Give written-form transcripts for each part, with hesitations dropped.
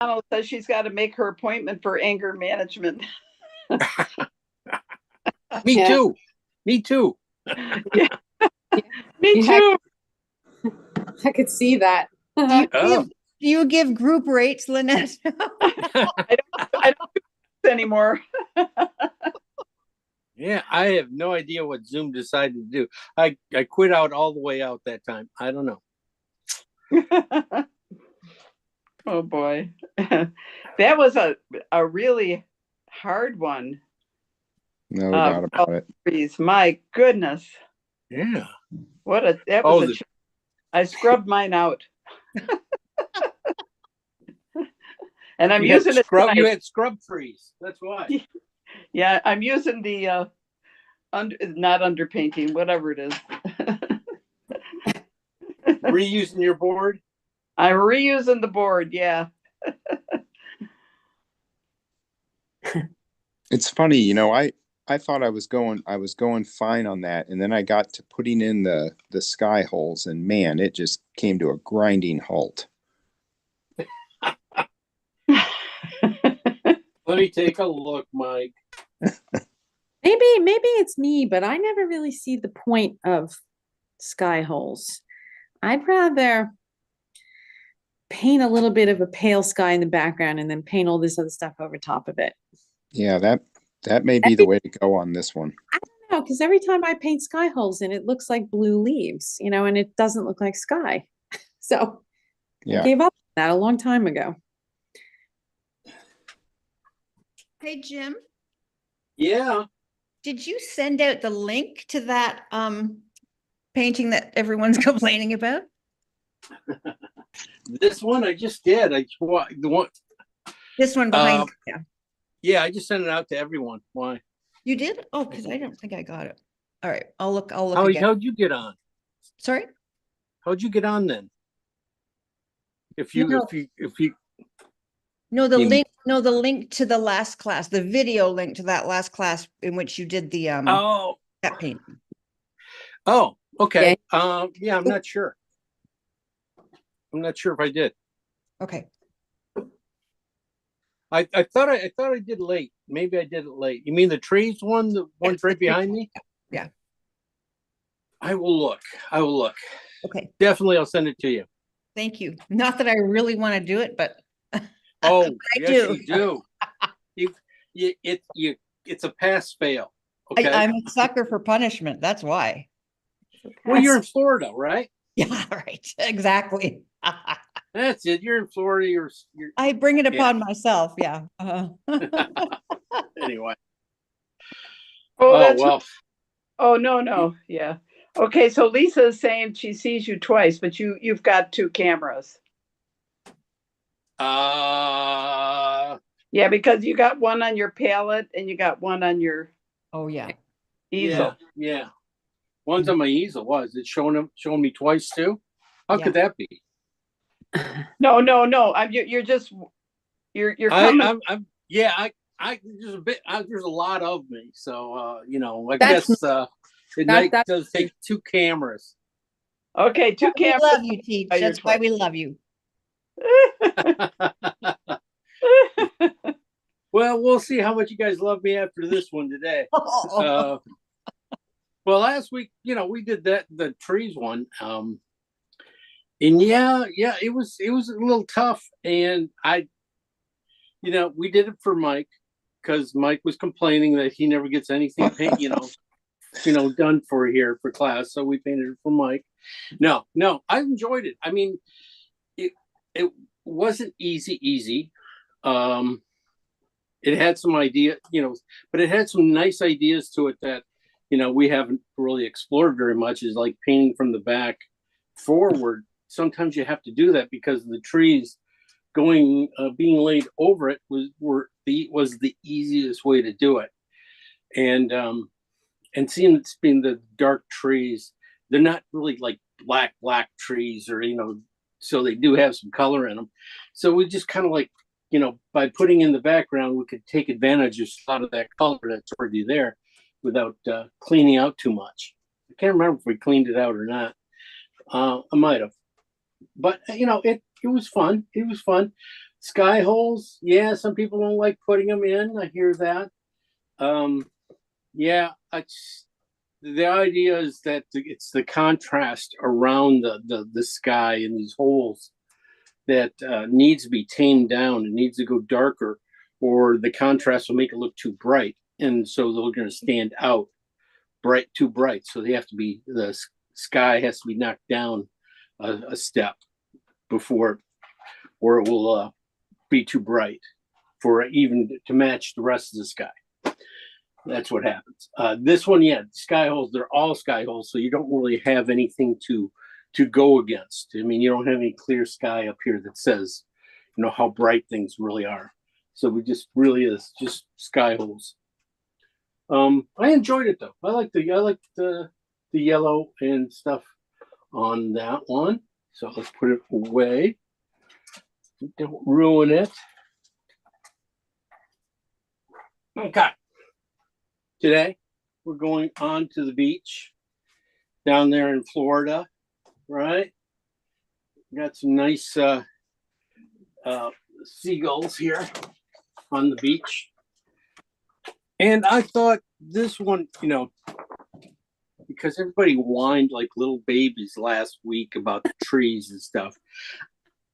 Donald says she's got to make her appointment for anger management. Me Yeah. too. Me too. Yeah. Me Yeah. too. I could see that. Oh. Do you give group rates, Lynette? I don't do this anymore. Yeah, I have no idea what Zoom decided to do. I quit out all the way out that time. I don't know. Oh boy. That was a really hard one. No doubt about it. Trees. My goodness. Yeah. That was I scrubbed mine out. And I'm using it tonight. You had scrub trees. That's why. Yeah, I'm using the not underpainting, whatever it is. Reusing your board? I'm reusing the board, yeah. It's funny, you know, I thought I was going fine on that, and then I got to putting in the sky holes, and man, it just came to a grinding halt. Let me take a look, Mike. Maybe it's me, but I never really see the point of sky holes. I'd rather paint a little bit of a pale sky in the background and then paint all this other stuff over top of it. Yeah, that may be the way to go on this one. I don't know, because every time I paint sky holes in, it looks like blue leaves, you know, and it doesn't look like sky. So Yeah. I gave up on that a long time ago. Hey, Jim, Yeah. did you send out the link to that painting that everyone's complaining about? This one I just did. The one. This one behind. Yeah. Yeah, I just sent it out to everyone. Why? You did? Oh, because I don't think I got it. All right, I'll look again. How'd you get on? Sorry? How'd you get on then? If you No, the You- link, the link to the last class, the video link to that last class in which you did the Oh, that paint. okay. Yeah, I'm not sure. I'm not sure if I did. Okay. I thought I did late. Maybe I did it late. You mean the trees one, the one's right behind me? Yeah. I will look. Okay. Definitely, I'll send it to you. Thank you. Not that I really want to do it, but Oh, I yes, do. you do. It's a pass fail. Okay. I'm a sucker for punishment. That's why. Well, you're in Florida, right? Yeah, right. Exactly. That's it. You're in Florida. You're I bring it upon myself. Yeah. anyway. Oh, that's well. Oh, no. Yeah. Okay, so Lisa is saying she sees you twice, but you've got two cameras. Yeah, because you got one on your palette and you got one on your Oh yeah. easel. Yeah. One's on my easel. Was it showing me twice too? How could that be? No. You're coming. There's a bit. There's a lot of me, so I That's- guess it does take two cameras. Okay, two We cameras. love you, Teach. Oh, you're That's why we love you. Well, we'll see how much you guys love me after this one today. Well, last week, we did the trees one, and it was a little tough, and we did it for Mike because Mike was complaining that he never gets anything done for class, so we painted it for Mike. No, I enjoyed it. I mean, it wasn't easy. It had some idea, but it had some nice ideas to it that we haven't really explored very much, is like painting from the back forward. Sometimes you have to do that because the trees being laid over it was the easiest way to do it. And seeing it's being the dark trees, they're not really like black trees, or so they do have some color in them. So we just kind of like, by putting in the background, we could take advantage of a lot of that color that's already there without cleaning out too much. I can't remember if we cleaned it out or not. I might have, but it was fun. Sky holes, yeah, some people don't like putting them in. I hear that. Yeah, the idea is that it's the contrast around the sky and these holes that needs to be tamed down. It needs to go darker, or the contrast will make it look too bright, and so they're going to stand out too bright. So they have to be the sky has to be knocked down a step before, or it will be too bright for even to match the rest of the sky. That's what happens. This one, yeah, sky holes, they're all sky holes, so you don't really have anything to go against. I mean, you don't have any clear sky up here that says, how bright things really are. So we just really is just sky holes. I enjoyed it though. I like the yellow and stuff on that one. So let's put it away. Don't ruin it. Okay. Today, we're going on to the beach down there in Florida, right? Got some nice seagulls here on the beach. And I thought this one, because everybody whined like little babies last week about the trees and stuff,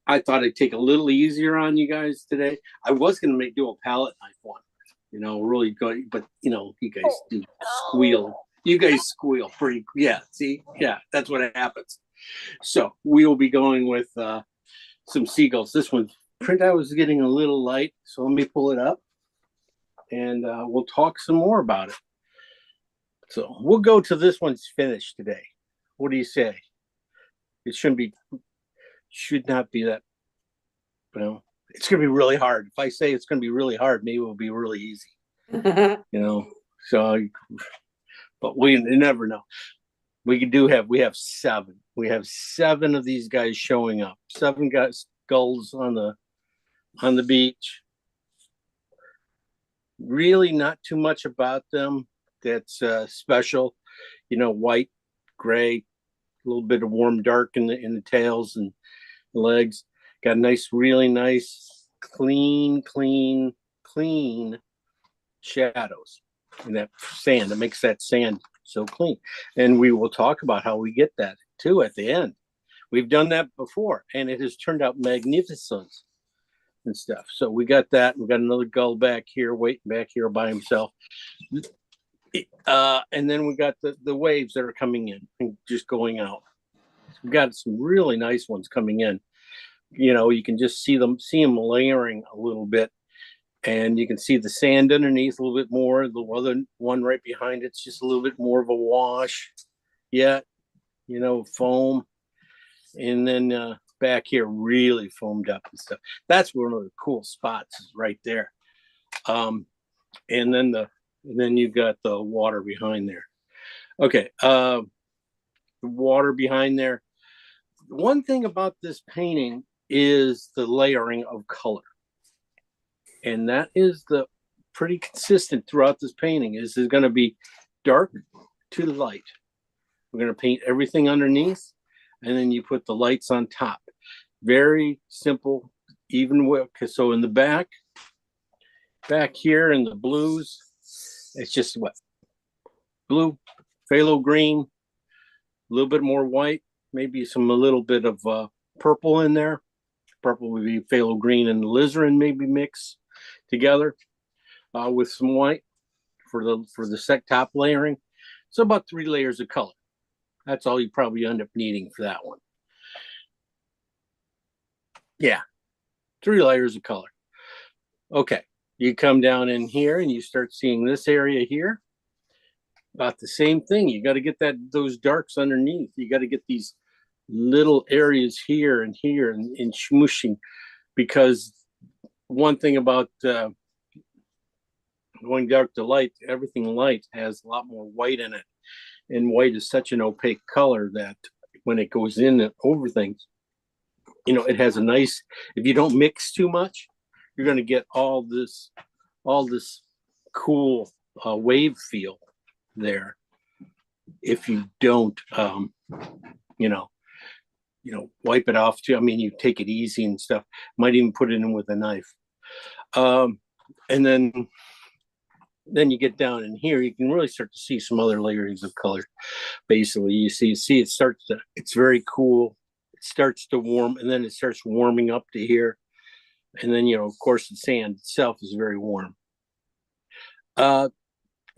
I thought I'd take a little easier on you guys today. I was going to do a palette knife one. Really good, but you guys do squeal. You guys squeal pretty, yeah. See, yeah, that's what happens. So we will be going with some seagulls. This one printout was getting a little light, so let me pull it up, and we'll talk some more about it. So we'll go to this one's finished today. What do you say? It should not be that. It's going to be really hard. If I say it's going to be really hard, maybe it'll be really easy, so, but we never know. We have 7. We have 7 of these guys showing up. 7 skulls on the beach. Really not too much about them that's special. White, gray, a little bit of warm dark in the tails and legs. Got really nice, clean shadows in that sand. That makes that sand so clean. And we will talk about how we get that too at the end. We've done that before, and it has turned out magnificent and stuff. So we got that. We got another gull back here, waiting back here by himself. And then we got the waves that are coming in and just going out. We've got some really nice ones coming in. You can just see them layering a little bit, and you can see the sand underneath a little bit more. The other one right behind it's just a little bit more of a wash, yet foam, and then back here really foamed up and stuff. That's one of the cool spots right there. And then you got the water behind there. Okay, the water behind there. One thing about this painting is the layering of color, and that is the pretty consistent throughout this painting. Is there's going to be dark to light. We're going to paint everything underneath, and then you put the lights on top. Very simple, even work. So in the back here in the blues, it's just what? Blue, phthalo green, a little bit more white, maybe a little bit of purple in there. Purple would be phthalo green and alizarin maybe mix together with some white for the sec top layering. So about 3 layers of color. That's all you probably end up needing for that one. Yeah, 3 layers of color. Okay, you come down in here and you start seeing this area here. About the same thing. You got to get those darks underneath. You got to get these little areas here and smooshing, because one thing about going dark to light, everything light has a lot more white in it, and white is such an opaque color that when it goes in and over things, it has a nice, if you don't mix too much, you're going to get all this cool wave feel there. If you don't wipe it off too. I mean, you take it easy and stuff. Might even put it in with a knife. And then you get down in here, you can really start to see some other layers of color. Basically, you see it's very cool. It starts to warm, and then it starts warming up to here. And then, of course, the sand itself is very warm. We're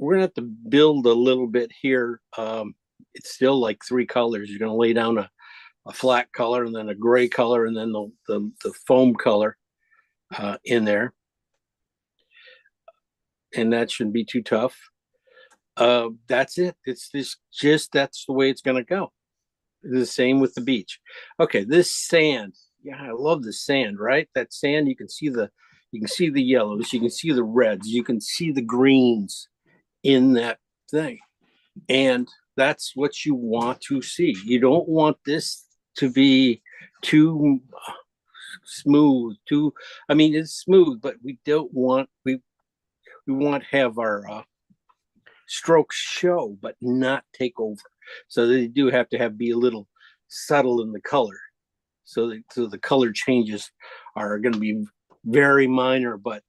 gonna have to build a little bit here. It's still like 3 colors. You're gonna lay down a flat color, and then a gray color, and then the foam color in there. And that shouldn't be too tough. That's it. It's that's the way it's gonna go. The same with the beach. Okay, this sand. Yeah, I love the sand, right? That sand, you can see the yellows, you can see the reds, you can see the greens in that thing. And that's what you want to see. You don't want this to be too smooth, I mean, it's smooth, but we want to have our strokes show, but not take over. So they do have to be a little subtle in the color. So the color changes are going to be very minor, but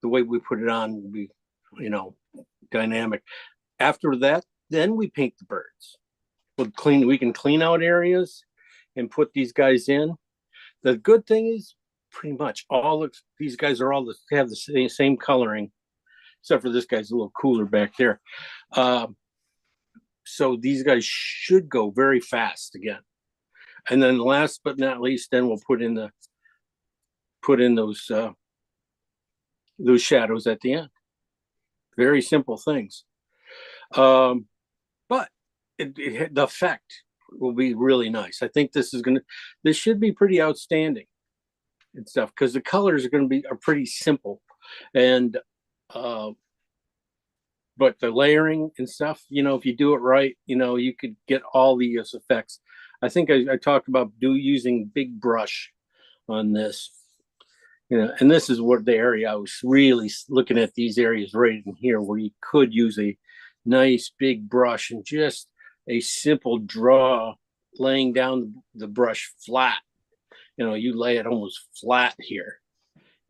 the way we put it on will be, dynamic. After that, then we paint the birds. We can clean out areas and put these guys in. The good thing is pretty much all of these guys have the same coloring, except for this guy's a little cooler back there. So these guys should go very fast again. And then last but not least, then we'll put in those shadows at the end. Very simple things. But the effect will be really nice. I think this should be pretty outstanding and stuff, because the colors are pretty simple. And but the layering and stuff, if you do it right, you could get all these effects. I think I talked about using big brush on this, and this is what the area I was really looking at, these areas right in here where you could use a nice big brush and just a simple draw, laying down the brush flat. You lay it almost flat here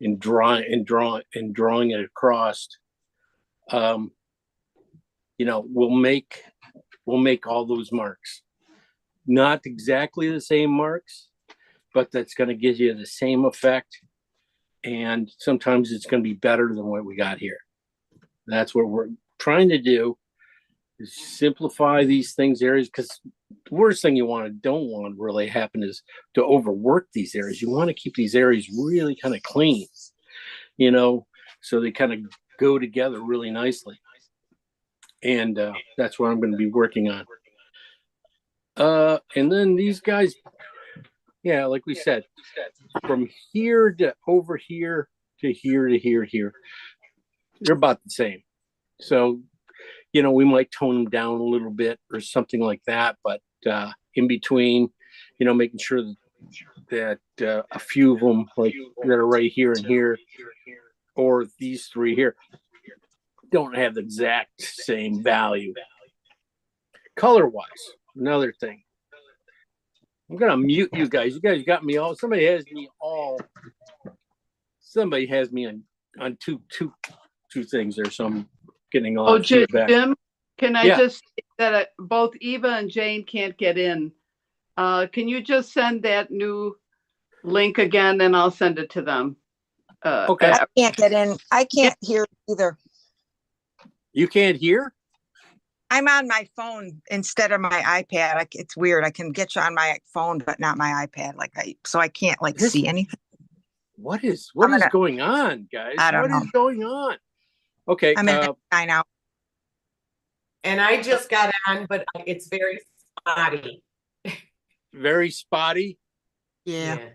and drawing it across. We'll make all those marks. Not exactly the same marks, but that's going to give you the same effect. And sometimes it's going to be better than what we got here. That's what we're trying to do, is simplify these areas, because the worst thing don't want to really happen is to overwork these areas. You want to keep these areas really kind of clean, so they kind of go together really nicely. And that's what I'm going to be working on. And then these guys, like we said, from here to over here to here to here, they're about the same. So, we might tone them down a little bit or something like that, but in between, making sure that a few of them, like that are right here and here, or these 3 here, don't have the exact same value. Color-wise, another thing. I'm gonna mute you guys. You guys got me all. Somebody has me on two things there. So I'm getting all. Oh, Jim, can I just say that both Eva and Jane can't get in? Can you just send that new link again, and I'll send it to them? Okay. I can't get in. I can't hear either. You can't hear? I'm on my phone instead of my iPad. It's weird. I can get you on my phone, but not my iPad. So I can't see anything. What is going on, guys? I don't know. What is going on? Okay. I'm in sign out. And I just got on, but it's very spotty. Very spotty? Yeah.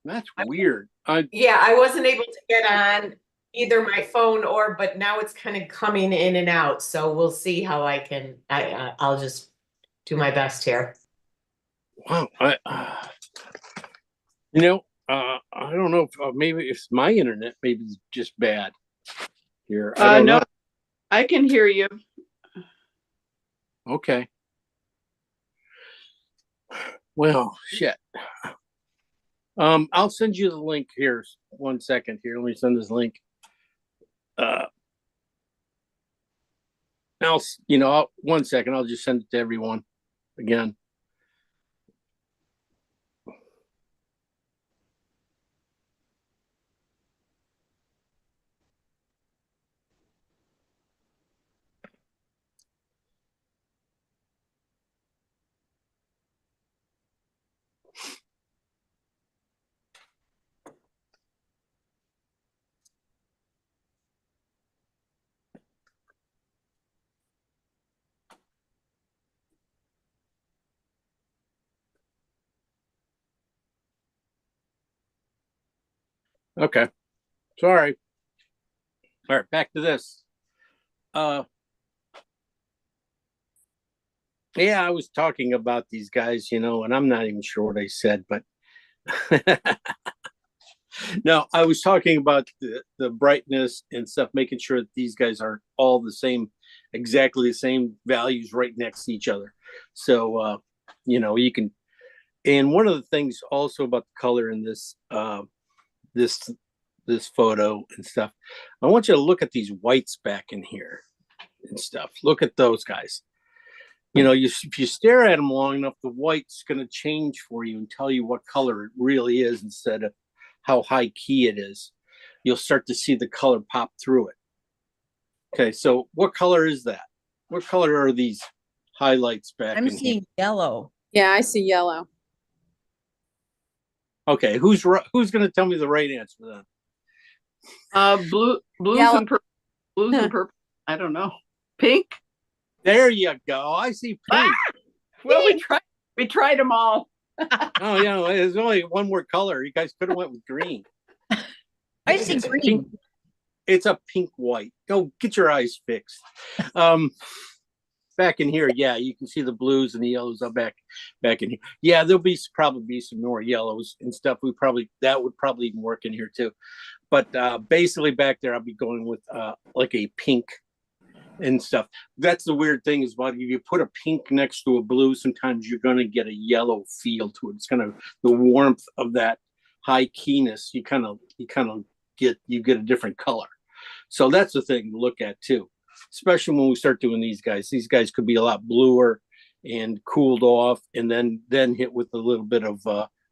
That's weird. I wasn't able to get on either my phone but now it's kind of coming in and out. So we'll see how I can, I'll just do my best here. Wow. I don't know if maybe it's my internet, maybe it's just bad here. I don't know. I can hear you. Okay. Well, shit. I'll send you the link here. 1 second here. Let me send this link. I'll 1 second. I'll just send it to everyone again. Okay. Sorry. All right, back to this. Yeah, I was talking about these guys, and I'm not even sure what I said, but no, I was talking about the brightness and stuff, making sure that these guys are all the same, exactly the same values right next to each other. So, you can, and one of the things also about the color in this photo and stuff, I want you to look at these whites back in here and stuff. Look at those guys. If you stare at them long enough, the white's going to change for you and tell you what color it really is instead of how high key it is. You'll start to see the color pop through it. Okay, so what color is that? What color are these highlights back I'm in seeing yellow. Yeah, I see yellow. Okay, who's going to tell me the right answer then? Blues Yellow. and purple. Blues and purple. I don't know. Pink. There you go. I see pink. Well, we tried them all. Oh, yeah, there's only one more color. You guys could have went with green. I see It's green. pink. It's a pink white. Go get your eyes fixed. Back in here, yeah, you can see the blues and the yellows are back in here. Yeah, there'll probably be some more yellows and stuff. That would probably even work in here too. But basically back there, I'll be going with like a pink and stuff. That's the weird thing is about if you put a pink next to a blue, sometimes you're going to get a yellow feel to it. It's kind of the warmth of that high keyness. You get a different color. So that's the thing to look at too, especially when we start doing these guys. These guys could be a lot bluer and cooled off, and then hit with a little bit of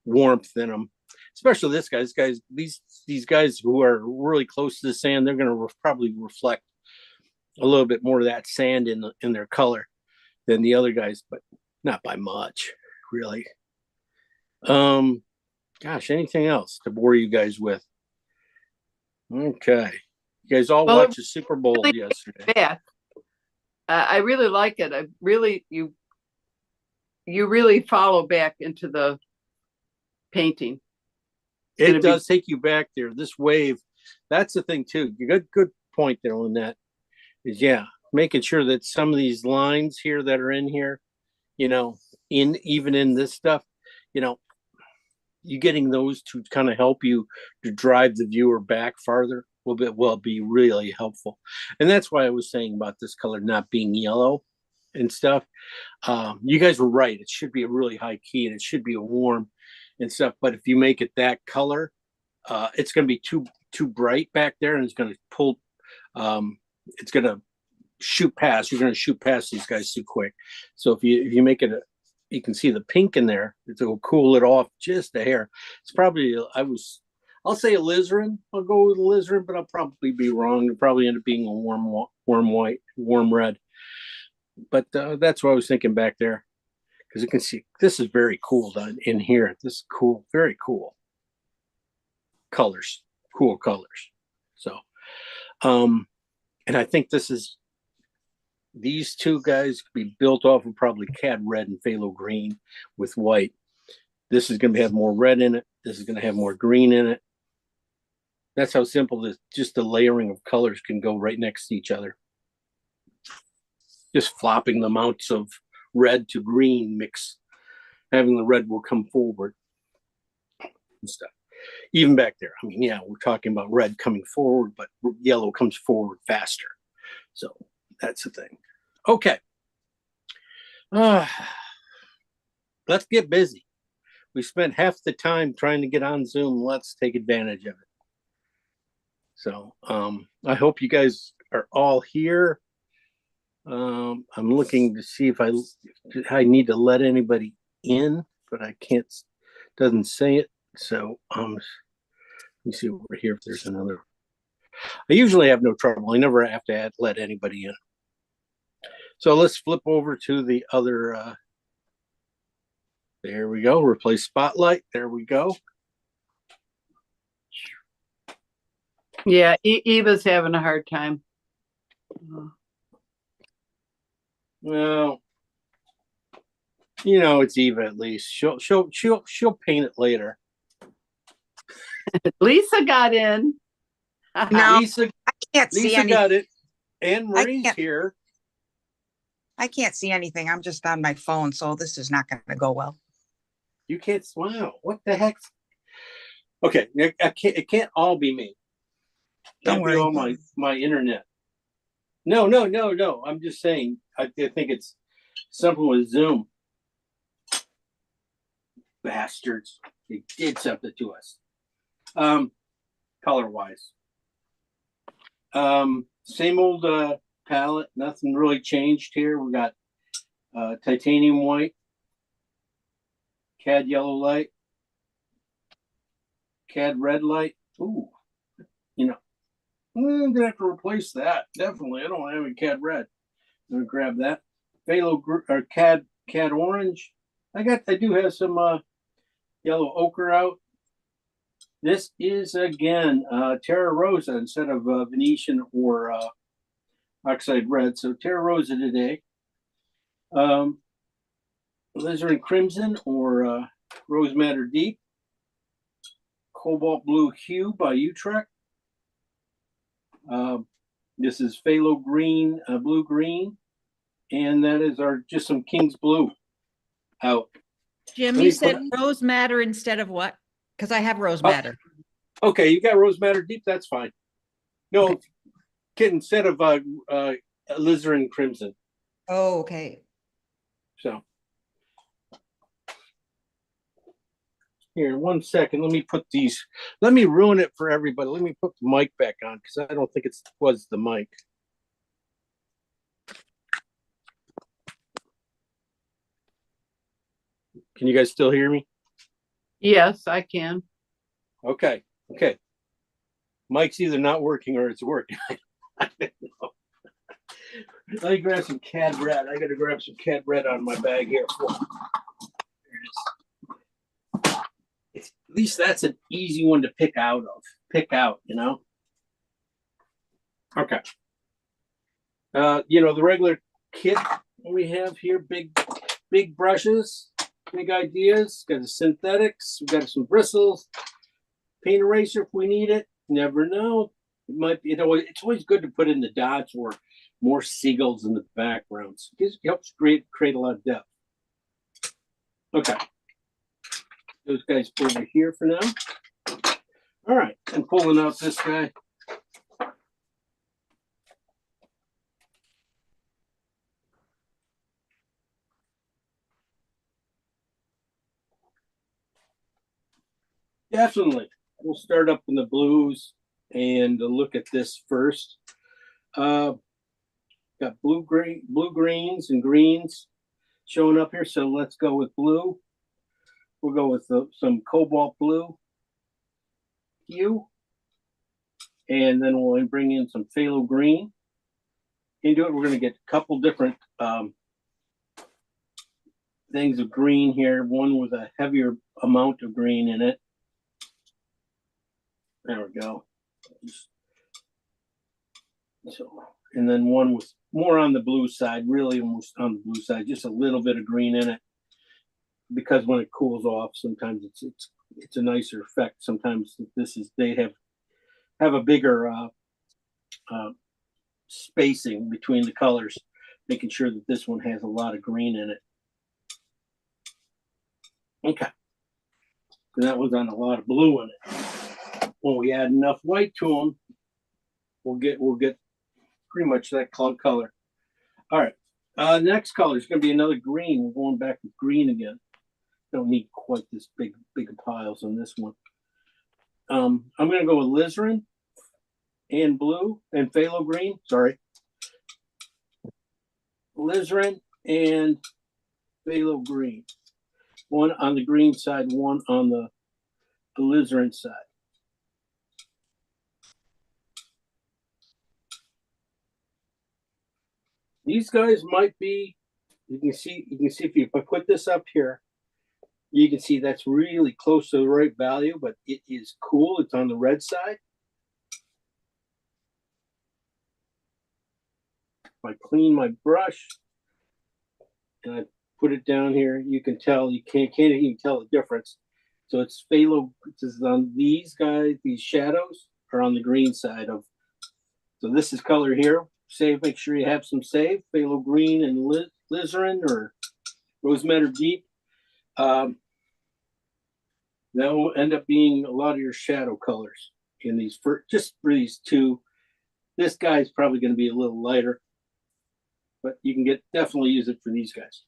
warmth in them. Especially these guys who are really close to the sand, they're going to probably reflect a little bit more of that sand in their color than the other guys, but not by much, really. Gosh, anything else to bore you guys with? Okay, you guys all watched the Super Bowl yesterday. Yeah, I really like it. I really you really follow back into the painting. It does take you back there. This wave, that's the thing too. You got good point there on that. Is making sure that some of these lines here that are in here, even in this stuff, you getting those to kind of help you to drive the viewer back farther will be really helpful. And that's why I was saying about this color not being yellow and stuff. You guys were right. It should be a really high key and it should be a warm and stuff. But if you make it that color, it's going to be too bright back there, and it's going to pull. It's going to shoot past. You're going to shoot past these guys too quick. So if you make it you can see the pink in there. It'll cool it off just a hair. It's probably I'll say alizarin. I'll go with alizarin, but I'll probably be wrong. It'll probably end up being a warm white, warm red. But that's what I was thinking back there, because you can see this is very cool done in here. This is cool, very cool colors, cool colors. So, and I think these two guys could be built off of probably cad red and phthalo green with white. This is going to have more red in it. This is going to have more green in it. That's how simple just the layering of colors can go right next to each other. Just flopping the amounts of red to green mix. Having the red will come forward and stuff. Even back there. I mean, yeah, we're talking about red coming forward, but yellow comes forward faster. So that's the thing. Okay. Let's get busy. We spent half the time trying to get on Zoom. Let's take advantage of it. So I hope you guys are all here. I'm looking to see if I need to let anybody in, but I can't. Doesn't say it. So let me see over here if there's another. I usually have no trouble. I never have to let anybody in. So let's flip over to the other. There we go. Replace spotlight. There we go. Yeah, Eva's having a hard time. Well, you know, it's Eva at least. She'll paint it later. Lisa got in. No, Lisa, I can't see Lisa anything. got it. Anne Marie's can't- here. I can't see anything. I'm just on my phone, so this is not going to go well. You can't. Wow, what the heck? Okay, I can't. It can't all be me. Don't Can't be worry. all my internet. No. I'm just saying. I think it's something with Zoom. Bastards! They did something to us. Color wise. Same old palette. Nothing really changed here. We got titanium white, CAD yellow light, CAD red light. Ooh, you know, I'm gonna have to replace that. Definitely, I don't have any CAD red. I'm gonna grab that. Phthalo or CAD orange. I do have some yellow ochre out. This is again Terra Rosa instead of Venetian or oxide red. So Terra Rosa today. Alizarin Crimson or Rose Madder Deep. Cobalt Blue Hue by Utrecht. This is Phthalo Green, Blue Green. And that is just some King's Blue out. Jim, you said rose madder instead of what? Because I have rose madder. Okay, you got Rose Madder Deep, that's fine. No, Okay. kid, instead of Alizarin Crimson. Oh, okay. So here, 1 second. Let me ruin it for everybody. Let me put the mic back on because I don't think it was the mic. Can you guys still hear me? Yes, I can. Okay. Mic's either not working or it's working. I don't know. Let me grab some CAD red. I gotta grab some CAD red out of my bag here. At least that's an easy one to pick out, you know? Okay. The regular kit we have here, big brushes, big ideas, got the synthetics, we got some bristles, paint eraser if we need it. Never know. It might be, it's always good to put in the dots or more seagulls in the backgrounds. It helps create a lot of depth. Okay. Those guys over here for now. All right, I'm pulling out this guy. Definitely. We'll start up in the blues and look at this first. Got blue greens and greens showing up here. So let's go with blue. We'll go with some cobalt blue hue. And then we'll bring in some phthalo green into it. We're going to get a couple different things of green here. One with a heavier amount of green in it. There we go. So, and then one with more on the blue side, really almost on the blue side, just a little bit of green in it. Because when it cools off, sometimes it's a nicer effect. Sometimes they have a bigger spacing between the colors, making sure that this one has a lot of green in it. Okay, and that one's on a lot of blue in it. When we add enough white to them, we'll get pretty much that color. All right, next color is going to be another green. We're going back with green again. don't need quite this big piles on this one. I'm going to go with alizarin and blue and phthalo green. Sorry. Alizarin and phthalo green. One on the green side, one on the alizarin side. These guys might be, you can see if I put this up here, you can see that's really close to the right value, but it is cool. It's on the red side. If I clean my brush and I put it down here, you can tell, you can't even tell the difference. So it's phthalo, this is on these guys, these shadows are on the green side of, so this is color here. Save, make sure you have some save, phthalo green and alizarin or rose madder deep. That will end up being a lot of your shadow colors in these, just for these two. This guy's probably going to be a little lighter, but you can definitely use it for these guys.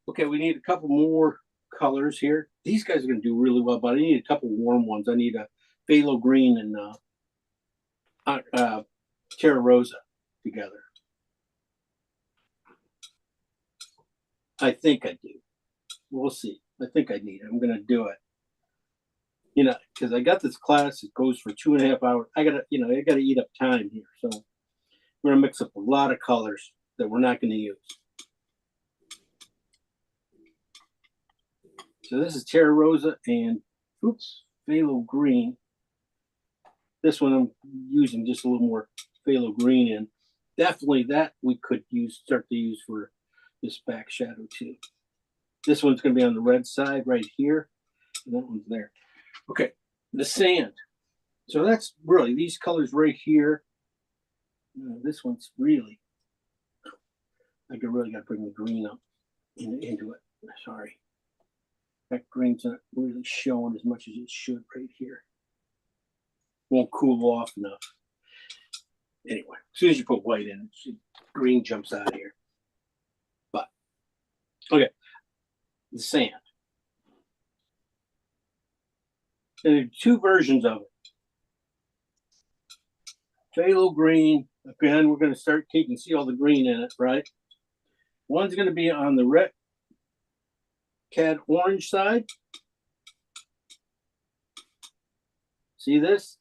Okay, we need a couple more colors here. These guys are going to do really well, but I need a couple warm ones. I need a phthalo green and Terra Rosa together. I think I do. We'll see. I think I need it. I'm going to do it. You know, because I got this class, it goes for 2.5 hours. I gotta eat up time here. So we're gonna mix up a lot of colors that we're not gonna use. So this is Terra Rosa and phthalo green. This one I'm using just a little more phthalo green in. Definitely that we could start to use for this back shadow too. This one's gonna be on the red side right here, and that one's there. Okay, the sand. So that's really these colors right here. This one's really, I really got to bring the green up into it. Sorry. That green's not really showing as much as it should right here. Won't cool off enough. Anyway, as soon as you put white in, green jumps out of here. But, okay, the sand. And there are two versions of it. Phthalo green, again, we're going to start, you can see all the green in it, right? One's going to be on the red cad orange side. See this?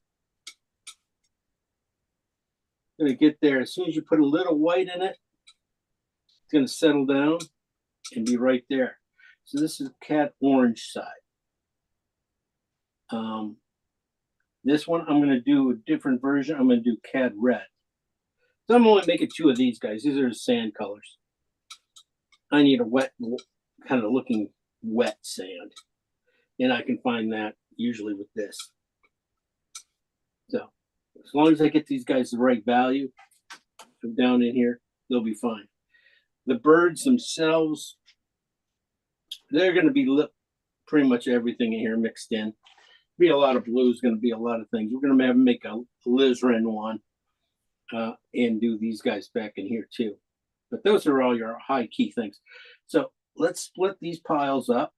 Going to get there. As soon as you put a little white in it, it's going to settle down and be right there. So this is cad orange side. This one, I'm going to do a different version. I'm going to do cad red. So I'm only making 2 of these guys. These are the sand colors. I need a wet, kind of looking wet sand. And I can find that usually with this. So as long as I get these guys the right value down in here, they'll be fine. The birds themselves, they're going to be pretty much everything in here mixed in. Be a lot of blues, going to be a lot of things. We're going to have to make a alizarin one and do these guys back in here too. But those are all your high key things. So let's split these piles up.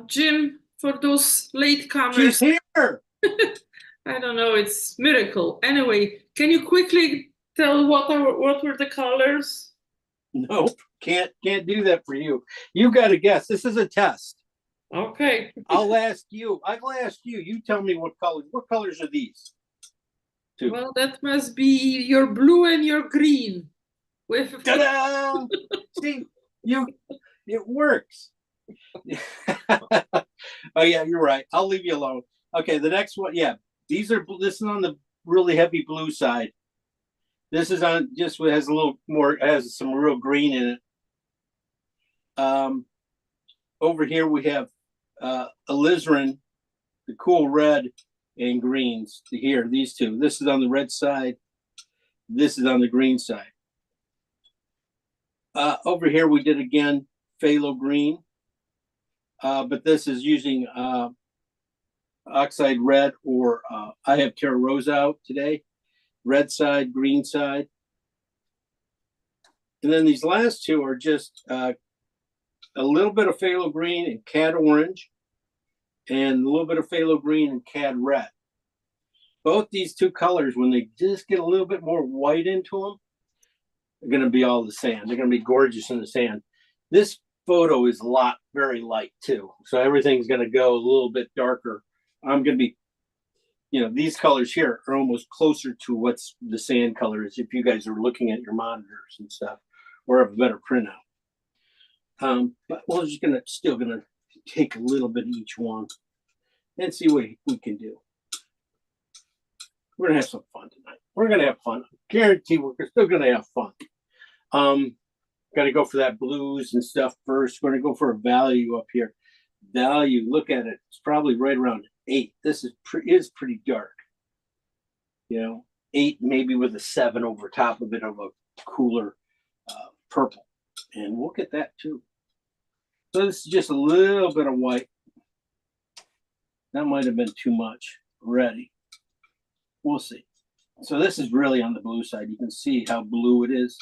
Jim, for those latecomers. She's here. I don't know, it's miracle. Anyway, can you quickly tell what were the colors? Nope, can't do that for you. You got to guess. This is a test. Okay. I'll ask you. I will ask you. You tell me what colors. What colors are these? 2. Well, that must be your blue and your green. With Ta-da! See, it works. Oh yeah, you're right. I'll leave you alone. Okay, the next one. Yeah, this is on the really heavy blue side. This is on just has a little more, has some real green in it. Over here we have alizarin, the cool red and greens. Here, these 2. This is on the red side. This is on the green side. Over here we did again phthalo green, but this is using oxide red, or I have Terra Rosa out today. Red side, green side. And then these last two are just a little bit of phthalo green and cad orange, and a little bit of phthalo green and cad red. Both these two colors, when they just get a little bit more white into them, they're going to be all the sand. They're going to be gorgeous in the sand. This photo is very light too. So everything's going to go a little bit darker. I'm going to be, these colors here are almost closer to what's the sand color is if you guys are looking at your monitors and stuff or have a better printout. But we're just still going to take a little bit of each one and see what we can do. We're going to have some fun tonight. We're going to have fun. I guarantee we're still going to have fun. Got to go for that blues and stuff first. We're going to go for a value up here. Value, look at it. It's probably right around 8. This is pretty dark. 8 maybe with a 7 over top of it of a cooler purple. And we'll get that too. So this is just a little bit of white. That might have been too much already. We'll see. So this is really on the blue side. You can see how blue it is.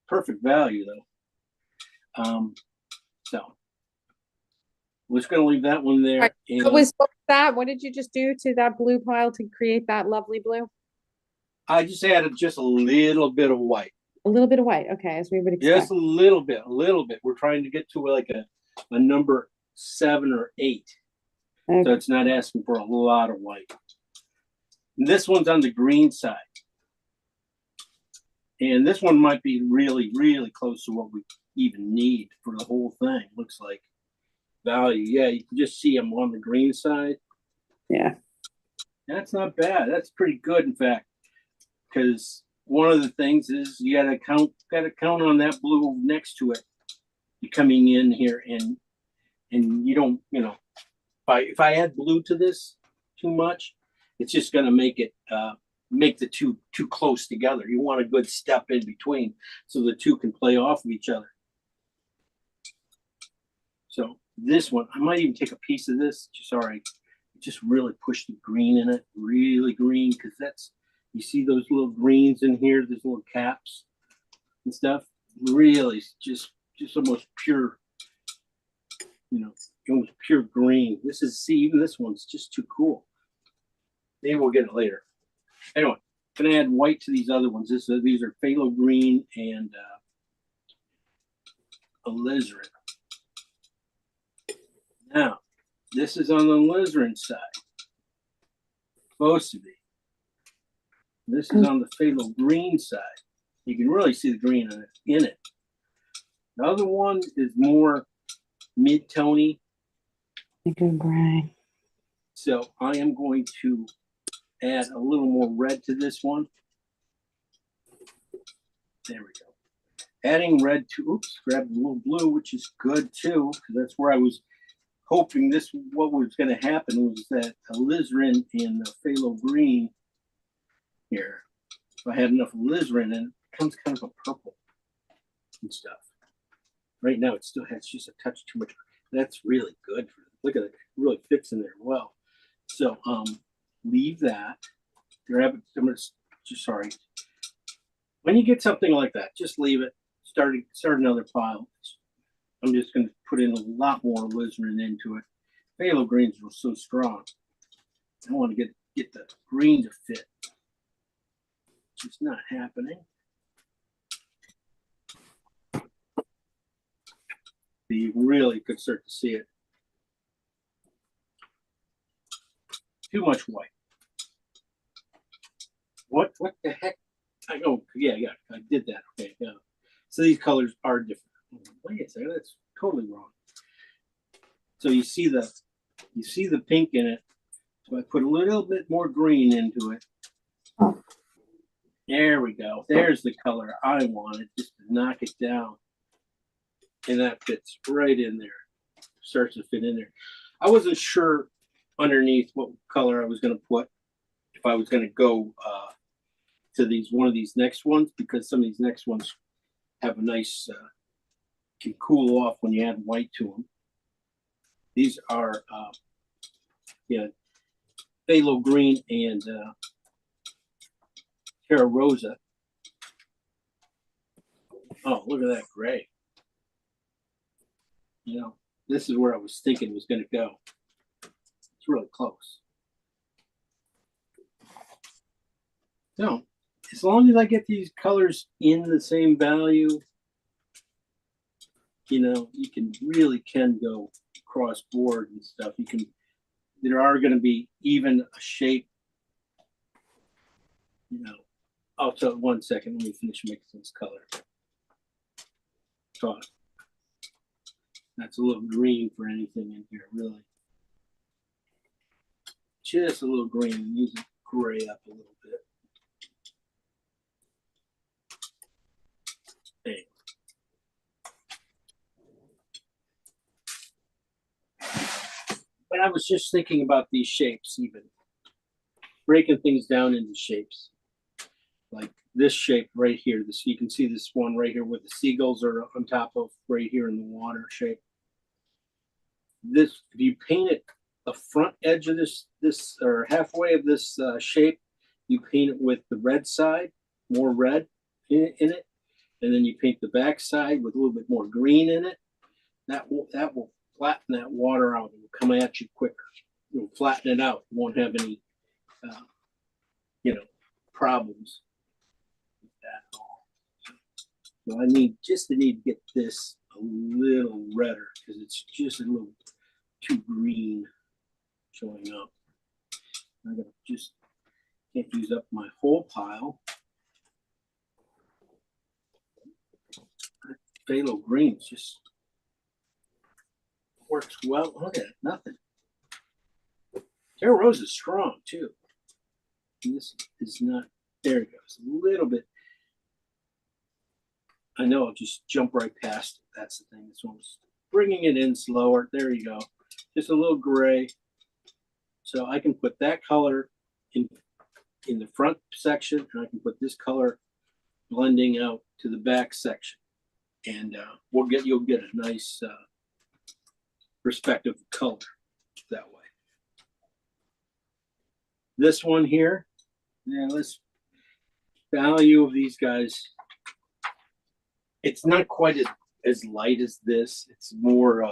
Perfect value though. So we're just going to leave that one there. Right. What was that? What did you just do to that blue pile to create that lovely blue? I just added just a little bit of white. A little bit of white. Okay, as we would expect. Just a little bit. We're trying to get to like a number 7 or 8. Okay. So it's not asking for a lot of white. And this one's on the green side. And this one might be really, really close to what we even need for the whole thing. Looks like value. Yeah, you can just see them on the green side. Yeah. That's not bad. That's pretty good, in fact. Because one of the things is you gotta count on that blue next to it. You're coming in here and you don't, if I add blue to this too much, it's just gonna make it make the two too close together. You want a good step in between so the two can play off of each other. So this one, I might even take a piece of this. Just really push the green in it, really green, because that's, you see those little greens in here, those little caps and stuff. Really, just almost pure, almost pure green. This is, see, even this one's just too cool. Maybe we'll get it later. Anyway, gonna add white to these other ones. These are phthalo green and alizarin. Now, this is on the alizarin side. Supposed to be. This is on the phthalo green side. You can really see the green in it. The other one is more mid-tony. Gray. So I am going to add a little more red to this one. There we go. Adding red to, grab a little blue, which is good too, because that's where I was hoping what was going to happen was that alizarin and the phthalo green here, if I had enough alizarin, and it becomes kind of a purple and stuff. Right now it still has just a touch too much. That's really good. Look at it, it really fits in there well. So leave that. Grab it. Sorry. When you get something like that, just leave it. Start another pile. I'm just going to put in a lot more alizarin into it. Phthalo greens are so strong. I want to get the green to fit. It's not happening. You really could start to see it. Too much white. What the heck? Yeah, I did that. Okay, yeah. So these colors are different. Wait a second, that's totally wrong. So you see the pink in it. So I put a little bit more green into it. There we go. There's the color I wanted, just to knock it down. And that fits right in there. Starts to fit in there. I wasn't sure underneath what color I was going to put, if I was going to go to one of these next ones, because some of these next ones have a nice, can cool off when you add white to them. These are, yeah, phthalo green and Terra Rosa. Oh, look at that gray. You know, this is where I was thinking it was going to go. It's really close. So, as long as I get these colors in the same value, you know, you can go cross board and stuff. You can, there are going to be even a shape, you know. Oh, so 1 second, let me finish mixing this color. So that's a little green for anything in here, really. Just a little green, use it gray up a little bit. Hey. But I was just thinking about these shapes, even breaking things down into shapes. Like this shape right here. This, you can see this one right here where the seagulls are on top of, right here in the water shape. This, if you paint it the front edge of this or halfway of this shape, you paint it with the red side, more red in it, and then you paint the back side with a little bit more green in it. That will flatten that water out. It will come at you quicker. It will flatten it out. You won't have any, you know, problems with that at all. So I need to get this a little redder because it's just a little too green showing up. I gotta just can't use up my whole pile. Phthalo green just works well. Look at it, nothing. Terra Rosa is strong too. And this is not. There it goes. A little bit. I know I'll just jump right past it. That's the thing. This one's bringing it in slower. There you go. Just a little gray. So I can put that color in the front section, and I can put this color blending out to the back section, and you'll get a nice perspective of color that way. This one here, yeah, let's value of these guys. It's not quite as light as this. It's more.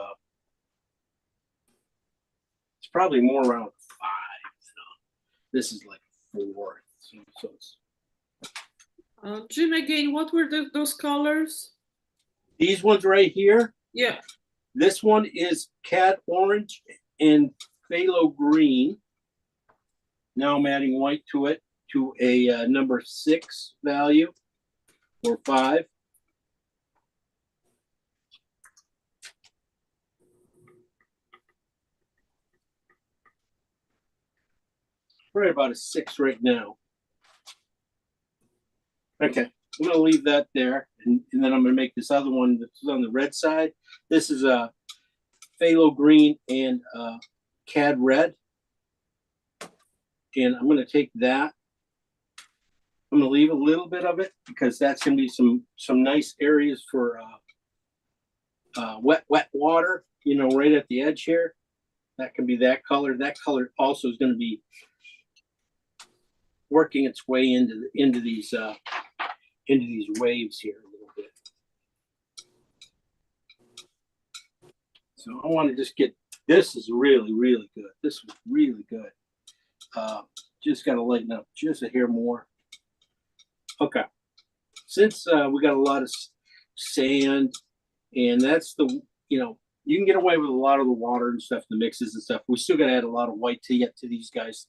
It's probably more around 5. You know? This is like 4. So it's. Jim, again, what were those colors? These ones right here. Yeah. This one is cat orange and phthalo green. Now I'm adding white to it to a number 6 value or 5. Right about a 6 right now. Okay, I'm going to leave that there, and then I'm going to make this other one that's on the red side. This is a phthalo green and cad red, and I'm going to take that. I'm going to leave a little bit of it because that's going to be some nice areas for wet water. You know, right at the edge here. That can be that color. That color also is going to be working its way into these waves here a little bit. So I want to just get, this is really, really good. This was really good. Just got to lighten up just a hair more. Okay. Since we got a lot of sand, and that's the, you know, you can get away with a lot of the water and stuff, the mixes and stuff. We still got to add a lot of white to get to these guys.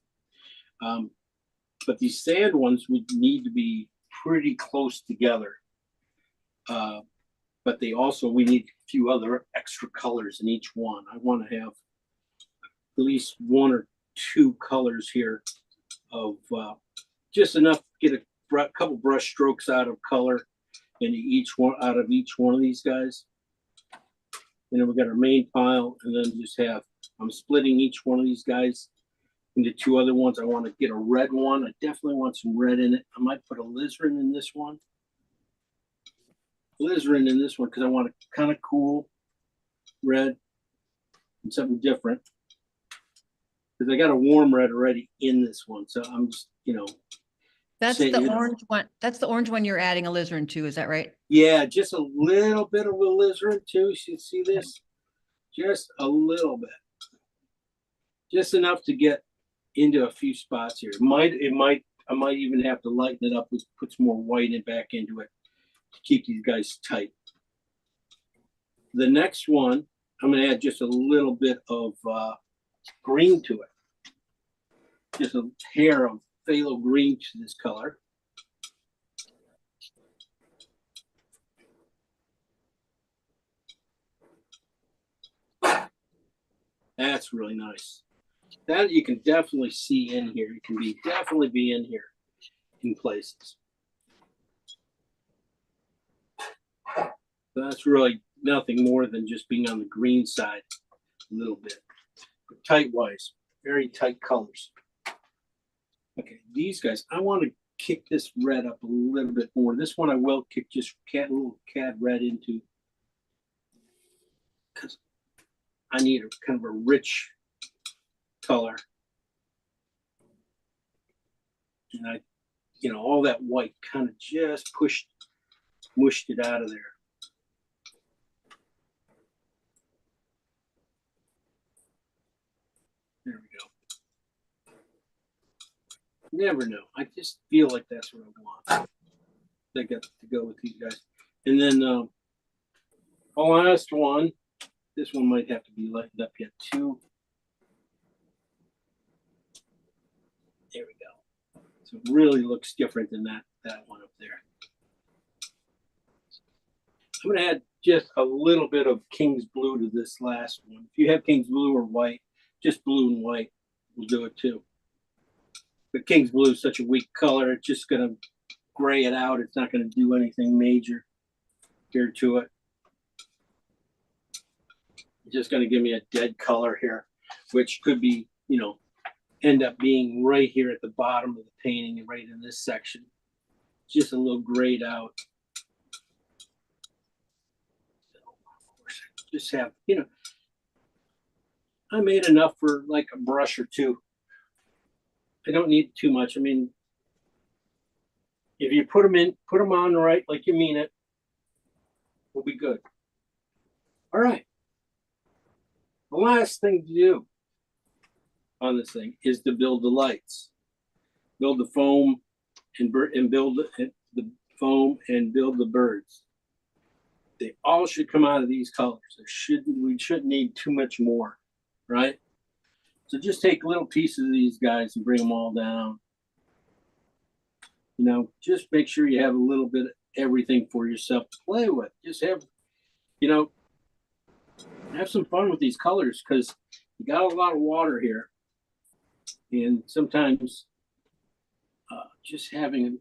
But these sand ones would need to be pretty close together. But we need a few other extra colors in each one. I want to have at least 1 or 2 colors here of just enough to get a couple brush strokes out of color into each one, out of each one of these guys. And then we got our main pile, and then just have, I'm splitting each one of these guys into 2 other ones. I want to get a red one. I definitely want some red in it. I might put alizarin in this one. Alizarin in this one because I want a kind of cool red. and something different. Because I got a warm red already in this one, so I'm just, you know. That's say, the you know, orange one. That's the orange one you're adding alizarin to, is that right? Yeah, just a little bit of alizarin too. You see this? Just a little bit. Just enough to get into a few spots here. I might even have to lighten it up with put some more white back into it to keep these guys tight. The next one, I'm going to add just a little bit of green to it. Just a hair of phthalo green to this color. That's really nice. That you can definitely see in here. You can definitely be in here in places. So that's really nothing more than just being on the green side a little bit. But tight wise, very tight colors. Okay, these guys, I want to kick this red up a little bit more. This one I will kick just a little cad red into because I need a kind of a rich color. And I, you know, all that white kind of just mushed it out of there. There we go. Never know. I just feel like that's what I want. I got to go with these guys. And then the last one, this one might have to be lightened up yet too. There we go. So it really looks different than that one up there. I'm going to add just a little bit of King's Blue to this last one. If you have King's Blue or white, just blue and white will do it too. But King's Blue is such a weak color, it's just going to gray it out. It's not going to do anything major here to it. It's just going to give me a dead color here, which could be, you know, end up being right here at the bottom of the painting and right in this section. Just a little grayed out. So, of course, just have, you know, I made enough for like a brush or two. I don't need too much. I mean, if you put them on right, like you mean it, we'll be good. All right. The last thing to do on this thing is to build the lights, build the foam, and build the foam and build the birds. They all should come out of these colors. We shouldn't need too much more, right? So just take little pieces of these guys and bring them all down. You know, just make sure you have a little bit of everything for yourself to play with. Just have, you know, have some fun with these colors because you got a lot of water here. And sometimes just having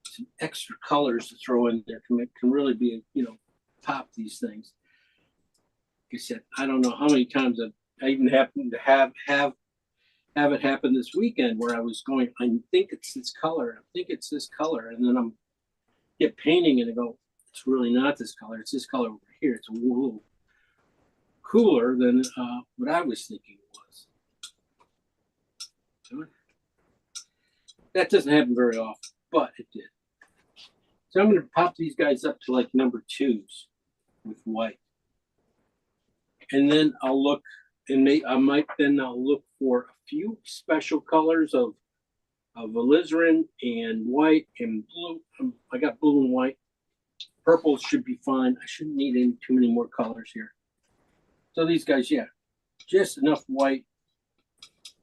some extra colors to throw in there can really be, you know, pop these things. Like I said, I don't know how many times I even happened to have it happen this weekend where I was going, I think it's this color, and then I'm get painting and I go, it's really not this color, it's this color over here. It's a little cooler than what I was thinking it was. So that doesn't happen very often, but it did. So I'm going to pop these guys up to like number 2s with white. And then I'll look and I'll look for a few special colors of alizarin and white and blue. I got blue and white. Purple should be fine. I shouldn't need any too many more colors here. So these guys, yeah, just enough white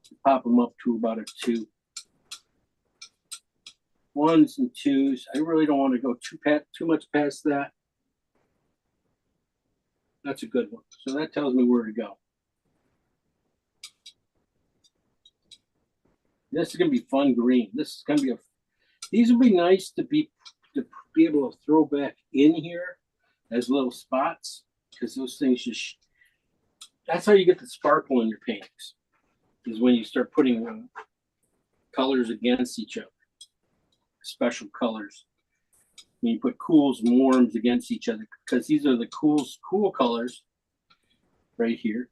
to pop them up to about a 2. 1s and 2s. I really don't want to go too much past that. That's a good one. So that tells me where to go. This is going to be fun green. This is going to be these would be nice to be able to throw back in here as little spots because those things just, that's how you get the sparkle in your paintings, is when you start putting colors against each other, special colors. When you put cools and warms against each other, because these are the cool colors right here.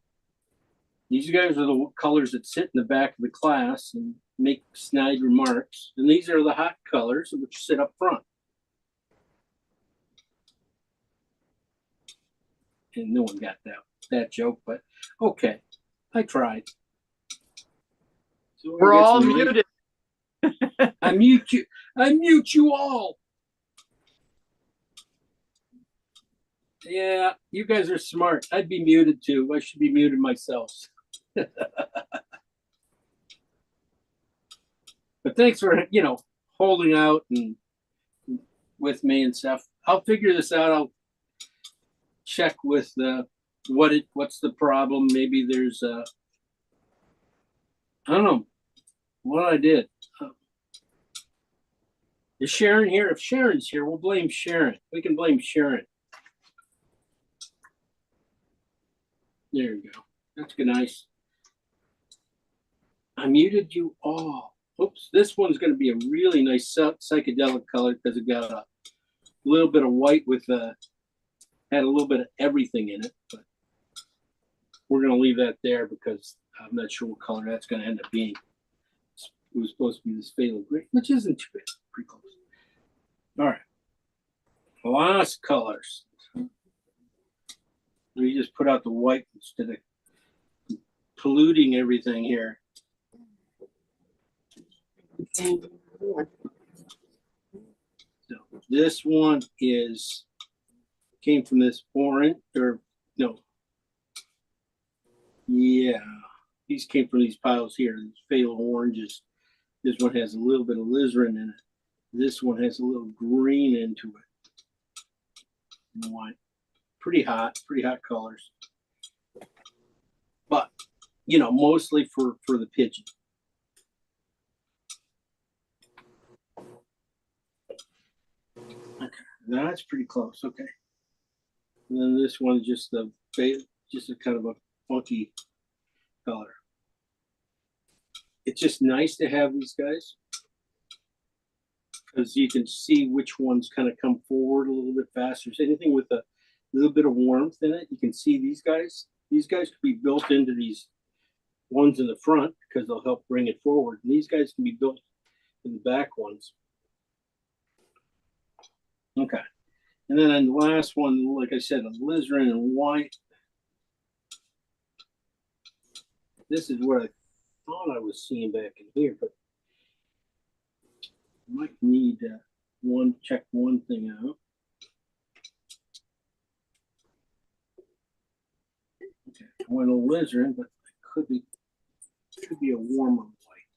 These guys are the colors that sit in the back of the class and make snide remarks. And these are the hot colors which sit up front. And no one got that joke, but okay, I tried. So We're all muted. I mute you. I mute you all. Yeah, you guys are smart. I'd be muted too. I should be muted myself. But thanks for, holding out and with me and stuff. I'll figure this out. I'll check with what's the problem. Maybe there's I don't know what I did. Is Sharon here? If Sharon's here, we'll blame Sharon. We can blame Sharon. There you go. That's good. Nice. I muted you all. Oops, this one's going to be a really nice psychedelic color because it got a little bit of white with had a little bit of everything in it. But we're going to leave that there because I'm not sure what color that's going to end up being. It was supposed to be this phthalo green, which isn't too bad. Pretty close. All right. Last colors. We just put out the white instead of polluting everything here. So this one came from this orange, or no. Yeah, these came from these piles here, these phthalo oranges. This one has a little bit of alizarin in it. This one has a little green into it. And white. Pretty hot colors. But, mostly for the pigeon. Okay, that's pretty close. Okay. And then this one is just a kind of a funky color. It's just nice to have these guys because you can see which ones kind of come forward a little bit faster. So anything with a little bit of warmth in it, you can see these guys. These guys could be built into these ones in the front because they'll help bring it forward. And these guys can be built in the back ones. Okay. And then on the last one, like I said, alizarin and white. This is what I thought I was seeing back in here, but I might need check one thing out. Okay, I went alizarin, but it could be a warmer white.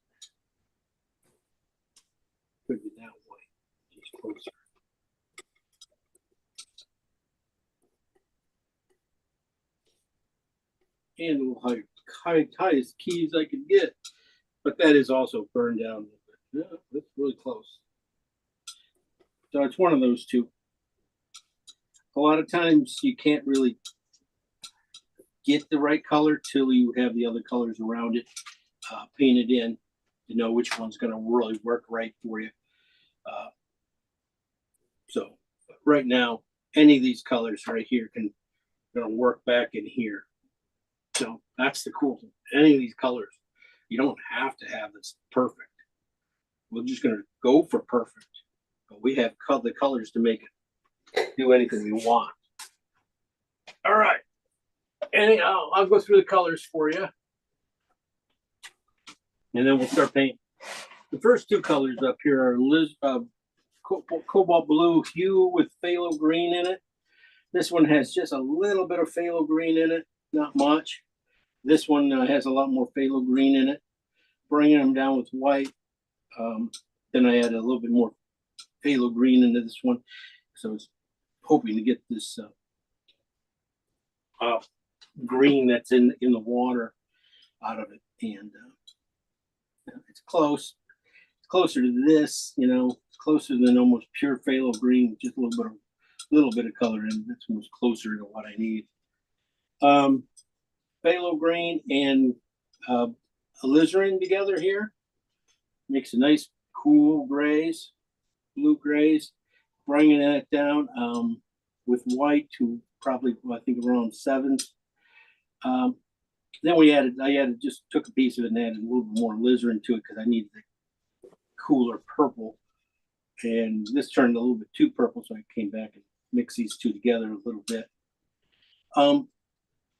Could be that white. Just closer. And a little highest keys I could get, but that is also burned down a little bit. Yeah, that's really close. So it's one of those two. A lot of times you can't really get the right color till you have the other colors around it painted in to know which one's going to really work right for you. So right now, any of these colors right here going to work back in here. So that's the cool thing. Any of these colors, you don't have to have this perfect. We're just going to go for perfect. But we have the colors to make it do anything we want. All right. Anyhow, I'll go through the colors for you. And then we'll start painting. The first two colors up here are cobalt blue hue with phthalo green in it. This one has just a little bit of phthalo green in it. Not much. This one has a lot more phthalo green in it. Bringing them down with white. Then I add a little bit more phthalo green into this one. So I was hoping to get this green that's in the water out of it. And it's close. It's closer to this, it's closer than almost pure phthalo green, just a little bit of color in it. That's almost closer to what I need. Phthalo green and alizarin together here makes a nice cool grays, blue grays. Bringing that down with white to probably, I think, around 7s. Then I just took a piece of it and added a little bit more alizarin to it because I needed the cooler purple. And this turned a little bit too purple, so I came back and mixed these two together a little bit.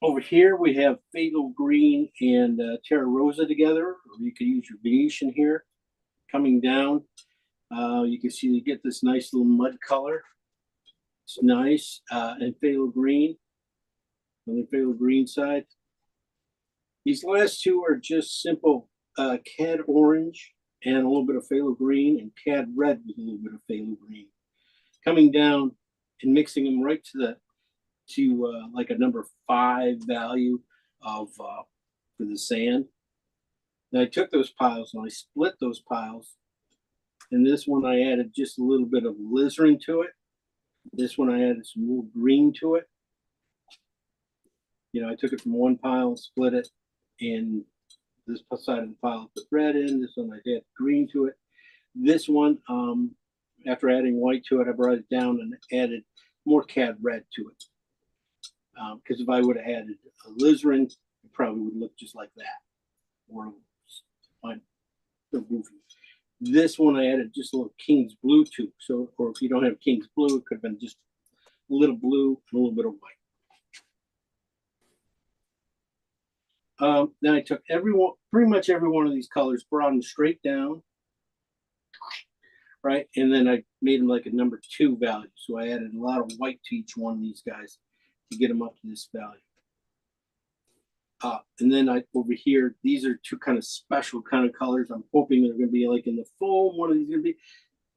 Over here we have phthalo green and terra rosa together, or you can use your Venetian here. Coming down, you can see you get this nice little mud color. It's nice, and phthalo green on the phthalo green side. These last two are just simple cad orange and a little bit of phthalo green, and cad red with a little bit of phthalo green. Coming down and mixing them right to like a number 5 value of for the sand. Then I took those piles and I split those piles. And this one I added just a little bit of alizarin to it. This one I added some little green to it. You know, I took it from one pile and split it. And this side of the pile I put red in. This one I added green to it. This one, after adding white to it, I brought it down and added more cad red to it. Because if I would have added alizarin, it probably would look just like that. Or the movie. This one I added just a little King's Blue to. So, or if you don't have King's Blue, it could have been just a little blue and a little bit of white. Then I took pretty much every one of these colors, brought them straight down, right? And then I made them like a number 2 value. So I added a lot of white to each one of these guys to get them up to this value. And then over here, these are 2 kind of special kind of colors. I'm hoping they're going to be like in the foam. One of these is going to be.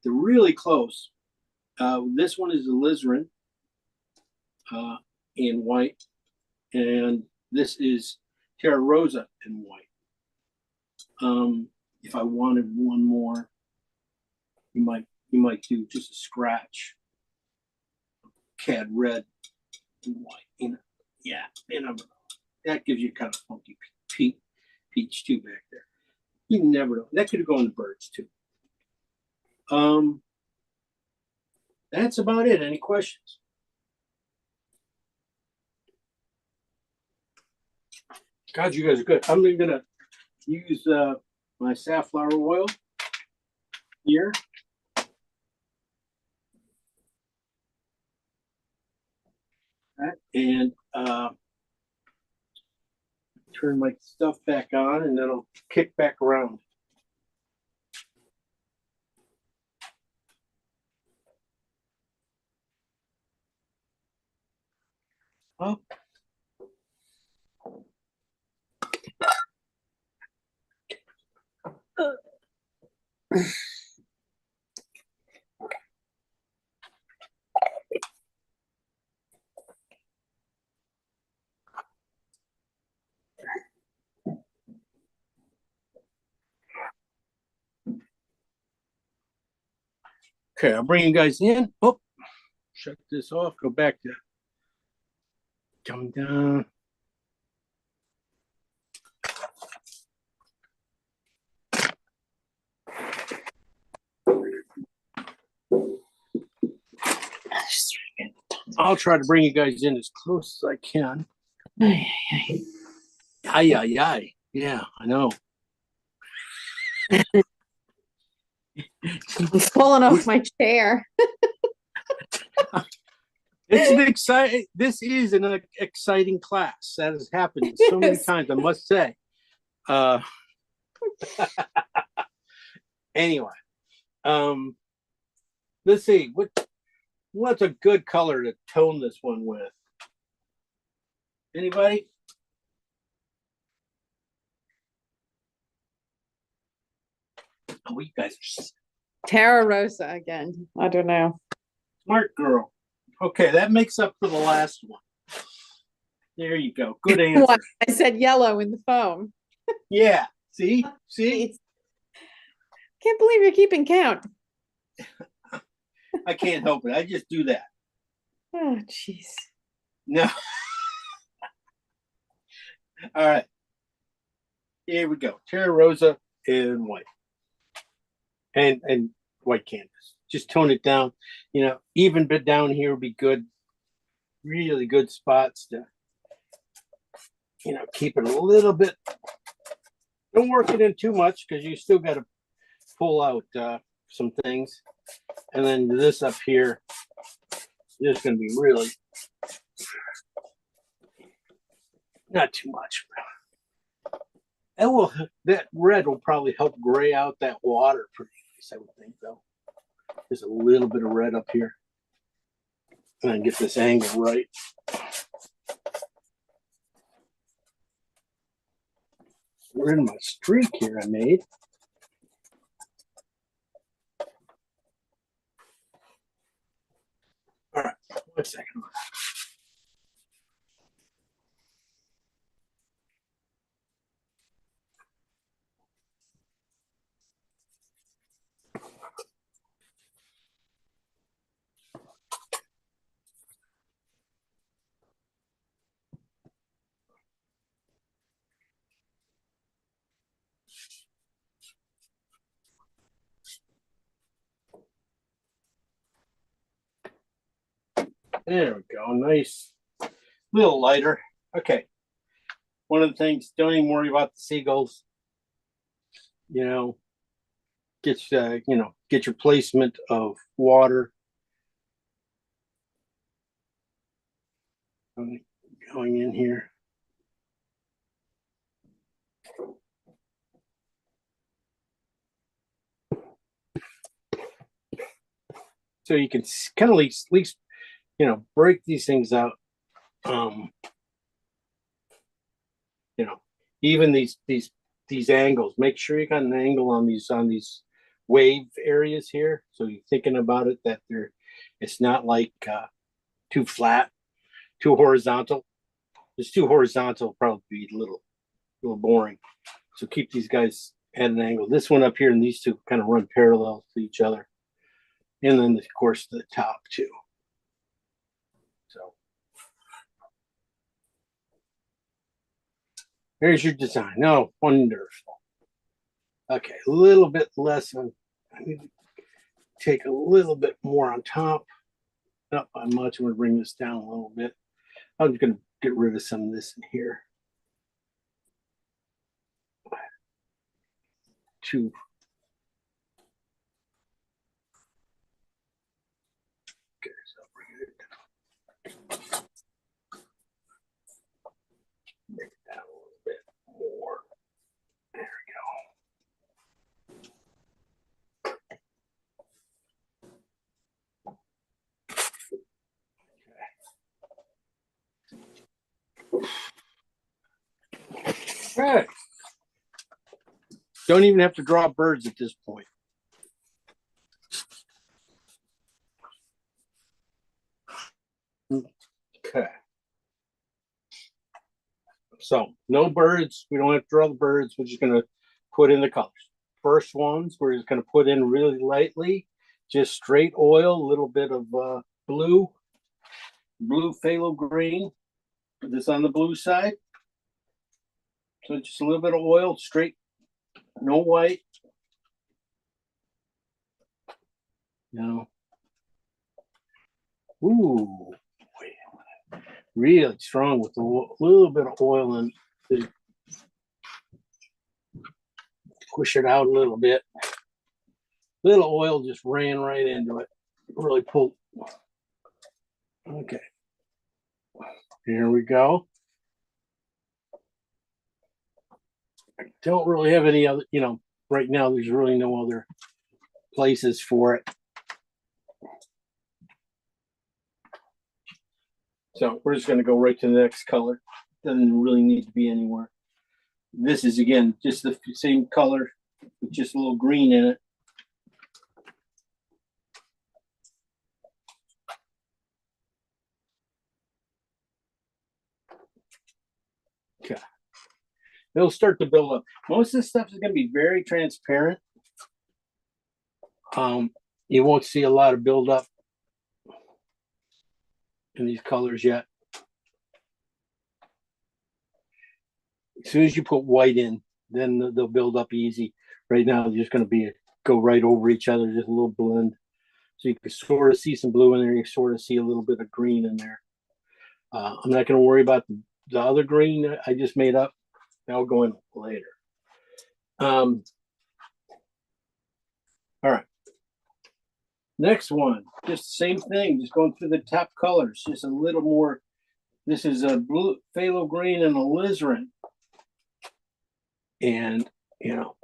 They're really close. This one is alizarin in white, and this is terra rosa in white. If I wanted one more, you might do just a scratch. Cad red and white. You know, yeah, that gives you kind of funky peach too back there. You never know. That could go in the birds too. That's about it. Any questions? God, you guys are good. I'm gonna use my safflower oil here. And turn my stuff back on, and then I'll kick back around. Oh. Okay, I'll bring you guys in. Oh, shut this off. Go back to coming down. I'll try to bring you guys in as close as I can. Ay, ay, ay. Yeah, I know. I'm falling off my chair. It's an exciting. This is an exciting class that has happened so many times. I must say. Anyway, let's see what's a good color to tone this one with. Anybody? Oh, you guys are Terra Rosa again. I don't know. smart girl. Okay, that makes up for the last one. There you go. Good answer. What? I said yellow in the foam. Yeah. See? Jeez. Can't believe you're keeping count. I can't help it. I just do that. Oh, jeez. No. All right. Here we go. Terra Rosa in white. And white canvas. Just tone it down. You know, even bit down here would be good. Really good spots to keep it a little bit. Don't work it in too much because you still got to pull out some things. And then this up here is going to be really not too much. That red will probably help gray out that water pretty nice, I would think, though. There's a little bit of red up here. And then get this angle right. We're in my streak here I made. All right, 1 second. There we go. Nice. A little lighter. Okay. One of the things, don't even worry about the seagulls. Get your placement of water. Going in here. So you can kind of at least break these things out. Even these angles, make sure you got an angle on these wave areas here. So you're thinking about it that it's not like too flat, too horizontal. It's too horizontal, probably be a little boring. So keep these guys at an angle. This one up here and these two kind of run parallel to each other. And then, of course, the top too. So there's your design. Oh, wonderful. Okay, a little bit less on. I need to take a little bit more on top. Not by much. I'm going to bring this down a little bit. I'm just going to get rid of some of this in here. Two. Okay, so I'll bring it down. Make it down a little bit more. There we go. Okay. All right. Don't even have to draw birds at this point. Okay. So no birds. We don't have to draw the birds. We're just going to put in the colors. First ones, we're just going to put in really lightly, just straight oil, a little bit of blue phthalo green. Put this on the blue side. So just a little bit of oil, straight, no white. Ooh, really strong with a little bit of oil and push it out a little bit. Little oil just ran right into it. Really pulled. Okay. Here we go. I don't really have any other, right now there's really no other places for it. So we're just going to go right to the next color. Doesn't really need to be anywhere. This is, again, just the same color with just a little green in it. Okay. It'll start to build up. Most of this stuff is going to be very transparent. You won't see a lot of buildup in these colors yet. As soon as you put white in, then they'll build up easy. Right now, they're just going to go right over each other, just a little blend. So you can sort of see some blue in there. You sort of see a little bit of green in there. I'm not going to worry about the other green I just made up. That'll go in later. All right. Next one, just the same thing, just going through the top colors, just a little more. This is a blue phthalo green and alizarin. And, you know,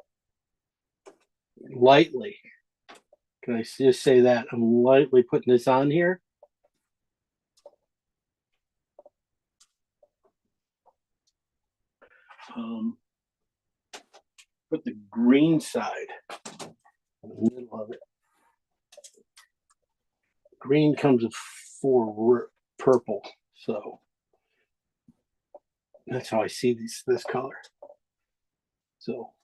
lightly, can I just say that? I'm lightly putting this on here. Put the green side in the middle of it. Green comes before purple, so that's how I see this color. So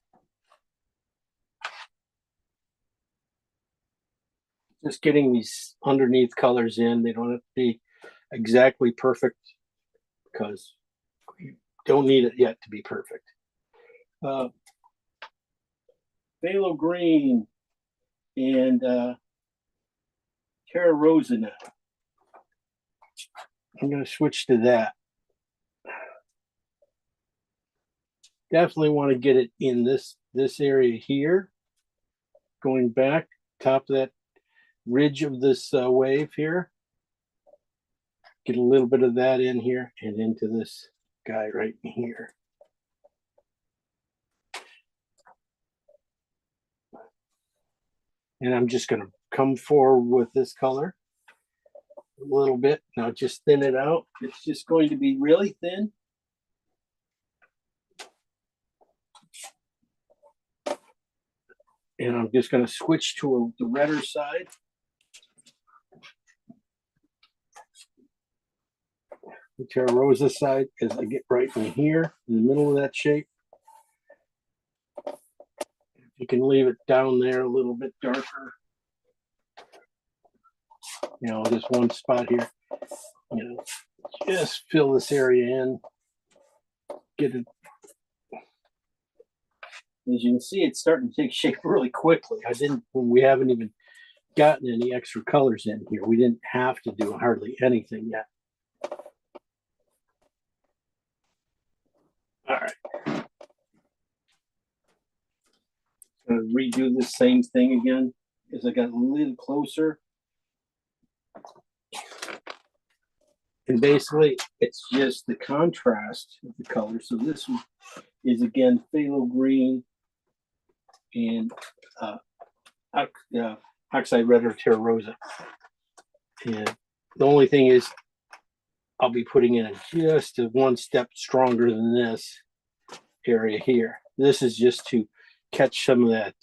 just getting these underneath colors in. They don't have to be exactly perfect because you don't need it yet to be perfect. Phthalo green and Terra Rosa now. I'm going to switch to that. Definitely want to get it in this area here, going back top of that ridge of this wave here. Get a little bit of that in here and into this guy right in here. And I'm just going to come forward with this color a little bit. Now just thin it out. It's just going to be really thin. And I'm just going to switch to the redder side. The Terra Rosa side as I get right in here, in the middle of that shape. You can leave it down there a little bit darker. You know, just one spot here. You know, just fill this area in. Get it. As you can see, it's starting to take shape really quickly. We haven't even gotten any extra colors in here. We didn't have to do hardly anything yet. All right. Gonna redo the same thing again as I got a little closer. And basically it's just the contrast of the color. So this one is again phthalo green and oxide red or Terra Rosa. And the only thing is I'll be putting in just one step stronger than this area here. This is just to catch some of that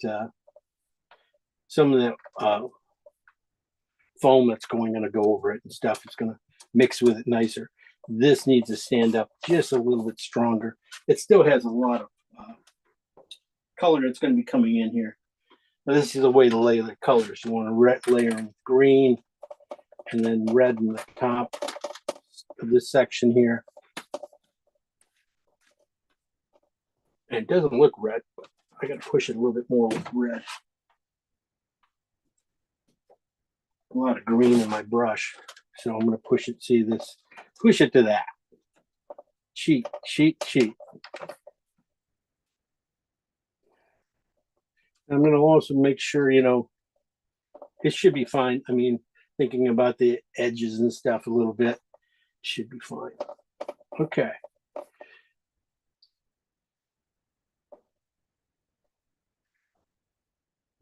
foam that's going to go over it and stuff. It's going to mix with it nicer. This needs to stand up just a little bit stronger. It still has a lot of color that's going to be coming in here. Now, this is the way to lay the colors. You want to layer in green and then red in the top of this section here. And it doesn't look red, but I got to push it a little bit more with red. A lot of green in my brush, so I'm going to push it. See this? Push it to that. Cheat. I'm going to also make sure, you know, it should be fine. I mean, thinking about the edges and stuff a little bit, should be fine. Okay.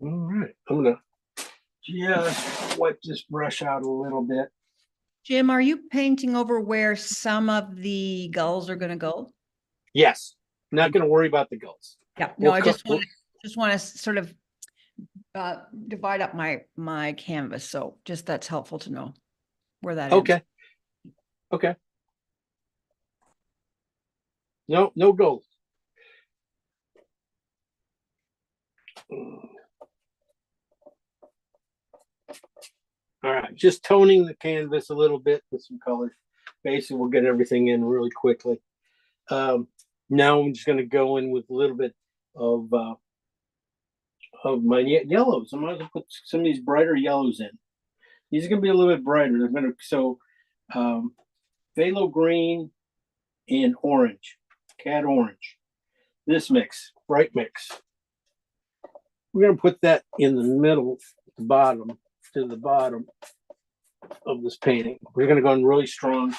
All right. I'm going to just wipe this brush out a little bit. Jim, are you painting over where some of the gulls are going to go? Yes. Not going to worry about the gulls. Yeah. No, I just want to sort of divide up my canvas. So just that's helpful to know where that is. Okay. Okay. No gulls. All right, just toning the canvas a little bit with some colors. Basically, we'll get everything in really quickly. Now I'm just going to go in with a little bit of my yellows. I might as well put some of these brighter yellows in. These are going to be a little bit brighter. They're going to phthalo green and orange, cad orange. This mix, bright mix. We're gonna put that in the middle, the bottom, to the bottom of this painting. We're gonna go in really strong.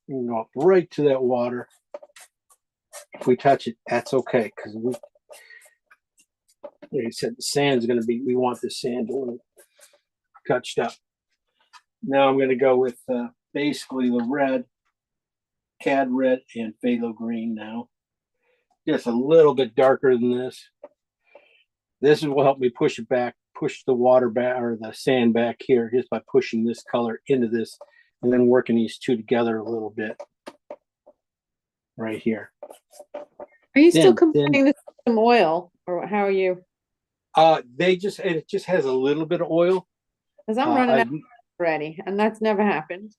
You can go up right to that water. If we touch it, that's okay, because we, like I said, the sand's gonna be, we want the sand a little touched up. Now I'm gonna go with basically the red, cad red and phthalo green now. Just a little bit darker than this. This will help me push it back, push the water back or the sand back here just by pushing this color into this and then working these two together a little bit right here. Are you still Then- comparing this to some oil, or how are you? It just has a little bit of oil. Because I'm running out already, and that's never happened.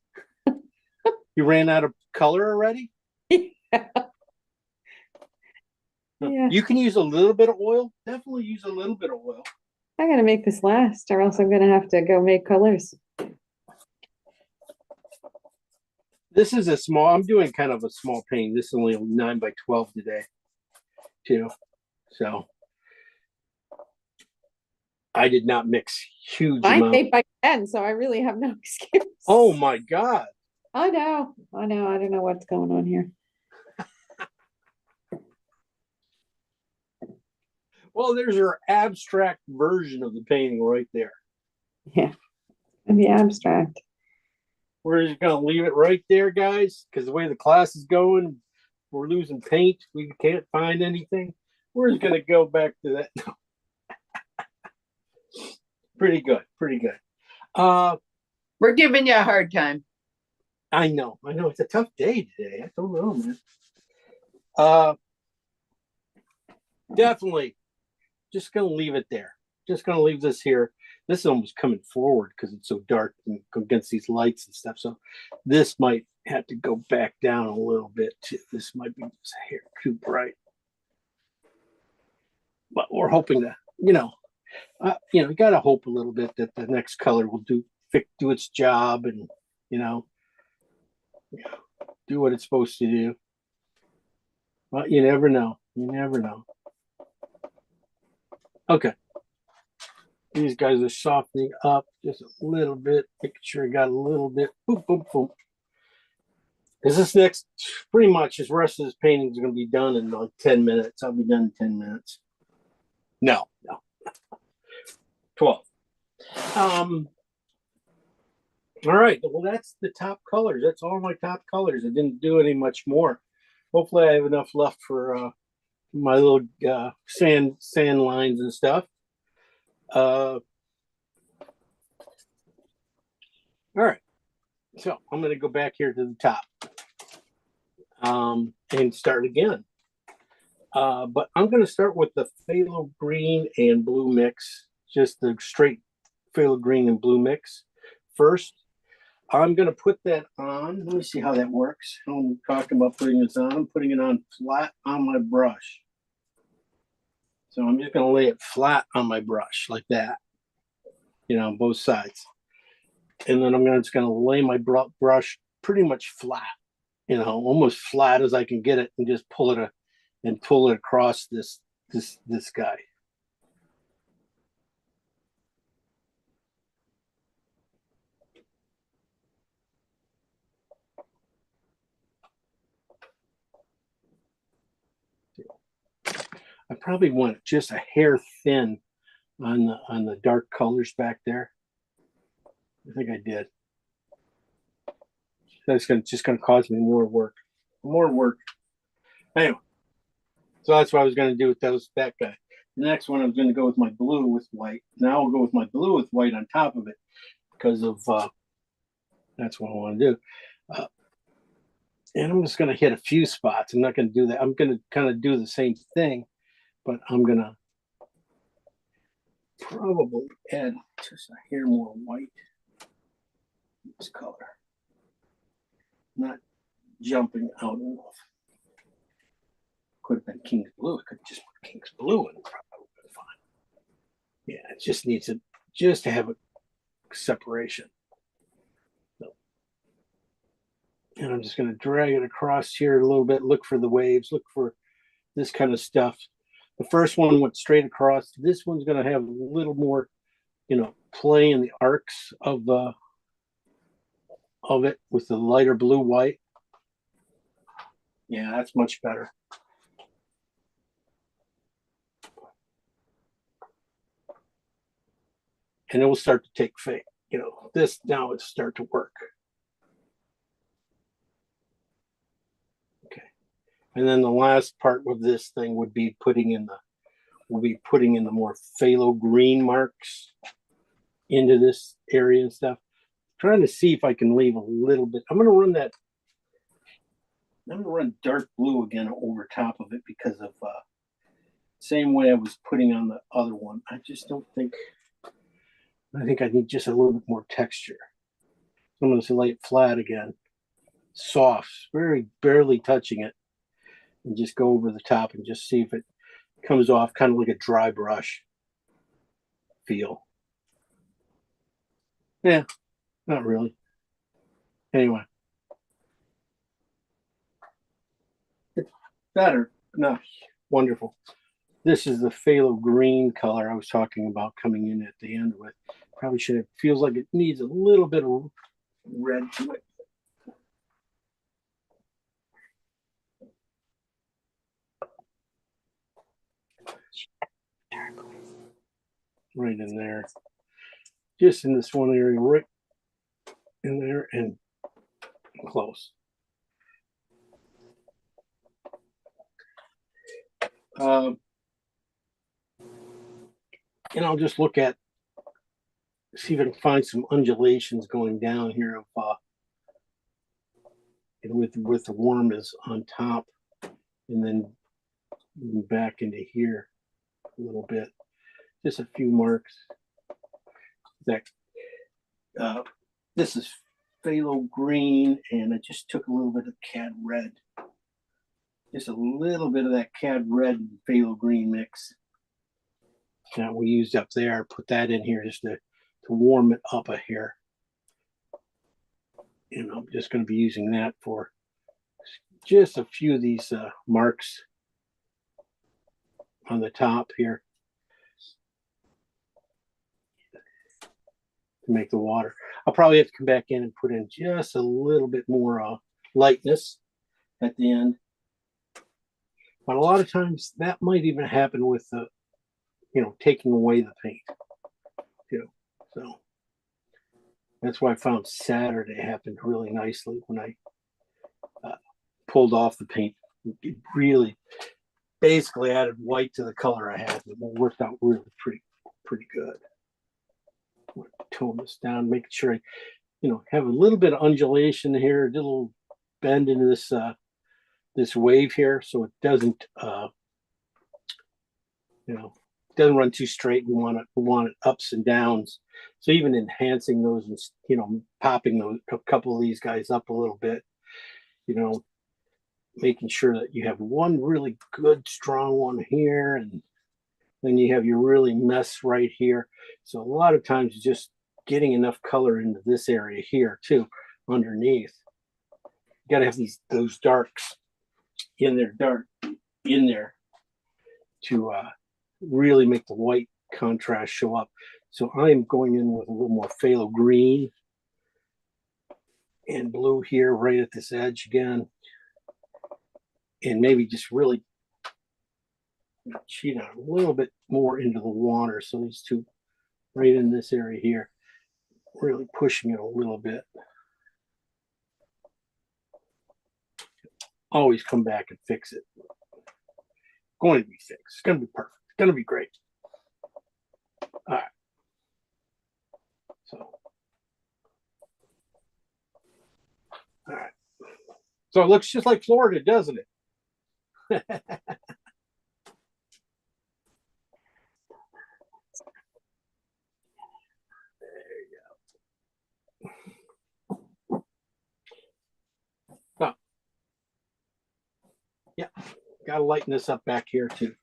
You ran out of color already? Yeah. You can use a little bit of oil. Definitely use a little bit of oil. I gotta make this last, or else I'm gonna have to go make colors. This is a small, I'm doing kind of a small painting. This is only 9 by 12 today, too. So I did not mix huge I'm amounts. 8 by 10, so I really have no excuse. Oh my God. I know. I don't know what's going on here. Well, there's your abstract version of the painting right there. Yeah, and the abstract. We're just gonna leave it right there, guys, because the way the class is going, we're losing paint. We can't find anything. We're just gonna go back to that. Pretty good, pretty good. We're giving you a hard time. I know it's a tough day today. I don't know, man. Definitely just gonna leave it there. Just gonna leave this here. This is almost coming forward because it's so dark and against these lights and stuff. So this might have to go back down a little bit too. This might be just a hair too bright. But we're hoping to, you gotta hope a little bit that the next color will do its job and, do what it's supposed to do. But you never know. You never know. Okay. These guys are softening up just a little bit, making sure I got a little bit. Boom, boom, boom. Because this next, pretty much, this rest of this painting is going to be done in like 10 minutes. I'll be done in 10 minutes. No. 12. All right. Well, that's the top colors. That's all my top colors. I didn't do any much more. Hopefully, I have enough left for my little sand lines and stuff. All right, so I'm going to go back here to the top and start again. But I'm going to start with the phthalo green and blue mix, just the straight phthalo green and blue mix. First, I'm going to put that on. Let me see how that works. I'm talking about putting this on. I'm putting it on flat on my brush. So I'm just going to lay it flat on my brush like that, on both sides. And then I'm just going to lay my brush pretty much flat, almost flat as I can get it, and just pull it across this guy. I probably want just a hair thin on the dark colors back there. I think I did. That's just gonna cause me more work. Anyway, so that's what I was gonna do with that guy. The next one, I'm gonna go with my blue with white. Now I'll go with my blue with white on top of it because of that's what I want to do. And I'm just gonna hit a few spots. I'm not gonna do that. I'm gonna kind of do the same thing, but I'm gonna probably add just a hair more white. This color. Not jumping out enough. Could have been King's Blue. I could have just put King's Blue in. Probably been fine. Yeah, it just needs to have a separation. So, and I'm just going to drag it across here a little bit, look for the waves, look for this kind of stuff. The first one went straight across. This one's going to have a little more, play in the arcs of it with the lighter blue white. Yeah, that's much better. And it will start to take shape. This now it's start to work. Okay. And then the last part of this thing would be putting in the more phthalo green marks into this area and stuff. Trying to see if I can leave a little bit. I'm going to run dark blue again over top of it because of same way I was putting on the other one. I think I need just a little bit more texture. I'm going to lay it flat again. Soft, very barely touching it. And just go over the top and just see if it comes off kind of like a dry brush feel. Yeah, not really. Anyway. It's better. No, wonderful. This is the phthalo green color I was talking about coming in at the end with. Probably should have, feels like it needs a little bit of red to it. Right in there. Just in this one area, right in there and close. And I'll just look at, see if I can find some undulations going down here of with the worm is on top, and then back into here a little bit. Just a few marks. That this is phthalo green, and I just took a little bit of cad red. Just a little bit of that cad red and phthalo green mix that we used up there. Put that in here just to warm it up a hair. And I'm just going to be using that for just a few of these marks on the top here to make the water. I'll probably have to come back in and put in just a little bit more lightness at the end. But a lot of times that might even happen with the, taking away the paint too. So that's why I found Saturday happened really nicely when I pulled off the paint. It really basically added white to the color I had. It worked out really pretty good. I'm gonna tone this down, making sure I, have a little bit of undulation here, a little bend into this this wave here, so it doesn't doesn't run too straight. We want it ups and downs. So even enhancing those and popping those, a couple of these guys up a little bit, making sure that you have one really good strong one here, and then you have your really mess right here. So a lot of times just getting enough color into this area here too, underneath. You got to have those darks in there to really make the white contrast show up. So I'm going in with a little more phthalo green and blue here right at this edge again, and maybe just really cheat out a little bit more into the water. So these two right in this area here, really pushing it a little bit. Always come back and fix it. Going to be fixed. It's going to be perfect. It's going to be great. All right. So, all right. So it looks just like Florida, doesn't it? Yeah, got to lighten this up back here too.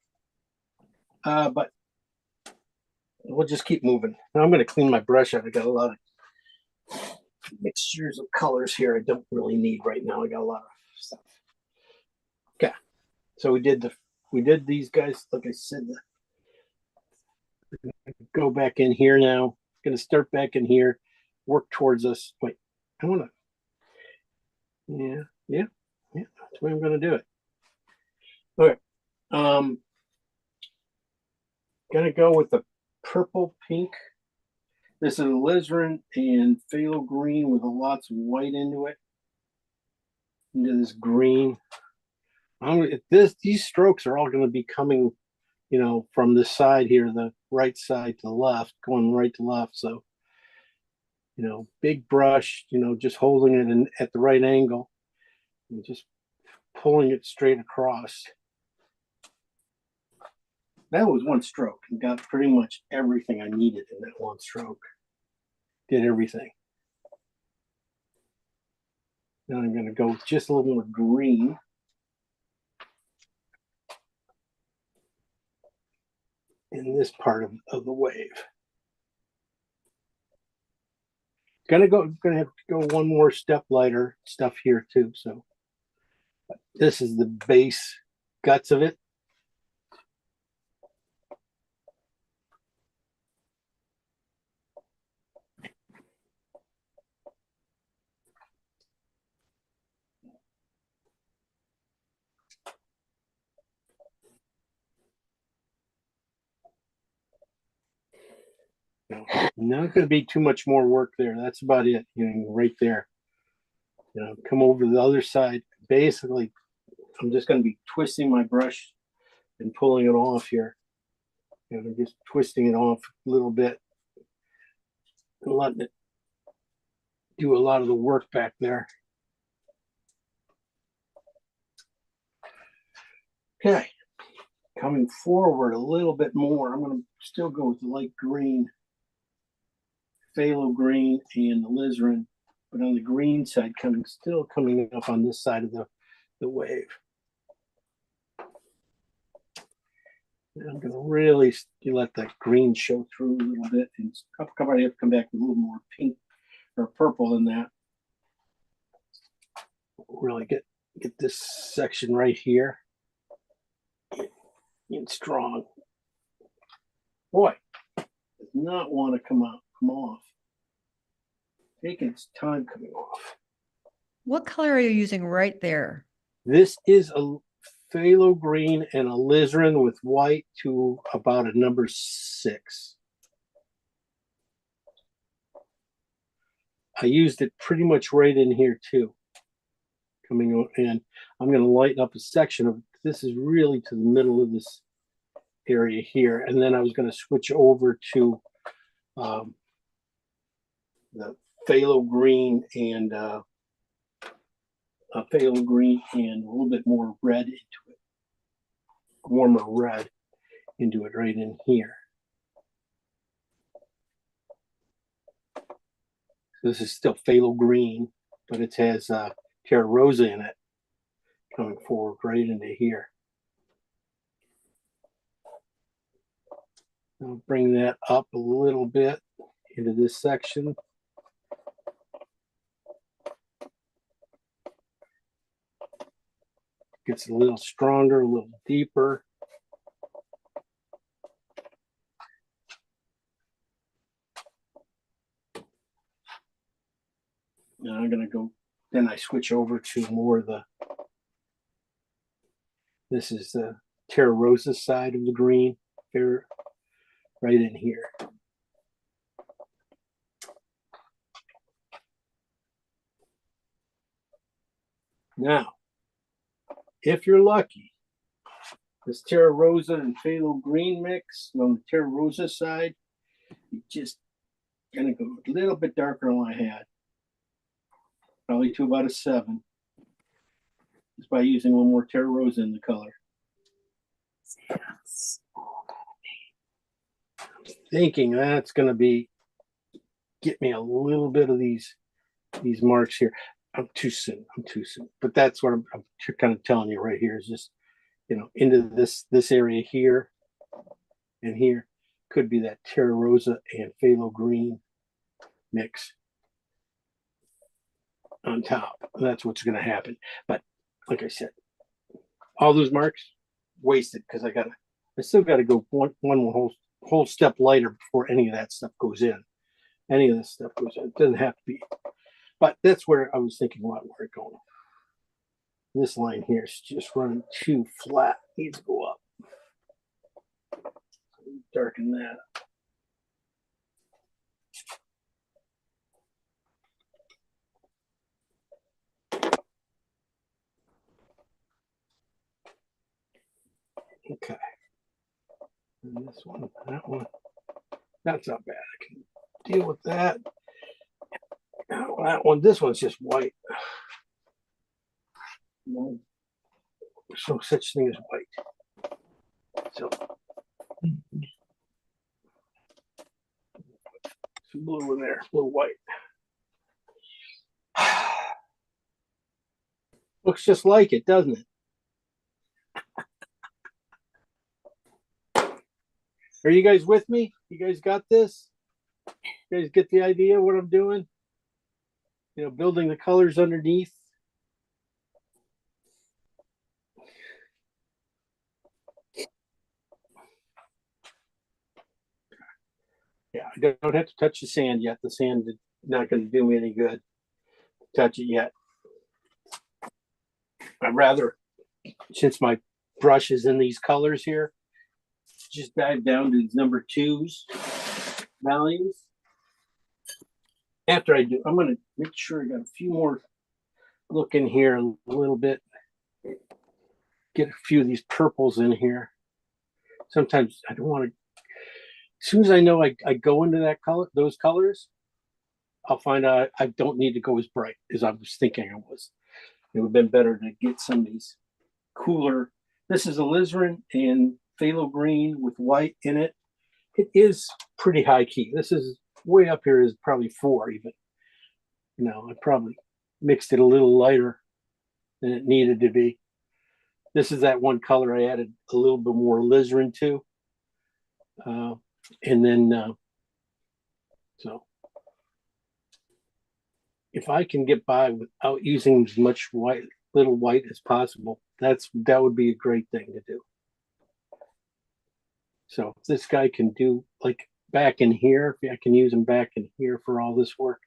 But we'll just keep moving. Now I'm going to clean my brush out. I got a lot of mixtures of colors here I don't really need right now. I got a lot of stuff. Okay, so we did these guys, like I said. Go back in here now. Going to start back in here, work towards us. Wait, I want to. Yeah. That's the way I'm going to do it. Okay. Gonna go with the purple pink. This is alizarin and phthalo green with lots of white into it. Into this green. These strokes are all going to be coming, from the side here, the right side to left, going right to left. So, big brush, just holding it at the right angle and just pulling it straight across. That was one stroke and got pretty much everything I needed in that one stroke. Did everything. Now I'm going to go with just a little more green. In this part of the wave. Gonna have to go one more step lighter stuff here too. So this is the base guts of it. Not going to be too much more work there. That's about it. Right there. Come over to the other side. Basically, I'm just going to be twisting my brush and pulling it off here. I'm just twisting it off a little bit and letting it do a lot of the work back there. Okay, coming forward a little bit more. I'm going to still go with the light green. Phthalo green and alizarin, but on the green side, still coming up on this side of the wave. And I'm going to really let that green show through a little bit, and probably have to come back with a little more pink or purple than that. Really get this section right here in strong. Boy, does not want to come off. Taking its time coming off. What color are you using right there? This is a phthalo green and alizarin with white to about a number 6. I used it pretty much right in here too. Coming in, I'm going to lighten up a section of this is really to the middle of this area here, and then I was going to switch over to the phthalo green and a little bit more red into it, warmer red into it right in here. So this is still phthalo green, but it has Terra Rosa in it, coming forward right into here. I'll bring that up a little bit into this section. Gets a little stronger, a little deeper. Now I'm going to go, then I switch over to more of this is the Terra Rosa side of the green. They're right in here. Now, if you're lucky, this Terra Rosa and phthalo green mix on the Terra Rosa side, you just gonna go a little bit darker than I had, probably to about a 7, just by using one more Terra Rosa in the color. I'm thinking that's gonna get me a little bit of these marks here. I'm too soon. But that's what I'm kind of telling you right here is just, into this area here and here, could be that Terra Rosa and phthalo green mix on top. That's what's going to happen. But like I said, all those marks wasted because I still got to go one whole step lighter before any of that stuff goes in. Any of this stuff goes in. It doesn't have to be. But that's where I was thinking about where it's going. This line here is just running too flat. Needs to go up. Darken that. Okay. And this one, that one, that's not bad. I can deal with that. Now, that one, this one's just white. No, there's no such thing as white. So, some blue in there, blue white. Looks just like it, doesn't it? Are you guys with me? You guys got this? You guys get the idea of what I'm doing? You know, building the colors underneath. Yeah, I don't have to touch the sand yet. The sand is not going to do me any good. Touch it yet. I'd rather, since my brush is in these colors here, just dive down to these number 2's values. After I do, I'm going to make sure I got a few more look in here a little bit. Get a few of these purples in here. Sometimes I don't want to, as soon as I know I go into that color, those colors, I'll find out I don't need to go as bright as I was thinking I was. It would have been better to get some of these cooler. This is alizarin and phthalo green with white in it. It is pretty high key. This is way up here, is probably 4 even. You know, I probably mixed it a little lighter than it needed to be. This is that one color I added a little bit more alizarin to. And then, so if I can get by without using as much little white as possible, that would be a great thing to do. So if this guy can do like back in here, if I can use him back in here for all this work,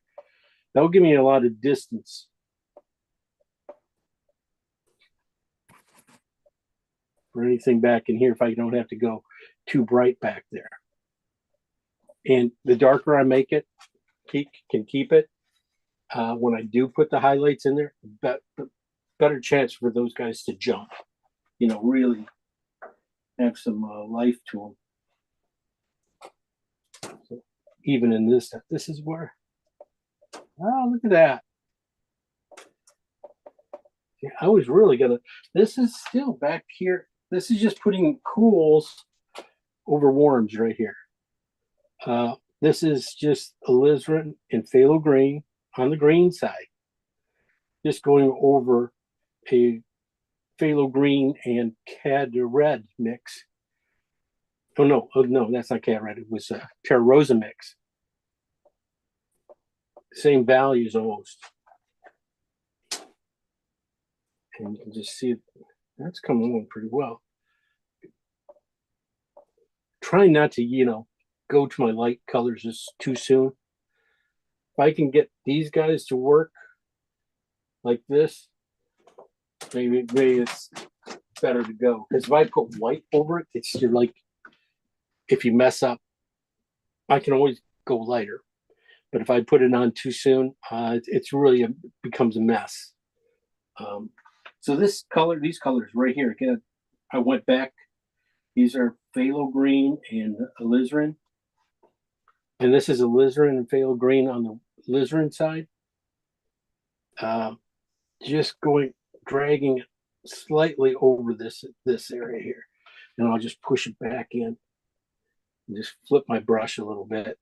that'll give me a lot of distance. For anything back in here, if I don't have to go too bright back there. And the darker I make it, can keep it. When I do put the highlights in there, better chance for those guys to jump. You know, really have some life to them. So even in this stuff, this is where, oh, look at that. Yeah, I was really gonna, this is still back here. This is just putting cools over warms right here. This is just alizarin and phthalo green on the green side. Just going over a phthalo green and cad red mix. Oh no, that's not cad red. It was a Terra Rosa mix. Same values almost. And you can just see that's coming along pretty well. Trying not to, you know, go to my light colors just too soon. If I can get these guys to work like this, maybe it's better to go. Because if I put white over it, you're like, if you mess up, I can always go lighter. But if I put it on too soon, it's really becomes a mess. So these colors right here, again, I went back. These are phthalo green and alizarin. And this is alizarin and phthalo green on the alizarin side. Just dragging it slightly over this area here. And I'll just push it back in. And just flip my brush a little bit.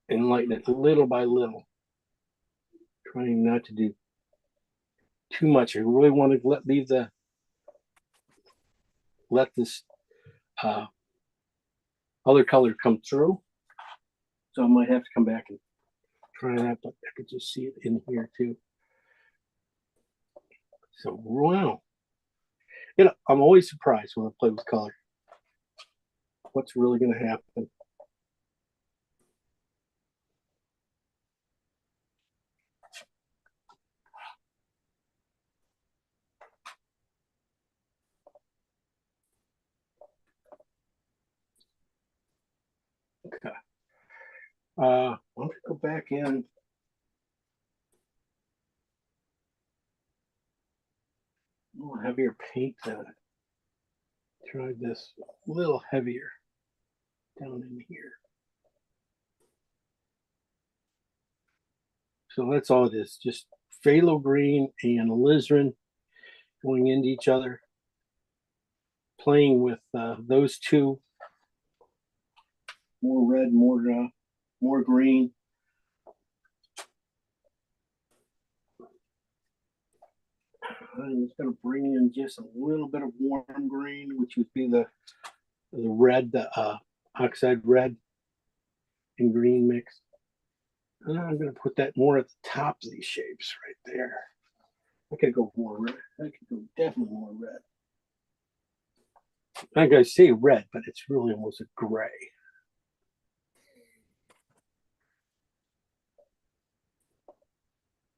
And lighten it little by little. Trying not to do too much. I really want to leave the let this other color come through. So I might have to come back and try that, but I could just see it in here too. So wow. You know, I'm always surprised when I play with color. What's really going to happen? Okay. I'm going to go back in. A little heavier paint than try this a little heavier down in here. So that's all it is, just phthalo green and alizarin going into each other, playing with those two, more red, more green. I'm just going to bring in just a little bit of warm green, which would be the red, the oxide red and green mix. And I'm going to put that more at the top of these shapes right there. I could go more red. I could go definitely more red. I'm going to say red, but it's really almost a gray.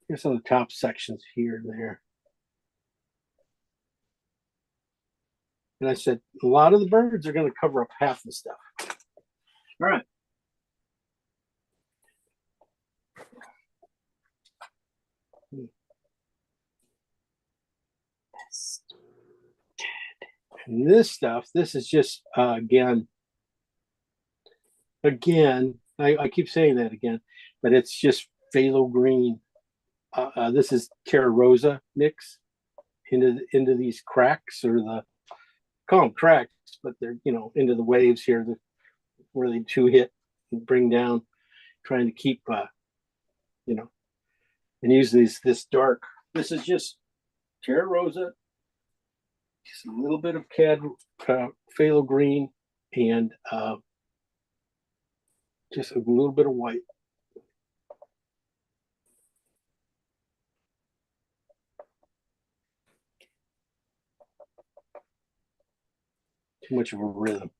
Here's some of the top sections here and there. And I said, a lot of the birds are going to cover up half the stuff. All right. And this stuff, this is just, again, I keep saying that again, but it's just phthalo green. This is Terra Rosa mix into these cracks, or call them cracks, but they're, you know, into the waves here, where they two hit and bring down, trying to keep, you know, and use this dark. This is just Terra Rosa, just a little bit of phthalo green, and just a little bit of white. Too much of a rhythm.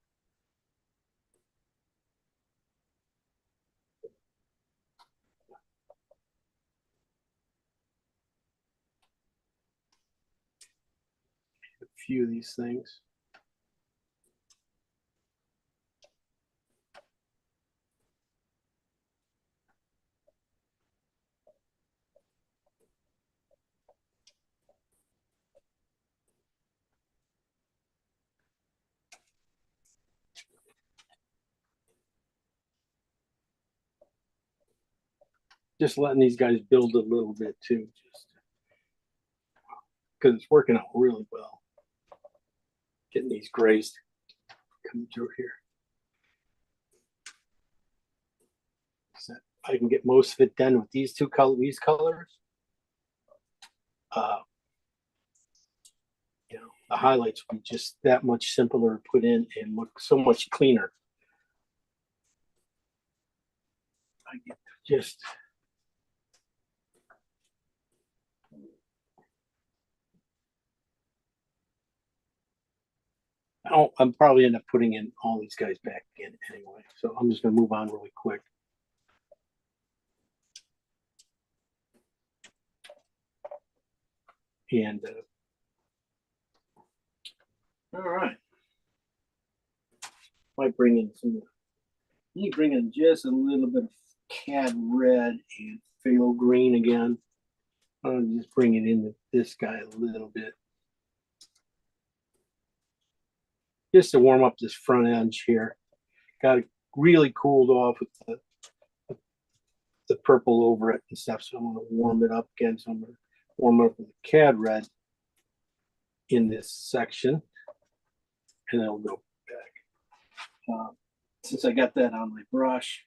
A few of these things. Just letting these guys build a little bit too, just because it's working out really well. Getting these grays coming through here. So I can get most of it done with these colors. You know, the highlights will be just that much simpler to put in and look so much cleaner. I get just I'm probably end up putting in all these guys back in anyway. So I'm just going to move on really quick. And all right, might bring in you bring in just a little bit of cad red and phthalo green again. I'll just bring it into this guy a little bit, just to warm up this front edge here. Got it really cooled off with the purple over it and stuff, so I'm going to warm it up again. So I'm going to warm up with the cad red in this section, and then we'll go back. Since I got that on my brush,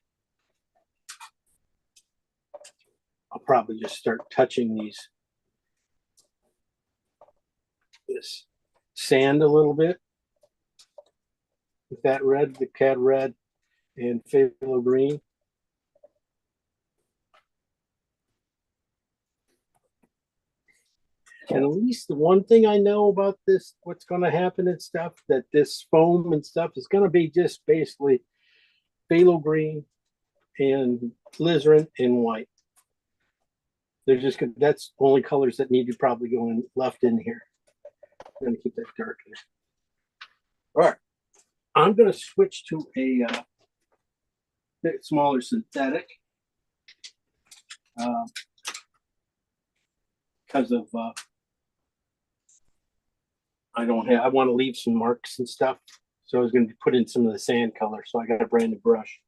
I'll probably just start touching this sand a little bit, with that red, the cad red and phthalo green. And at least the one thing I know about this, what's going to happen and stuff, that this foam and stuff is going to be just basically phthalo green and alizarin and white. They're just gonna, that's only colors that need to probably go in left in here. I'm going to keep that dark in there. All right, I'm going to switch to a bit smaller synthetic because of I want to leave some marks and stuff. So I was going to put in some of the sand color. So I got a brand new brush.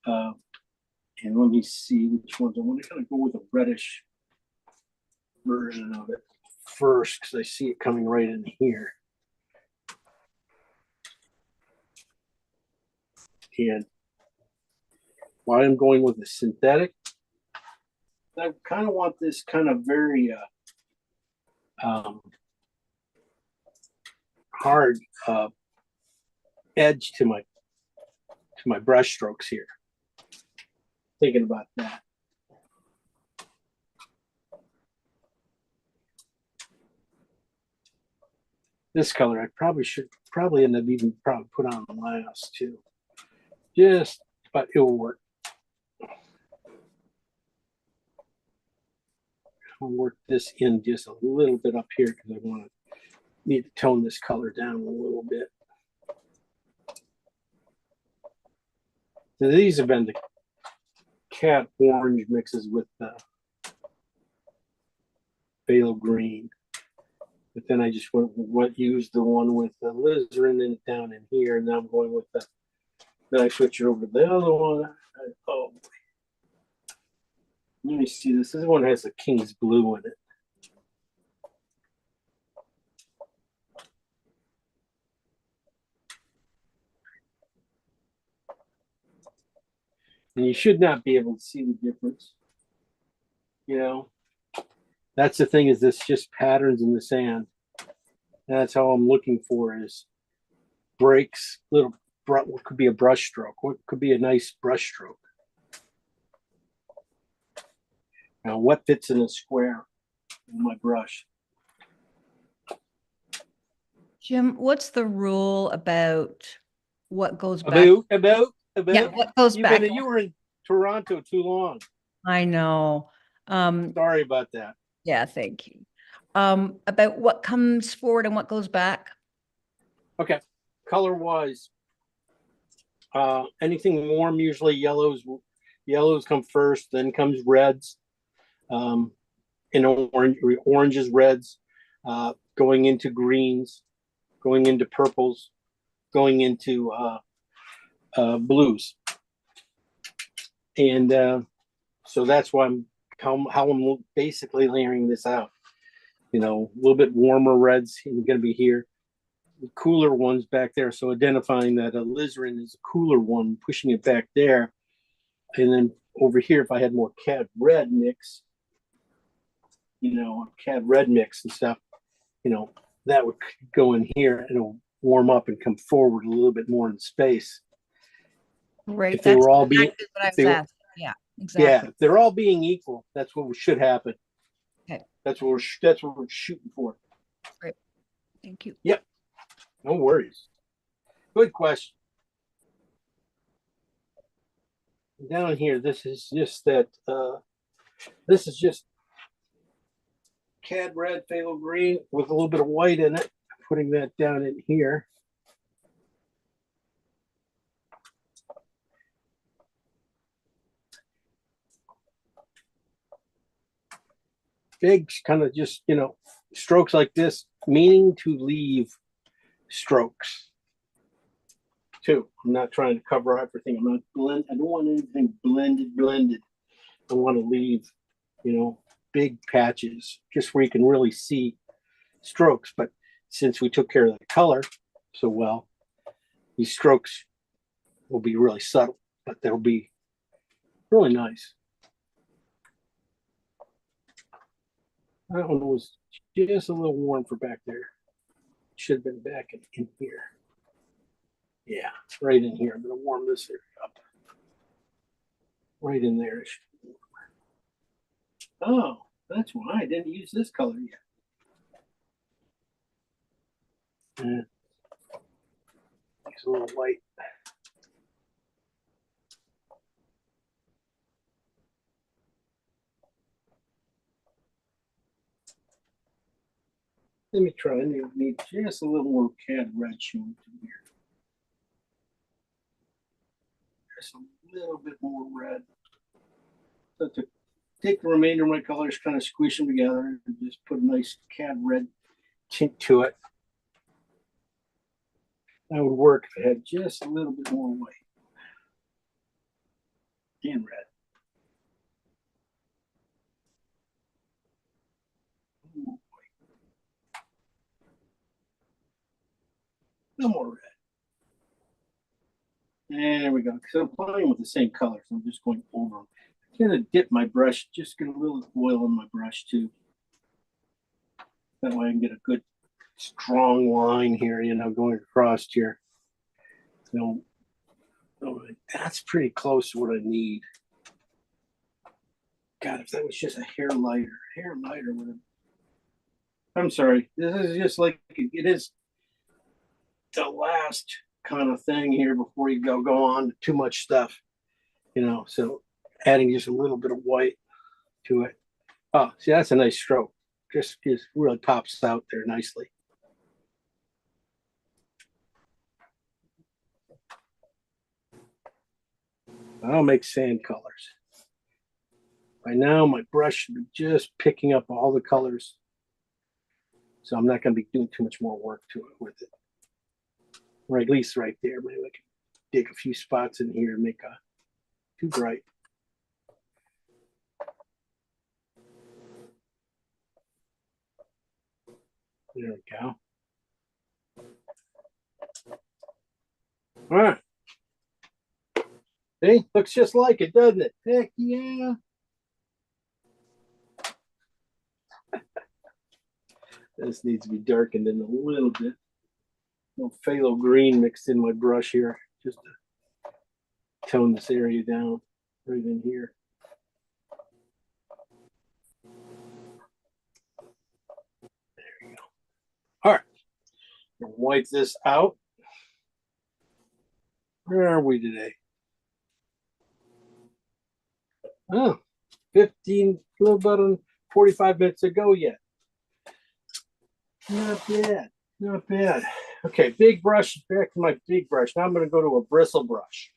And let me see which ones. I want to kind of go with a reddish version of it first because I see it coming right in here. And while I'm going with the synthetic, I kind of want this kind of very hard edge to my brush strokes here. Thinking about that. This color I should end up even put on the last too. But it will work. I'll work this in just a little bit up here because I need to tone this color down a little bit. So these have been the cat orange mixes with the phthalo green. But then I just used the one with the alizarin in down in here, and now I'm going with the. Then I switch it over to the other one. Oh, let me see this. This one has the King's Blue in it. And you should not be able to see the difference. You know, that's the thing, is this just patterns in the sand. And that's how I'm looking for is breaks, what could be a brush stroke, what could be a nice brush stroke. Now, what fits in a square in my brush? Jim, what's the rule about what goes back? About? Yeah, what goes back? You were in Toronto too long. I know. Sorry about that. Yeah, thank you. About what comes forward and what goes back? Okay. Color wise, anything warm, usually yellows come first, then comes reds, and oranges, reds, going into greens, going into purples, going into blues. And so that's why how I'm basically layering this out. You know, a little bit warmer reds going to be here, the cooler ones back there. So identifying that alizarin is a cooler one, pushing it back there. And then over here, if I had more cad red mix, cad red mix and stuff, that would go in here and it'll warm up and come forward a little bit more in space. Right. If they were all being, exactly what I was asking. Yeah, exactly. Yeah, if they're all being equal, that's what should happen. Okay. That's what we're shooting for. Great. Thank you. Yep. No worries. Good question. Down here, this is just that. This is just cad red, phthalo green with a little bit of white in it. Putting that down in here. Big kind of just, strokes like this, meaning to leave strokes too. I'm not trying to cover everything. I don't want anything blended. I want to leave, big patches just where you can really see strokes. But since we took care of the color so well, these strokes will be really subtle, but they'll be really nice. That one was just a little warm for back there. Should have been back in here. Yeah, right in here. I'm gonna warm this area up. Right in there. Oh, that's why I didn't use this color yet. Yeah. It's a little white. Let me try. I need just a little more cad red showing through here. Just a little bit more red. So to take the remainder of my colors, kind of squish them together, and just put a nice cad red tint to it. That would work if I had just a little bit more white and red. No more red. And there we go. Because I'm playing with the same colors, I'm just going over them. I'm gonna dip my brush, just get a little oil in my brush too. That way I can get a good strong line here, you know, going across here. You know, that's pretty close to what I need. God, if that was just a hair lighter would have. I'm sorry. This is just like it is the last kind of thing here before you go on to too much stuff, you know. So adding just a little bit of white to it. Oh, see, that's a nice stroke. Just really pops out there nicely. I'll make sand colors. By now, my brush should be just picking up all the colors. So I'm not going to be doing too much more work to it with it. Or at least right there. Maybe I can dig a few spots in here and make a too bright. There we go. All right. See, looks just like it, doesn't it? Heck yeah. This needs to be darkened in a little bit. A little phthalo green mixed in my brush here, just to tone this area down right in here. There you go. All right. Wipe this out. Where are we today? Oh, 15, a little about 45 minutes ago yet. Not bad, not bad. Okay, big brush, back to my big brush. Now I'm going to go to a bristle brush.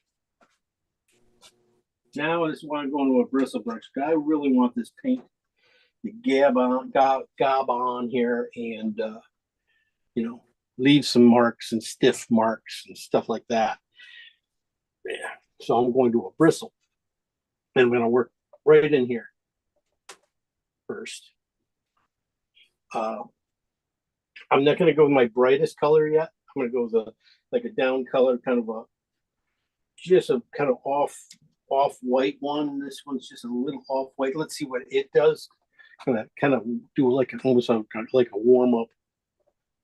Now this is why I'm going to a bristle brush. I really want this paint to gob on here and, you know, leave some marks and stiff marks and stuff like that. Yeah. So I'm going to a bristle. And I'm going to work right in here first. I'm not going to go with my brightest color yet. I'm going to go with like a down color, kind of just a kind of off white one. This one's just a little off white. Let's see what it does. Kind of do like almost like a warm up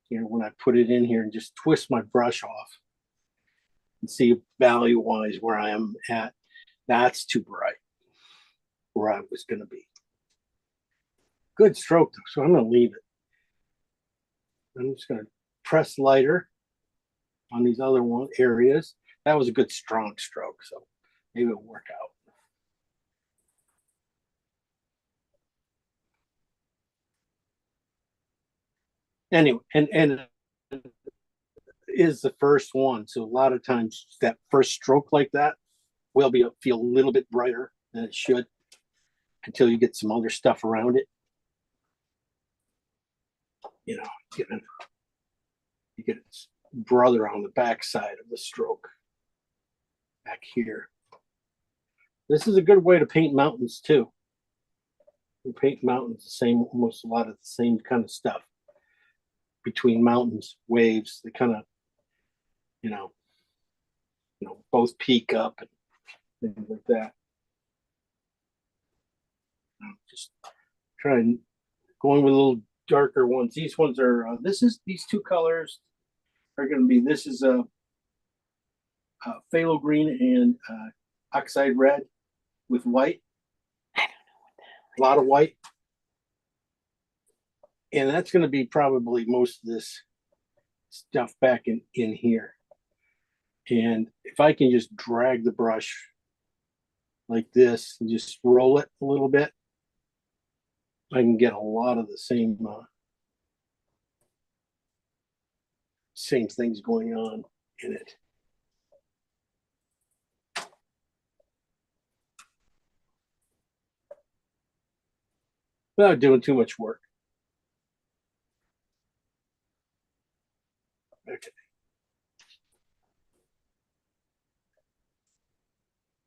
here when I put it in here and just twist my brush off and see value wise where I am at. That's too bright where I was going to be. Good stroke though, so I'm going to leave it. I'm just going to press lighter on these other areas. That was a good strong stroke, so maybe it'll work out. Anyway, and is the first one, so a lot of times that first stroke like that will feel a little bit brighter than it should until you get some other stuff around it. You know, you get its brother on the back side of the stroke back here. This is a good way to paint mountains too. You paint mountains the same, almost a lot of the same kind of stuff between mountains, waves. They kind of, you know, both peak up and things like that. Just trying going with a little darker ones. These ones are these two colors are going to be, this is a phthalo green and oxide red with white. I don't know what that. A lot of white. And that's going to be probably most of this stuff back in here. And if I can just drag the brush like this and just roll it a little bit, I can get a lot of the same things going on in it. Without doing too much work. Okay.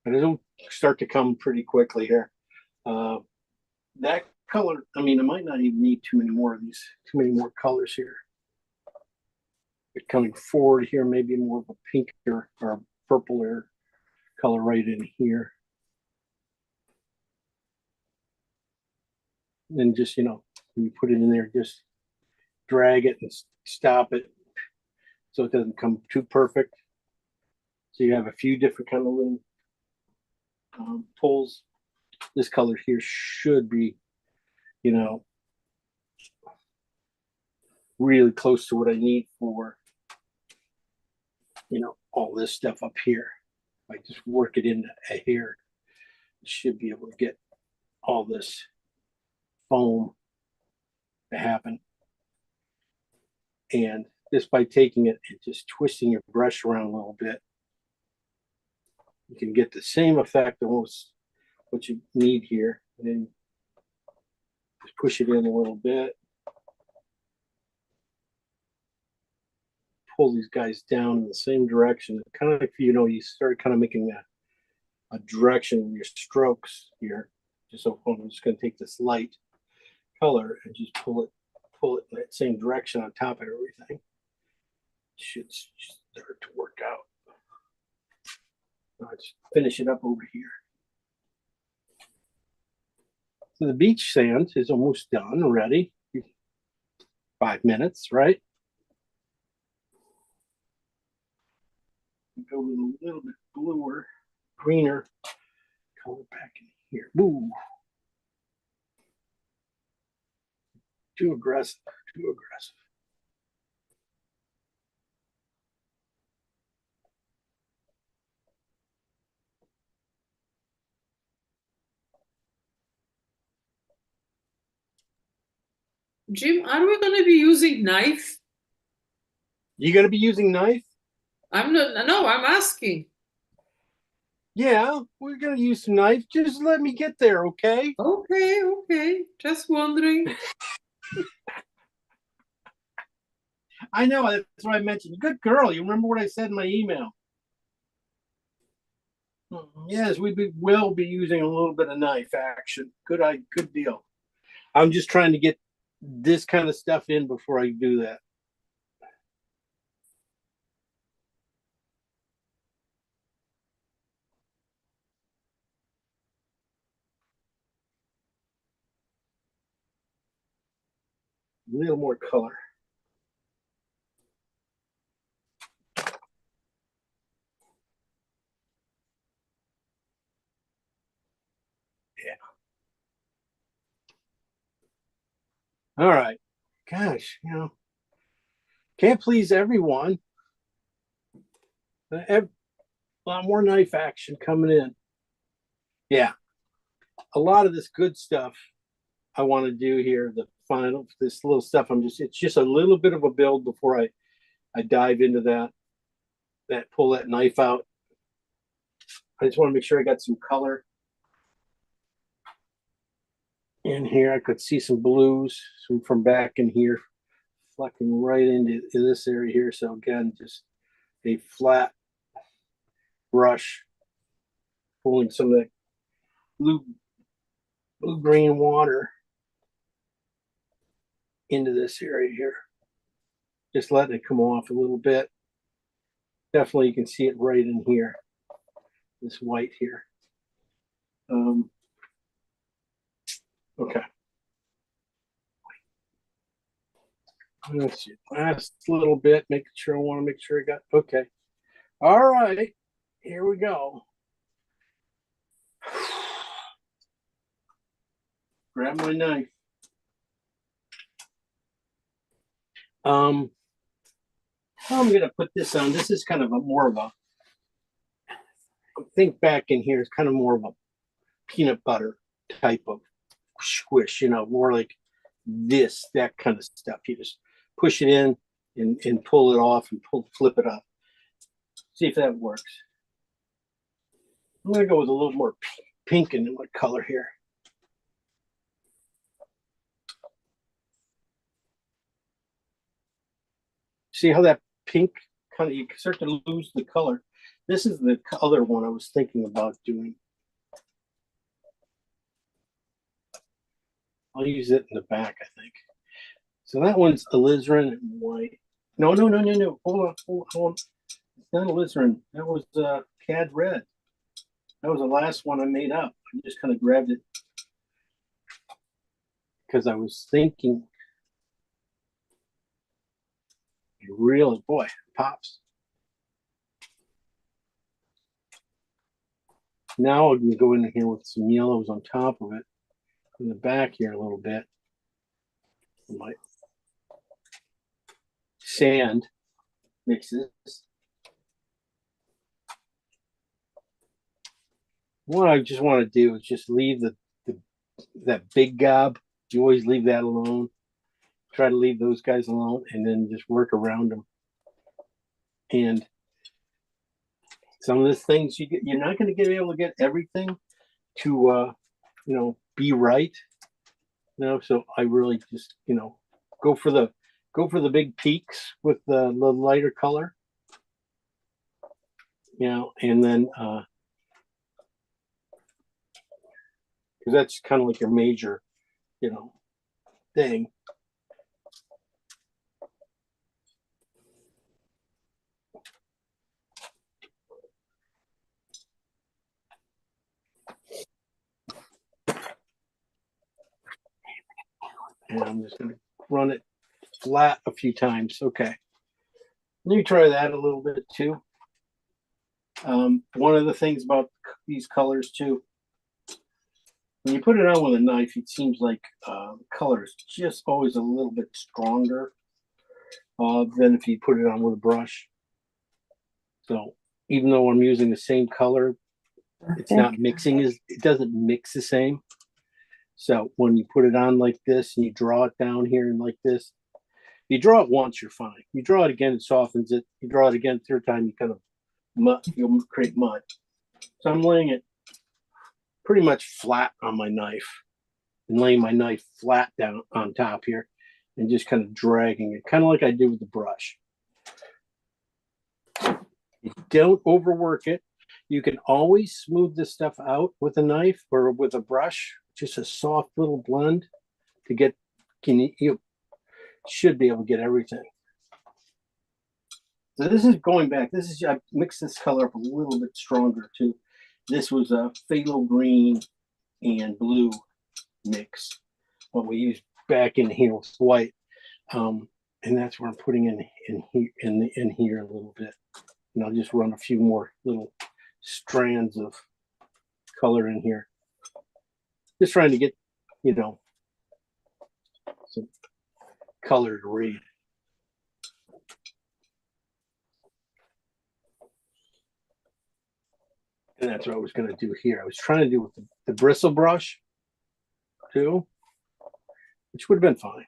And it'll start to come pretty quickly here. That color, I mean, I might not even need too many more of these, too many more colors here. But coming forward here, maybe more of a pinker or purple color right in here. And just, when you put it in there, just drag it and stop it so it doesn't come too perfect. So you have a few different kind of little pulls. This color here should be, really close to what I need for, all this stuff up here. I just work it into here. Should be able to get all this foam to happen. And just by taking it and just twisting your brush around a little bit, you can get the same effect almost what you need here. And then just push it in a little bit. Pull these guys down in the same direction. Kind of like, you start kind of making a direction with your strokes here. Just so I'm just going to take this light color and just pull it in that same direction on top of everything. Should start to work out. I'll just finish it up over here. So the beach sand is almost done already. 5 minutes, right? Go with a little bit bluer, greener color back in here. Ooh. Too aggressive, too aggressive. Jim, are we going to be using knife? You going to be using knife? I'm not. No, I'm asking. Yeah, we're going to use some knife. Just let me get there, okay? Okay. Just wondering. I know, that's what I mentioned. Good girl. You remember what I said in my email? Yes, will be using a little bit of knife action. Good deal. I'm just trying to get this kind of stuff in before I do that. A little more color. Yeah. All right. Gosh, can't please everyone. A lot more knife action coming in. Yeah. A lot of this good stuff I want to do here, this little stuff, it's just a little bit of a build before I dive into that pull that knife out. I just want to make sure I got some color in here. I could see some blues from back in here, flecking right into this area here. So again, just a flat brush, pulling some of that blue-green water into this area here. Just letting it come off a little bit. Definitely you can see it right in here. This white here. Okay. Let's see. Last little bit, I want to make sure I got, okay. All right. Here we go. Grab my knife. How I'm gonna put this on. This is kind of a more of a, think back in here, it's kind of more of a peanut butter type of squish, you know, more like this, that kind of stuff. You just push it in and pull it off and flip it up. See if that works. I'm gonna go with a little more pink in what color here. See how that pink kind of, you start to lose the color. This is the other one I was thinking about doing. I'll use it in the back, I think. So that one's alizarin and white. No. Hold on. It's not alizarin. That was cad red. That was the last one I made up. I just kind of grabbed it because I was thinking, really, boy, pops. Now I'm going to go in here with some yellows on top of it, in the back here a little bit. My sand mixes. What I just want to do is just leave that big gob. You always leave that alone. Try to leave those guys alone, and then just work around them. And some of these things you're not going to be able to get everything to be right. So I really just go for the big peaks with the lighter color. And then because that's kind of like your major, thing. And I'm just going to run it flat a few times. Okay. Let me try that a little bit too. One of the things about these colors too, when you put it on with a knife, it seems like color is just always a little bit stronger than if you put it on with a brush. So even though I'm using the same color, it's not mixing, it doesn't mix the same. So when you put it on like this and you draw it down here and like this, you draw it once, you're fine. You draw it again, it softens it. You draw it again, third time, you kind of you'll create mud. So I'm laying it pretty much flat on my knife and laying my knife flat down on top here and just kind of dragging it, kind of like I do with the brush. You don't overwork it. You can always smooth this stuff out with a knife or with a brush, just a soft little blend to get, you should be able to get everything. So this is going back. I mixed this color up a little bit stronger too. This was a phthalo green and blue mix. What we used back in here with white, and that's where I'm putting in here a little bit. And I'll just run a few more little strands of color in here. Just trying to get, some color to read. And that's what I was going to do here. I was trying to do with the bristle brush too, which would have been fine.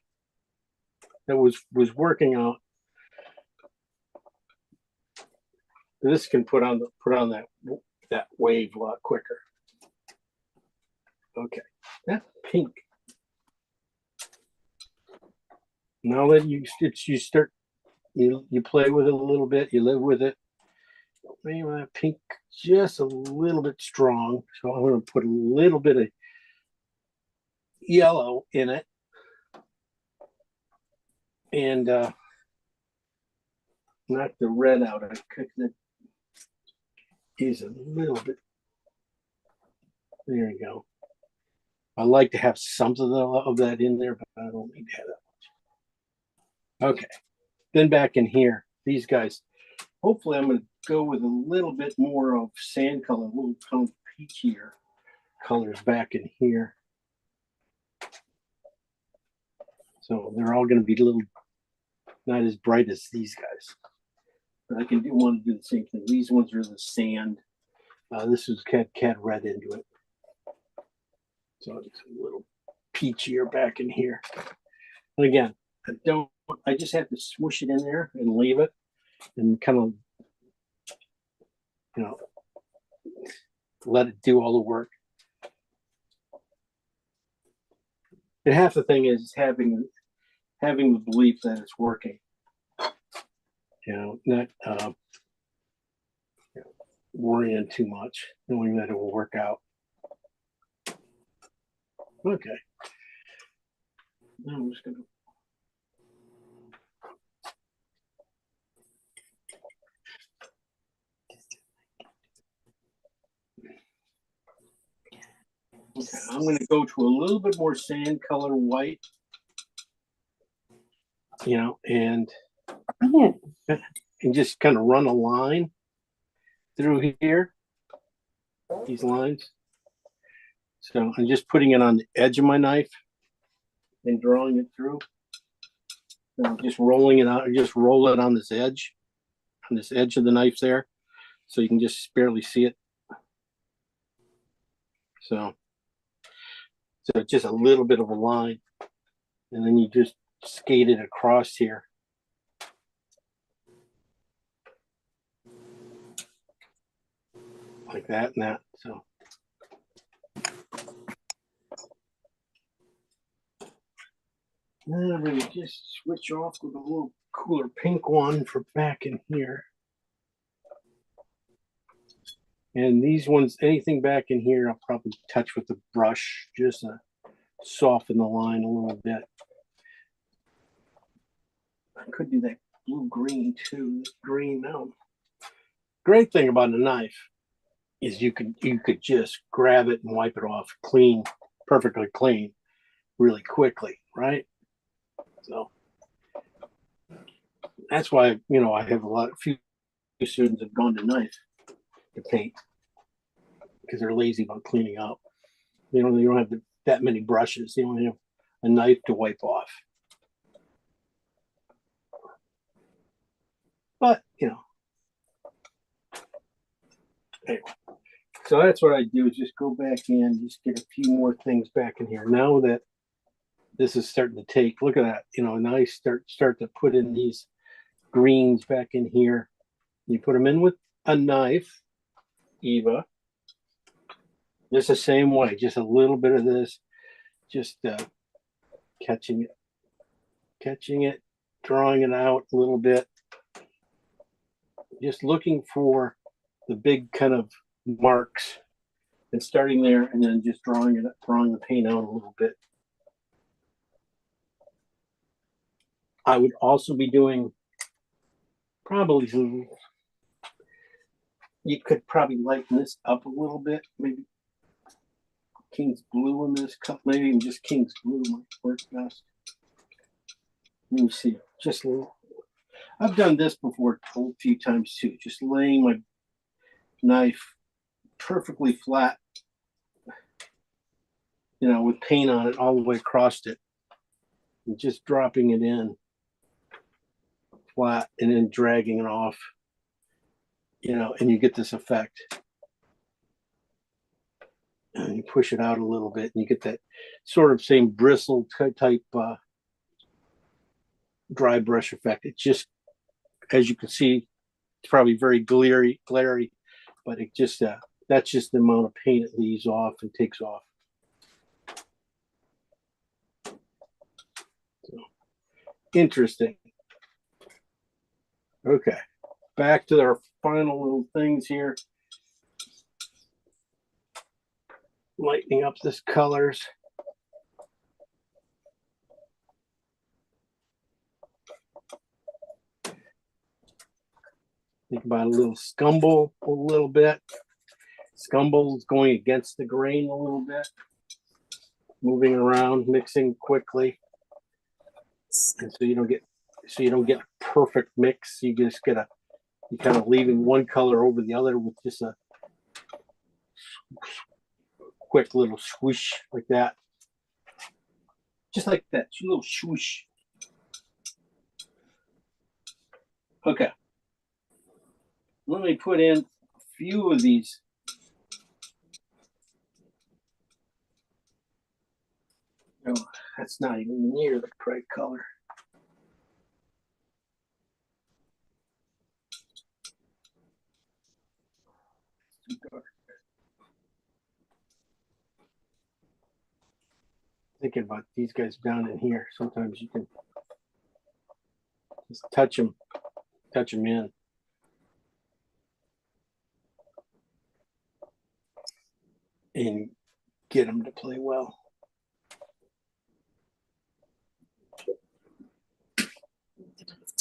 That was working out. This can put on that wave a lot quicker. Okay, that pink. Now that you start, you play with it a little bit, you live with it. Maybe that pink just a little bit strong, so I'm going to put a little bit of yellow in it, and knock the red out. I cook that is a little bit. There you go. I like to have something of that in there, but I don't need to have that much. Okay, then back in here, these guys. Hopefully, I'm going to go with a little bit more of sand color, a little kind of peachier colors back in here. So they're all going to be a little not as bright as these guys. But I can want to do the same thing. These ones are the sand. This is cat red into it. So it's a little peachier back in here. And again, I just have to swoosh it in there and leave it and kind of, let it do all the work. And half the thing is having the belief that it's working. Not worrying too much, knowing that it will work out. Okay. Now I'm just gonna. Okay, I'm going to go to a little bit more sand color white, and just kind of run a line through here, these lines. So I'm just putting it on the edge of my knife and drawing it through. So just rolling it out, just roll it on this edge of the knife there, so you can just barely see it. So just a little bit of a line, and then you just skate it across here. Like that and that. So then I'm going to just switch off with a little cooler pink one for back in here. And these ones, anything back in here, I'll probably touch with the brush just to soften the line a little bit. I could do that blue-green too. Green now. Great thing about a knife is you could just grab it and wipe it off clean, perfectly clean, really quickly, right? So that's why I have few students have gone to knife to paint because they're lazy about cleaning up. They don't have that many brushes. They only have a knife to wipe off. But anyway. So that's what I do, is just go back in, just get a few more things back in here. Now that this is starting to take, look at that, now I start to put in these greens back in here. You put them in with a knife, Eva, just the same way, just a little bit of this, just catching it, drawing it out a little bit, just looking for the big kind of marks and starting there, and then just drawing the paint out a little bit. I would also be doing probably you could probably lighten this up a little bit, maybe King's Blue in this cup, maybe even just King's Blue might work best. Let me see, I've done this before a few times too, just laying my knife perfectly flat, with paint on it all the way across it, and just dropping it in flat and then dragging it off, and you get this effect. And you push it out a little bit and you get that sort of same bristle type dry brush effect. It just, as you can see, it's probably very glary, but it just that's just the amount of paint it leaves off and takes off. So, interesting. Okay, back to our final little things here. Lightening up this colors. Think about a little scumble a little bit. Scumble is going against the grain a little bit. Moving around, mixing quickly. And so you don't get a perfect mix. You just get a You kind of leaving one color over the other with just a quick little swoosh like that. Just like that, a little swoosh. Okay. Let me put in a few of these. No, that's not even near the right color. Too dark. Thinking about these guys down in here. Sometimes you can just touch them in. And get them to play well.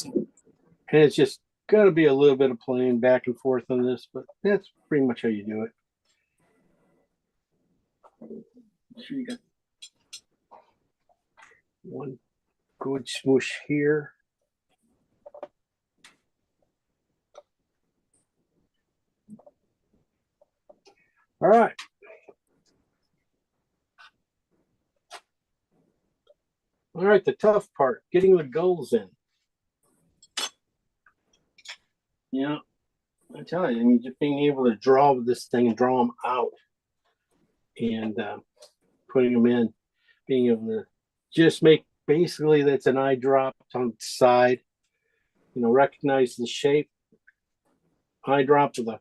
And it's just got to be a little bit of playing back and forth on this, but that's pretty much how you do it. So you got one good swoosh here. All right. All right, the tough part, getting the gulls in. Yeah, I tell you, I mean, just being able to draw with this thing and draw them out and putting them in, being able to just make basically that's an eye drop on the side, you know, recognize the shape, eye drop with a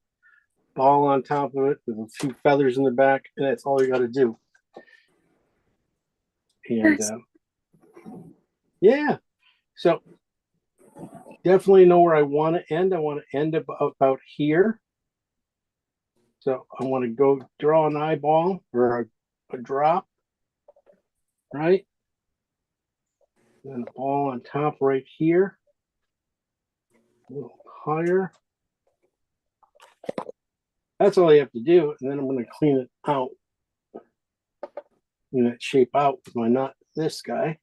ball on top of it with a few feathers in the back, and that's all you got to do. And yeah, so definitely know where I want to end. I want to end about here. So I want to go draw an eyeball or a drop, right? And a ball on top right here. A little higher. That's all you have to do. And then I'm going to clean it out. Clean that shape out with my knot, this guy.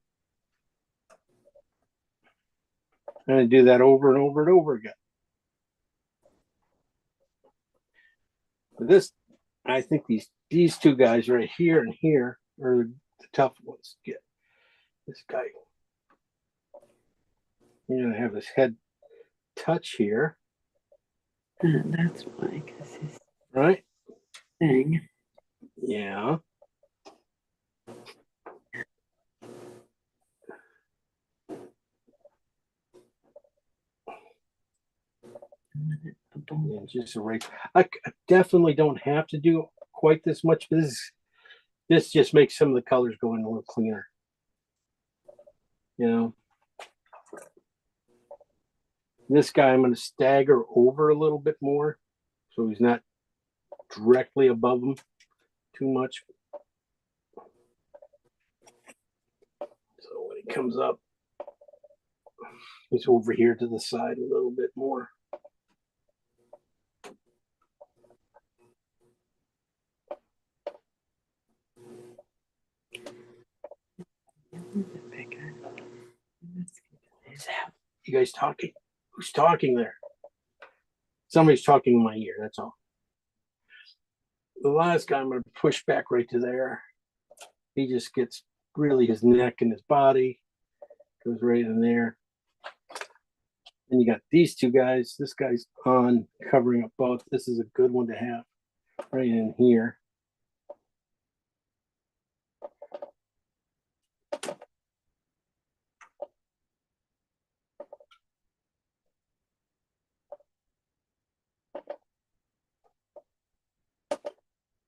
And I do that over and over and over again. But this, I think these two guys right here and here are the tough ones to get. This guy, you're gonna have his head touch here. That's why, because his Right? thing. Yeah. And just erase. I definitely don't have to do quite this much, but this just makes some of the colors go in a little cleaner. You know, this guy I'm going to stagger over a little bit more, so he's not directly above him too much. So when he comes up, he's over here to the side a little bit more. You guys talking? Who's talking there? Somebody's talking in my ear, that's all. The last guy I'm going to push back right to there. He just gets really his neck and his body goes right in there. And you got these two guys. This guy's on covering up both. This is a good one to have right in here.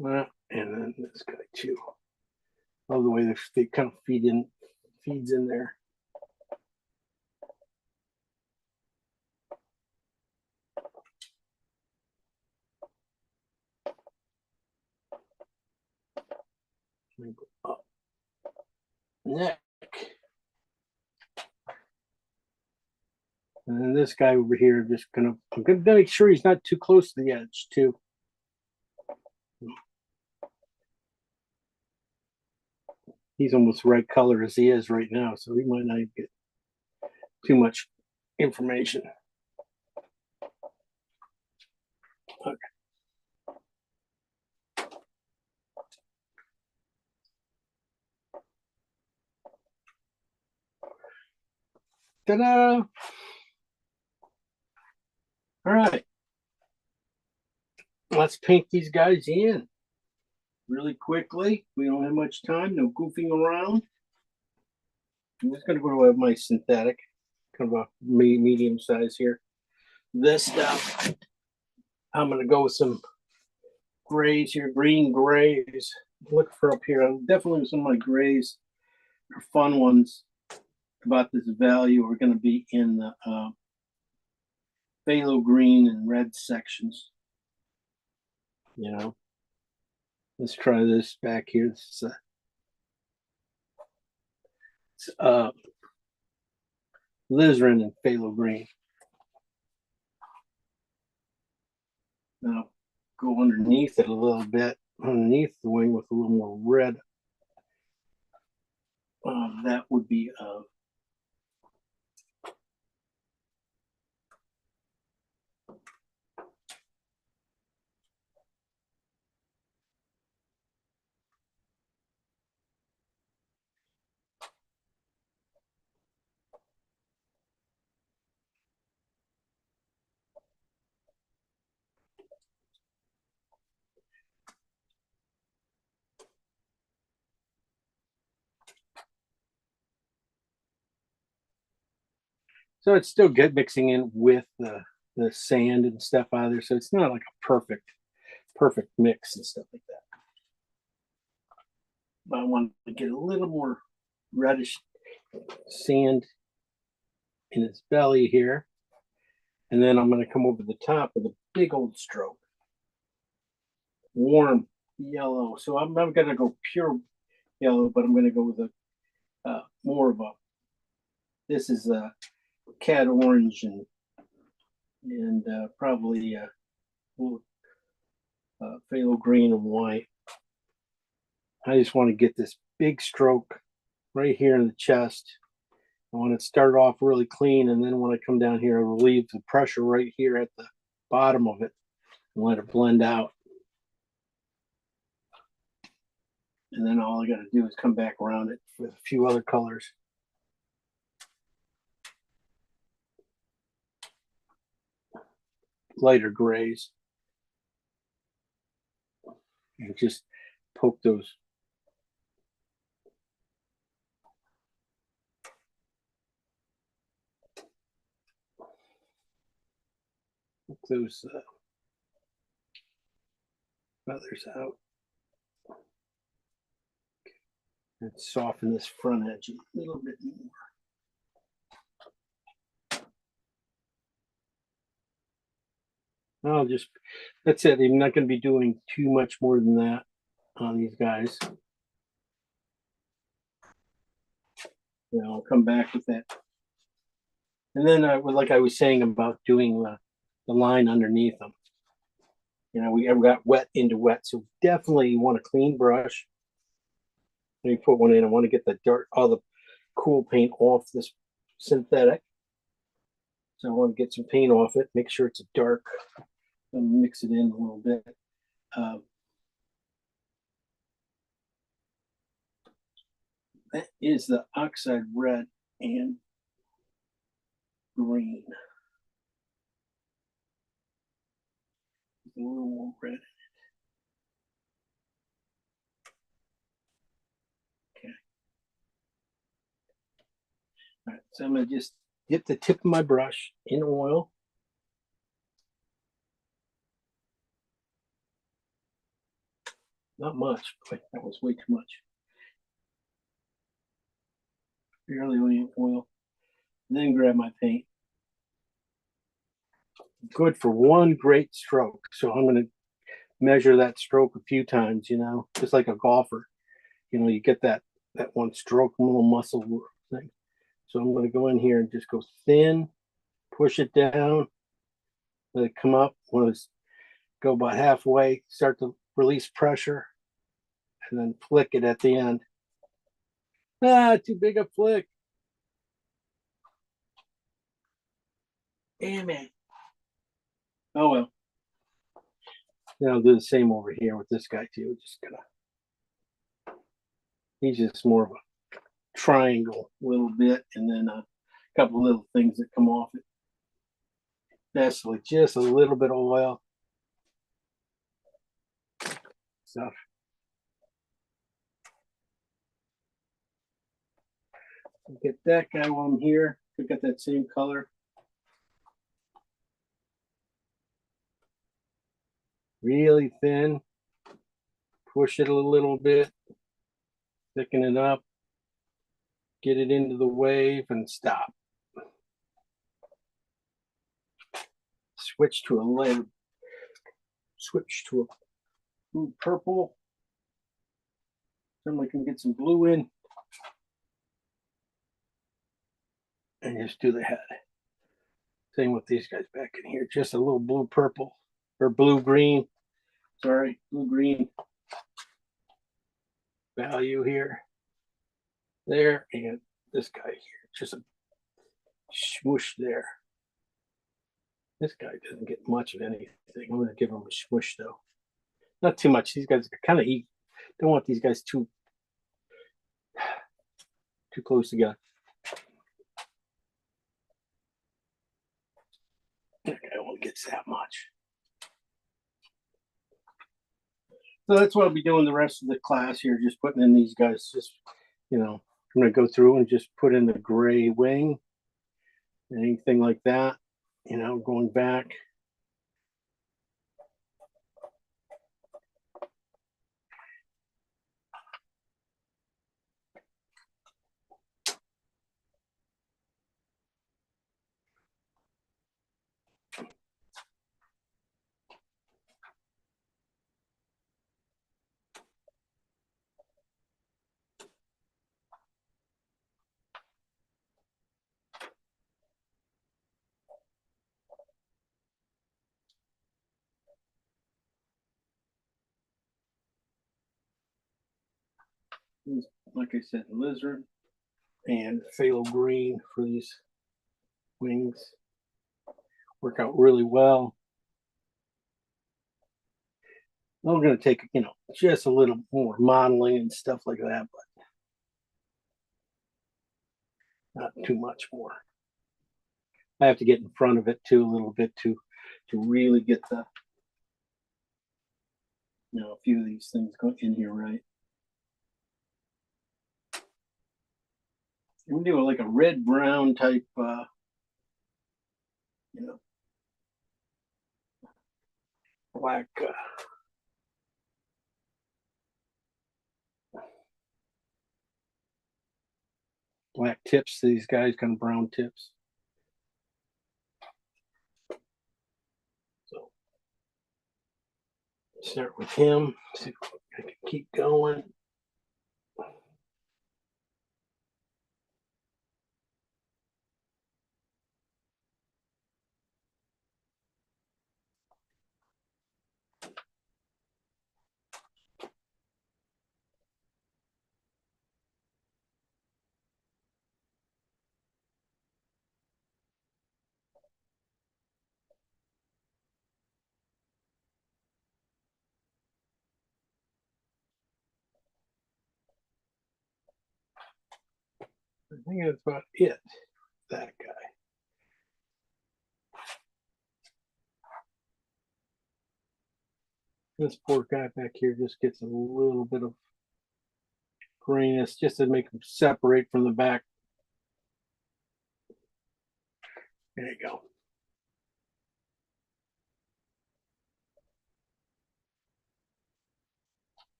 Well, and then this guy too. Love the way they kind of feeds in there. Up. Neck. And then this guy over here, I'm gonna make sure he's not too close to the edge too. He's almost the right color as he is right now, so he might not get too much information. Ta-da! All right. Let's paint these guys in really quickly. We don't have much time, no goofing around. I'm just going to go to my synthetic, kind of a medium size here. This stuff, I'm going to go with some grays here, green grays. Look for up here. Definitely some of my grays are fun ones about this value are going to be in the phthalo green and red sections. You know, let's try this back here. This is alizarin and phthalo green. Now go underneath it a little bit, underneath the wing with a little more red. That would be so it's still good mixing in with the sand and stuff out of there. So it's not like a perfect mix and stuff like that. But I want to get a little more reddish sand in its belly here. And then I'm going to come over the top with a big old stroke. Warm yellow. So I'm not going to go pure yellow, but I'm going to go with a more of a, this is a cat orange and probably a little phthalo green and white. I just want to get this big stroke right here in the chest. I want to start off really clean, and then when I come down here, I relieve the pressure right here at the bottom of it and let it blend out. And then all I got to do is come back around it with a few other colors. Lighter grays. And just poke those. Poke those feathers out. And soften this front edge a little bit more. I'll just, that's it. I'm not going to be doing too much more than that on these guys. You know, I'll come back with that. And then like I was saying about doing the line underneath them. You know, we ever got wet into wet. So definitely you want a clean brush. Let me put one in. I want to get the dirt, all the cool paint off this synthetic. So I want to get some paint off it. Make sure it's dark. And mix it in a little bit. That is the oxide red and green. A little more red in it. Okay. All right, so I'm going to just dip the tip of my brush in oil. Not much, but that was way too much. Barely any oil. And then grab my paint. Good for one great stroke. So I'm going to measure that stroke a few times, you know, just like a golfer. You know, you get that one stroke, little muscle thing. So I'm going to go in here and just go thin, push it down, let it come up. When it's go about halfway, start to release pressure, and then flick it at the end. Too big a flick. Damn it. Oh well. Then I'll do the same over here with this guy too. Just gonna, he's just more of a triangle a little bit, and then a couple little things that come off it. That's like just a little bit of oil. Stuff. Get that guy while I'm here. We got that same color. Really thin. Push it a little bit. Thicken it up. Get it into the wave and stop. Switch to a lighter. Switch to a blue purple. Then we can get some blue in. And just do the head. Same with these guys back in here. Just a little blue purple or blue green. Sorry, blue green value here. There, and this guy here. Just a swoosh there. This guy doesn't get much of anything. I'm going to give him a swoosh though. Not too much. These guys are kind of eat. Don't want these guys too close together. That guy only gets that much. So that's what I'll be doing the rest of the class here, just putting in these guys. Just, you know, I'm going to go through and just put in the gray wing, anything like that, you know, going back. Like I said, lizard and phthalo green for these wings work out really well. I'm going to take, you know, just a little more modeling and stuff like that, but not too much more. I have to get in front of it too a little bit to really get the, you know, a few of these things go in here right. I'm gonna do like a red brown type, you know, black. Black tips to these guys, kind of brown tips. So start with him. See if I can keep going. I think that's about it. That guy. This poor guy back here just gets a little bit of graininess just to make him separate from the back. There you go.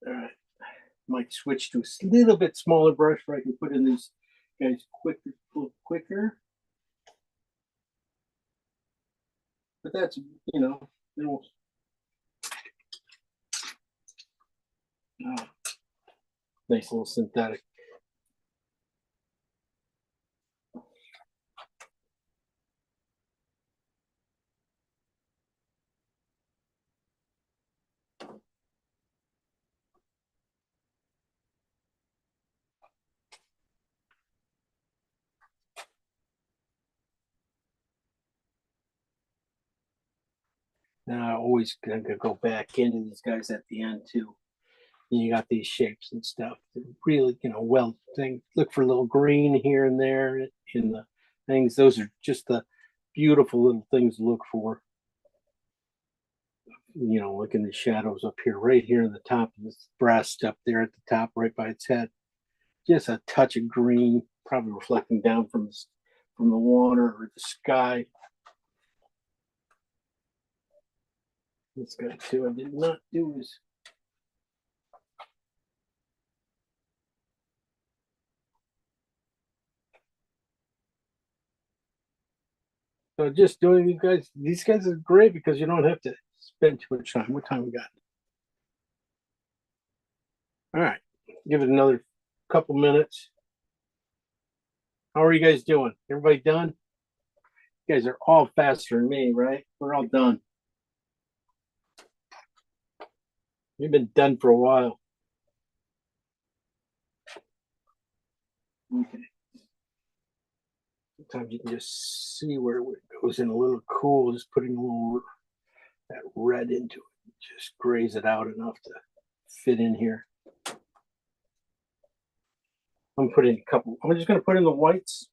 All right. Might switch to a little bit smaller brush where I can put in these guys quicker, a little quicker. But that's, you know, nice little synthetic. Now I always gonna go back into these guys at the end too. And you got these shapes and stuff. That really, well thing. Look for a little green here and there in the things. Those are just the beautiful little things to look for. Look in the shadows up here, right here in the top of this breast up there at the top, right by its head. Just a touch of green, probably reflecting down from the water or the sky. This guy too, I did not do his. So just doing these guys are great because you don't have to spend too much time. What time we got? All right, give it another couple minutes. How are you guys doing? Everybody done? You guys are all faster than me, right? We're all done. You've been done for a while. Okay. Sometimes you can just see where it goes in a little cool, just putting a little that red into it. Just graze it out enough to fit in here. I'm just going to put in the whites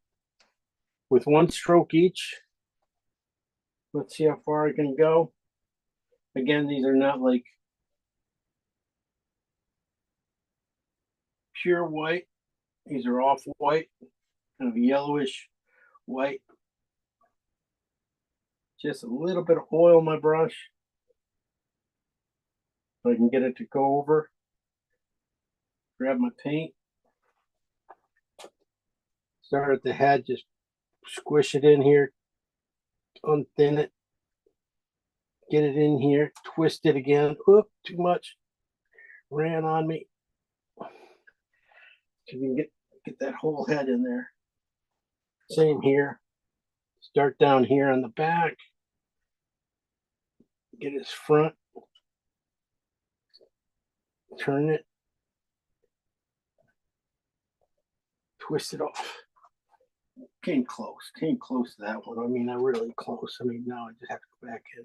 with one stroke each. Let's see how far I can go. Again, these are not like pure white. These are off white, kind of yellowish white. Just a little bit of oil in my brush so I can get it to go over. Grab my paint. Start at the head, just squish it in here, unthin it, get it in here, twist it again. Oop, too much. Ran on me. So you can get that whole head in there. Same here. Start down here on the back. Get his front. Turn it. Twist it off. Came close to that one. I mean, not really close. I mean, now I just have to go back in.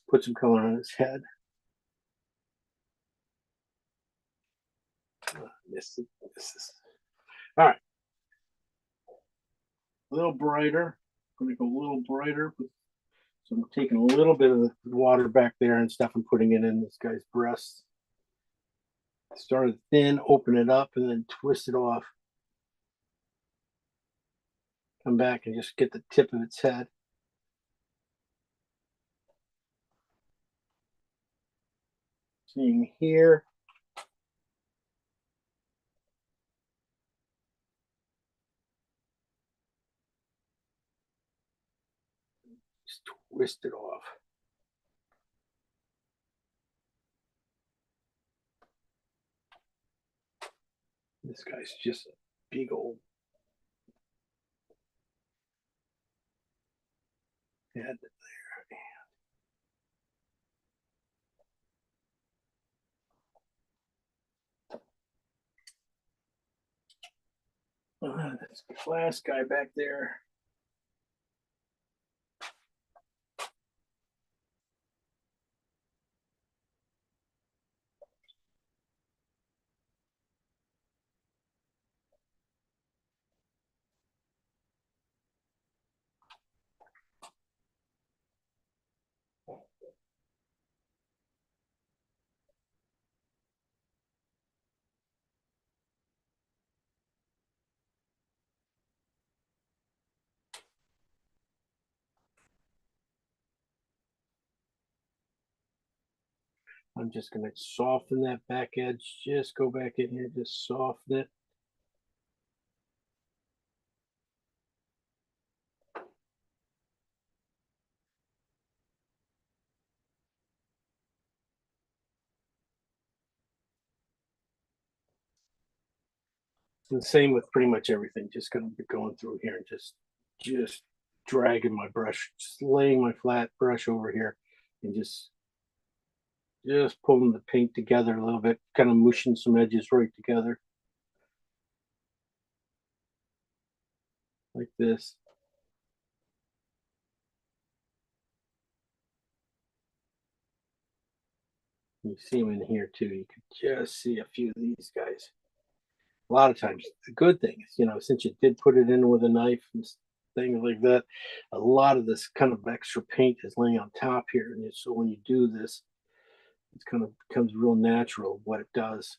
Put some color on his head. This is all right. A little brighter. I'm going to go a little brighter. So I'm taking a little bit of the water back there and stuff and putting it in this guy's breast. Start it thin, open it up, and then twist it off. Come back and just get the tip of its head. Seeing here. Just twist it off. This guy's just a big old head there. That's the last guy back there. I'm just going to soften that back edge. Just go back in here, just soften it. And same with pretty much everything. Just going to be going through here and just dragging my brush, just laying my flat brush over here and just pulling the paint together a little bit, kind of mushing some edges right together. Like this. You see them in here too. You can just see a few of these guys. A lot of times, the good thing is, since you did put it in with a knife and things like that, a lot of this kind of extra paint is laying on top here. And so when you do this, it kind of becomes real natural what it does.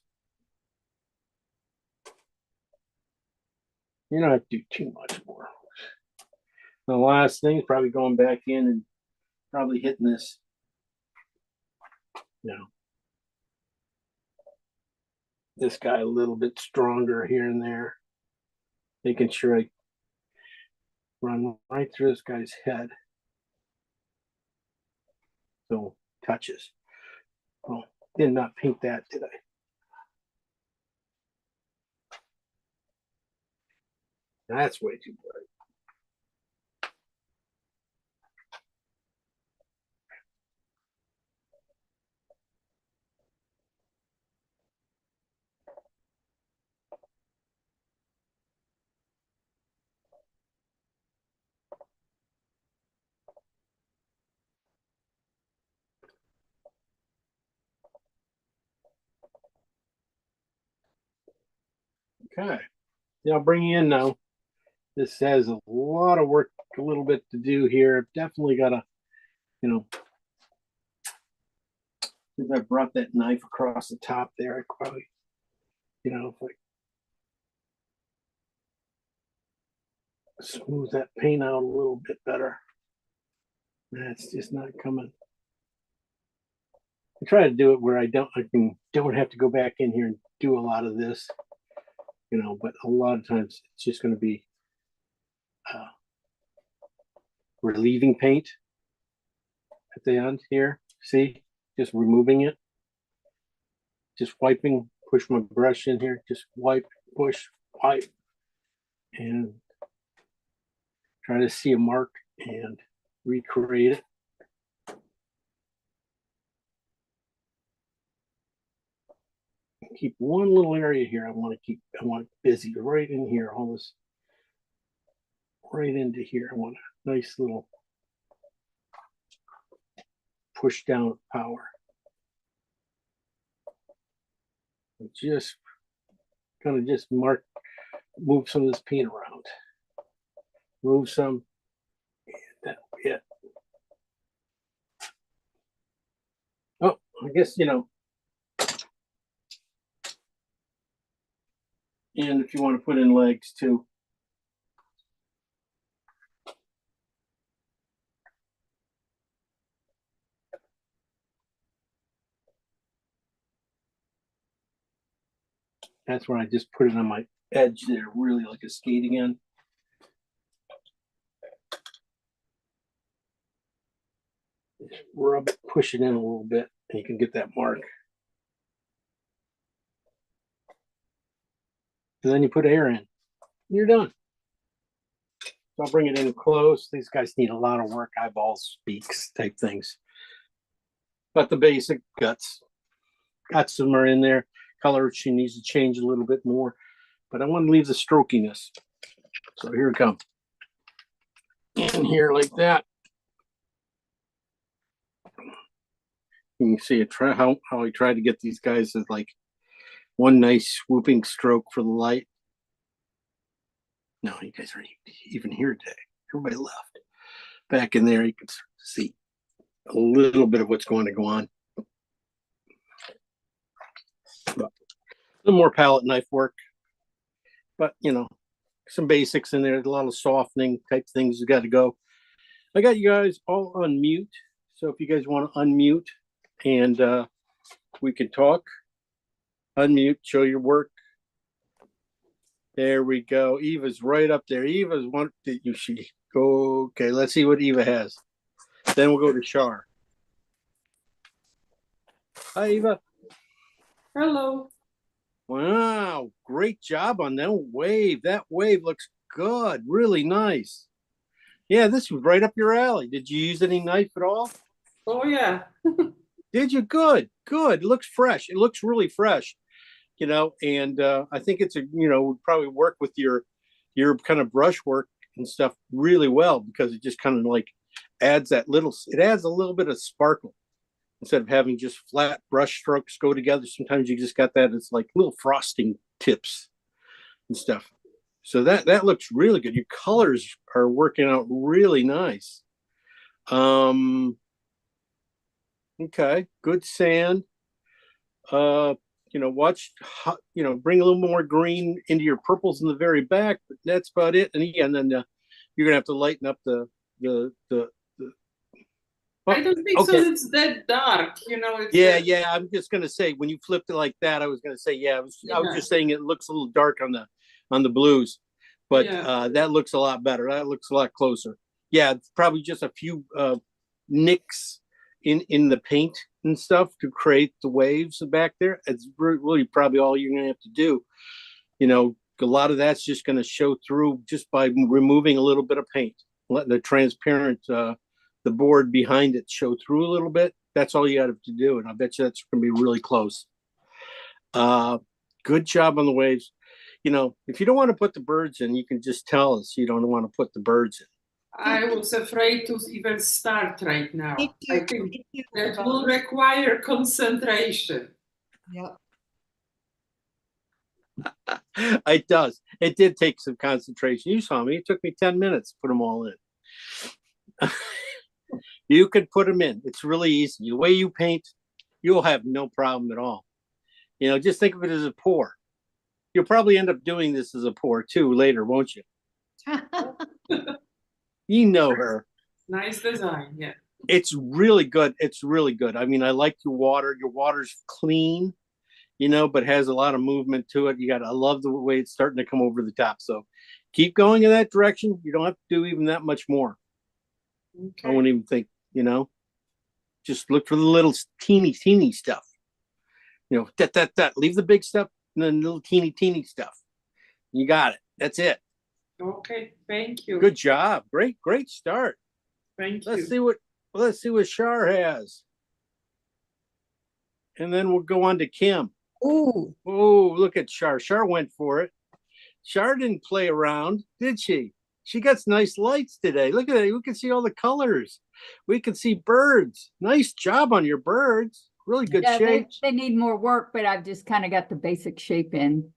You don't have to do too much more. The last thing is probably going back in and probably hitting this, this guy a little bit stronger here and there, making sure I run right through this guy's head. So touches. Oh, did not paint that, did I? That's way too bright. Okay, yeah, I'll bring you in now. This has a lot of work, a little bit to do here. Definitely gotta, since I brought that knife across the top there, I probably, if I smooth that paint out a little bit better. That's just not coming. I try to do it where I don't have to go back in here and do a lot of this, but a lot of times it's just going to be relieving paint at the end here. See, just removing it, just wiping, push my brush in here, just wipe, push, wipe, and try to see a mark and recreate it. Keep one little area here. I want busy right in here, all this right into here. I want a nice little push down of power. Just kind of just move some of this paint around. Move some, and that'll be it. Oh, I guess, and if you want to put in legs too. That's when I just put it on my edge there, really like a skating end. Just rub it, push it in a little bit, and you can get that mark. And then you put air in. You're done. So I'll bring it in close. These guys need a lot of work, eyeballs, beaks type things. But the basic guts of them are in there. Color, she needs to change a little bit more, but I want to leave the strokiness. So here it comes. In here like that. You can see it, how I tried to get these guys as like one nice swooping stroke for the light. No, you guys aren't even here today. Everybody left. Back in there, you can see a little bit of what's going to go on. But a little more palette knife work. But, some basics in there. A lot of softening type things you got to go. I got you guys all on mute. So if you guys want to unmute and we can talk. Unmute, show your work. There we go. Eva's right up there. Eva's one that you should go. Okay, let's see what Eva has. Then we'll go to Shar. Hi, Eva. Hello. Wow, great job on that wave. That wave looks good. Really nice. Yeah, this was right up your alley. Did you use any knife at all? Oh yeah. Did you? Good, good. It looks fresh. It looks really fresh. And I think it's would probably work with your kind of brush work and stuff really well, because it just kind of like adds a little bit of sparkle instead of having just flat brush strokes go together. Sometimes you just got that. It's like little frosting tips and stuff. So that looks really good. Your colors are working out really nice. Okay, good sand. Watch, bring a little more green into your purples in the very back, but that's about it. And again, then you're gonna have to lighten up the. I don't think so. It's that dark, It's yeah. I'm just gonna say when you flipped it like that, I was gonna say I was just saying it looks a little dark on the blues, but that looks a lot better. That looks a lot closer. Yeah, it's probably just a few nicks in the paint and stuff to create the waves back there. It's really probably all you're gonna have to do. A lot of that's just gonna show through just by removing a little bit of paint, letting the transparent the board behind it show through a little bit. That's all you got to do, and I bet you that's gonna be really close. Good job on the waves. If you don't want to put the birds in, you can just tell us you don't want to put the birds in. I was afraid to even start right now. Me too. I think Me too. that will require concentration. Yep. It does. It did take some concentration. You saw me. It took me 10 minutes to put them all in. You could put them in. It's really easy. The way you paint, you'll have no problem at all. Just think of it as a pour. You'll probably end up doing this as a pour too later, won't you? You know her. Nice design, yeah. It's really good. It's really good. I mean, I like your water. Your water's clean, but has a lot of movement to it. I love the way it's starting to come over the top. So keep going in that direction. You don't have to do even that much more. Okay. I wouldn't even think, just look for the little teeny stuff. That. Leave the big stuff and then little teeny stuff. You got it. That's it. Okay, thank you. Good job. Great start. Thank you. Let's see what Shar has. And then we'll go on to Kim. Ooh. Oh, look at Shar. Shar went for it. Shar didn't play around, did she? She got nice lights today. Look at that. We can see all the colors. We can see birds. Nice job on your birds. Really good shape. They need more work, but I've just kind of got the basic shape in.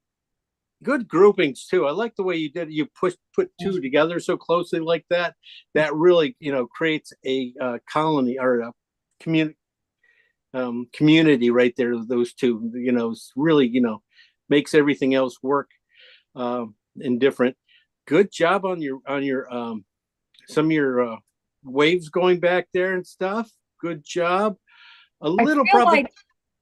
Good groupings too. I like the way you did it. You put two together so closely like that. That really, creates a colony or a community right there. Those two, really, makes everything else work and different. Good job on your some of your waves going back there and stuff. Good job. I feel like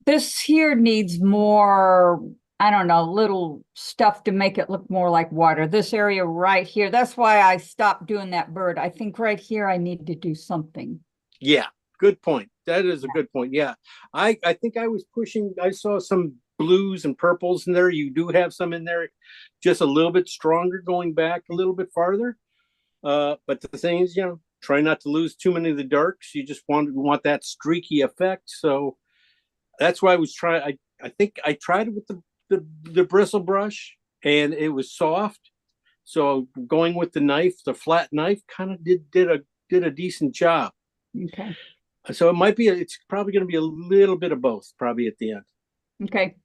this here needs more, I don't know, little stuff to make it look more like water. This area right here, that's why I stopped doing that bird. I think right here I need to do something. Yeah, good point. That is a good point. Yeah, I think I was pushing. I saw some blues and purples in there. You do have some in there, just a little bit stronger, going back a little bit farther. But the thing is, try not to lose too many of the darks. You just want that streaky effect. So that's why I was trying. I think I tried it with the bristle brush, and it was soft. So going with the flat knife, kind of did a decent job. Okay. So it's probably going to be a little bit of both, probably at the end. Okay.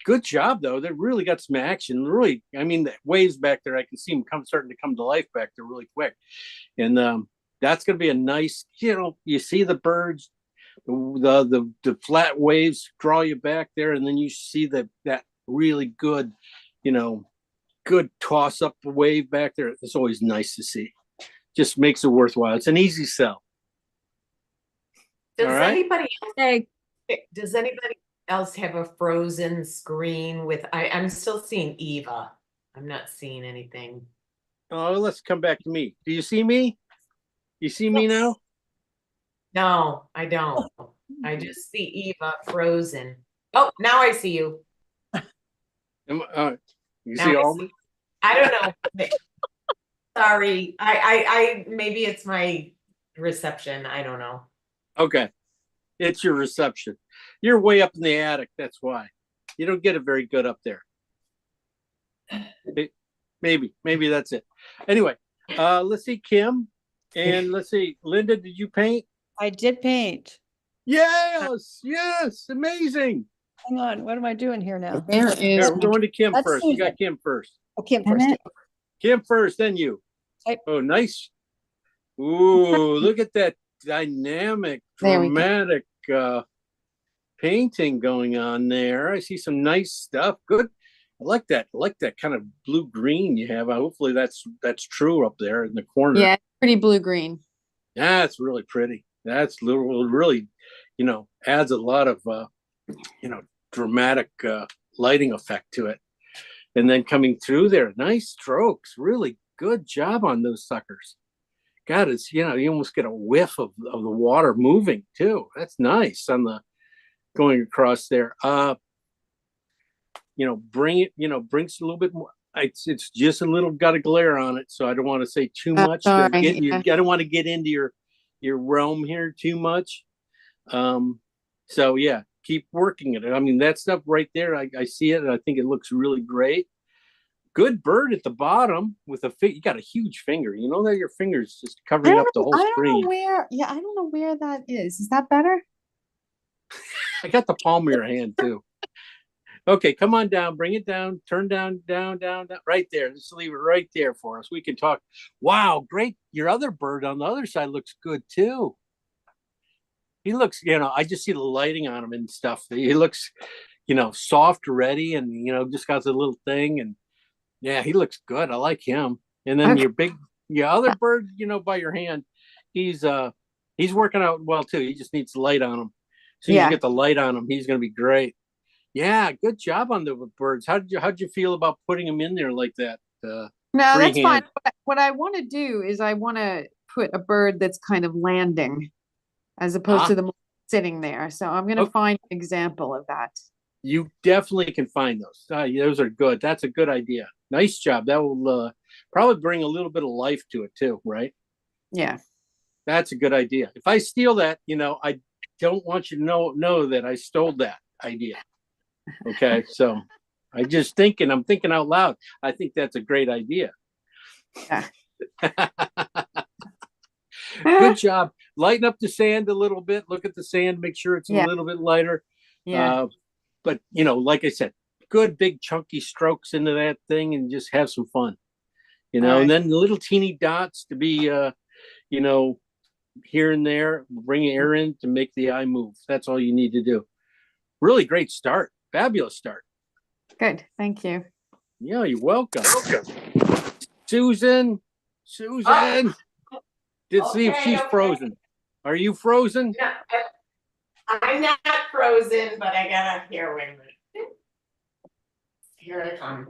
Good job though. They really got some action. Really, I mean, the waves back there, I can see them starting to come to life back there really quick. And that's going to be a nice, you see the birds, the flat waves draw you back there, and then you see that really good, good toss up the wave back there. It's always nice to see. Just makes it worthwhile. It's an easy sell. Does All right. Does anybody else have a frozen screen with? I'm still seeing Eva. I'm not seeing anything. Oh, let's come back to me. Do you see me? You see me now? No, I don't. I just see Eva frozen. Oh, now I see you. You Now see I all? see. I don't know. Sorry. I maybe it's my reception. I don't know. Okay. It's your reception. You're way up in the attic. That's why. You don't get it very good up there. Maybe that's it. Anyway, let's see Kim, and let's see Linda. Did you paint? I did paint. Yes, yes, amazing. Hang on, what am I doing here now? There Here, is. we're going to Kim That's first. You got Susan. Kim first. Oh, Kim Damn first. it. Kim first, then you. Type. Oh, nice. Ooh, look at that dynamic, There we go. dramatic painting going on there. I see some nice stuff. Good. I like that. I like that kind of blue green you have. Hopefully that's true up there in the corner. Yeah, pretty blue-green. That's really pretty. That's really, adds a lot of dramatic lighting effect to it. And then coming through there, nice strokes. Really good job on those suckers. God, it's you almost get a whiff of the water moving too. That's nice on the going across there. Brings a little bit more. It's just a little got a glare on it, so I don't want to say too much. Sorry, I don't want to get into your realm here too much. So yeah, keep working it. I mean, that stuff right there, I see it and I think it looks really great. Good bird at the bottom with you got a huge finger. You know that your finger's just covering up the whole screen. I don't know where that is. Is that better? I got the palm of your hand too. Okay, come on down, bring it down, turn down, down, right there. Just leave it right there for us. We can talk. Wow, great. Your other bird on the other side looks good too. He looks, I just see the lighting on him and stuff. He looks, soft already and, just got a little thing. And yeah, he looks good. I like him. And then your other bird, by your hand, he's working out well too. He just needs the light on him. So you get the light on him. He's going to be great. Yeah, good job on the birds. How'd you feel about putting them in there like that? No, that's freehand? fine. What I want to do is I want to put a bird that's kind of landing as opposed to them sitting there. So I'm going to find an example of that. You definitely can find those. Those are good. That's a good idea. Nice job. That will probably bring a little bit of life to it too, right? Yeah. That's a good idea. If I steal that, I don't want you to know that I stole that idea. Okay, so I'm thinking out loud. I think that's a great idea. Yeah. Good job. Lighten up the sand a little bit. Look at the sand, make sure it's a little bit lighter. Yeah. But like I said, good big chunky strokes into that thing and just have some fun. And then the little teeny dots to be here and there, bring air in to make the eye move. That's all you need to do. Really great start. Fabulous start. Good. Thank you. Yeah, you're welcome. Susan. Let's see if she's frozen. Are you frozen? No, I'm not frozen, but I gotta wait a minute. Here I come.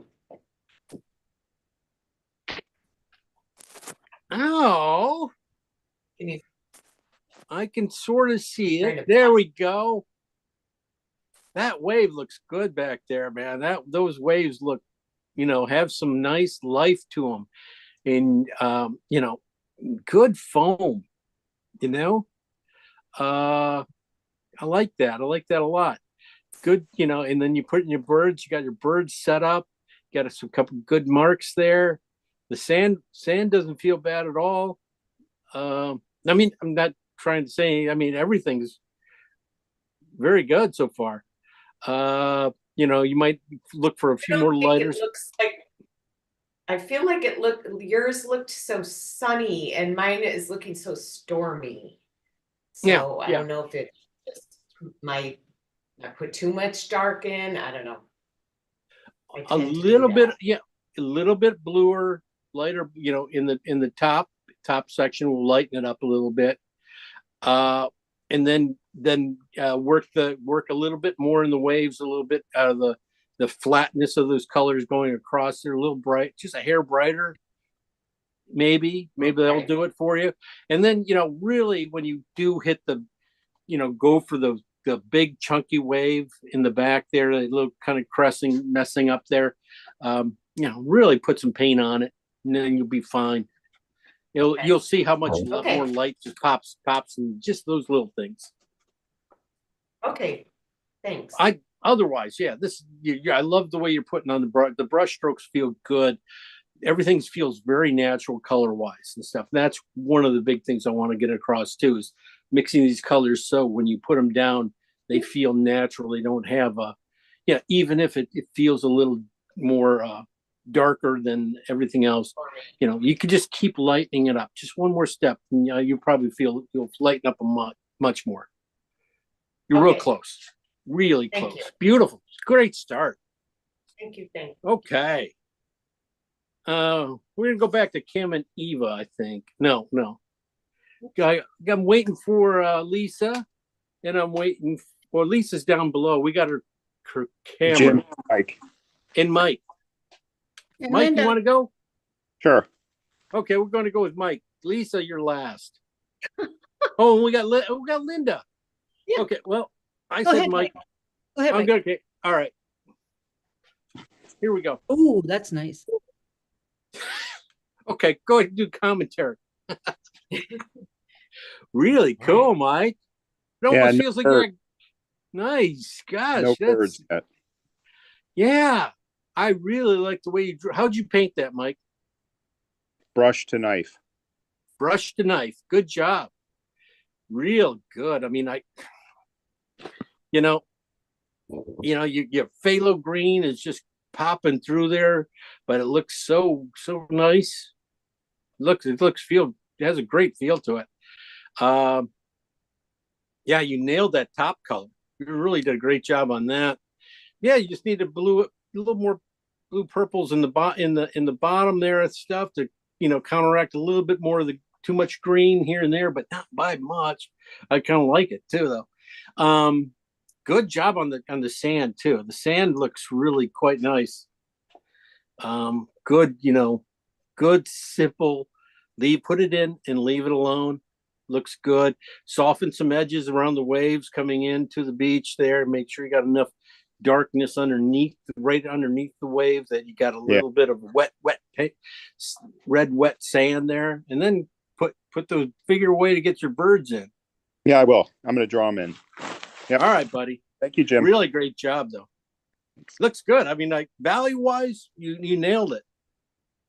Oh. Can you? I can sort of see it. There we go. That wave looks good back there, man. Those waves look, have some nice life to them, and good foam. I like that. I like that a lot. Good, and then you put in your birds. You got your birds set up. Got a couple good marks there. The sand doesn't feel bad at all. I mean, I'm not trying to say. I mean, everything's very good so far. You might look for a few more lighters. It looks like I feel like yours looked so sunny and mine is looking so stormy. So I don't know if it just might not put too much dark in. I don't know. A little bit bluer, lighter, in the top section will lighten it up a little bit. And then work a little bit more in the waves, a little bit out of the flatness of those colors going across. They're a little bright, just a hair brighter. Maybe they'll do it for you. And then really when you do hit the, go for the big chunky wave in the back there, a little kind of messing up there. Really put some paint on it, and then you'll be fine. You'll see how much more light just pops and just those little things. Okay, thanks. Otherwise, I love the way you're putting on the brush. The brush strokes feel good. Everything feels very natural color wise and stuff. That's one of the big things I want to get across too, is mixing these colors so when you put them down, they feel natural. They don't have even if it feels a little more darker than everything else, you could just keep lightening it up. Just one more step, and you probably feel you'll lighten up much more. You're real close, really close. Beautiful, beautiful, great start. Thank you. Thank you. Okay. We're gonna go back to Kim and Eva, I think. No. I'm waiting for Lisa, and I'm waiting for Lisa's down below. We got her camera. Jim, Mike. And Mike. And Mike, Linda. you want to go? Sure. Okay, we're going to go with Mike. Lisa, you're last. Oh, and we got Linda. Yeah. Okay, well, I Go said ahead, Mike. Go ahead, I'm Mike. good. Okay, all right. Here we go. Ooh, that's nice. Okay, go ahead and do commentary. Really cool, Mike. It almost feels like you're nice. Gosh, No birds yet. Yeah, I really like the way you drew. How'd you paint that, Mike? Brush to knife. Brush to knife. Good job. Real good. I mean, your phthalo green is just popping through there, but it looks so nice. It has a great feel to it. Yeah, you nailed that top color. You really did a great job on that. Yeah, you just need a little more blue purples in the bottom there and stuff to counteract a little bit more of the too much green here and there, but not by much. I kind of like it too, though. Good job on the sand too. The sand looks really quite nice. Good, good, simple. Put it in and leave it alone. Looks good. Soften some edges around the waves coming into the beach there. Make sure you got enough darkness right underneath the wave that you got a little bit of red wet sand there, and then put the figure away to get your birds in. Yeah, I will. I'm going to draw them in. Yep. All right, buddy. Thank you, Jim. Really great job, though. Looks good. I mean, like value wise, you nailed it.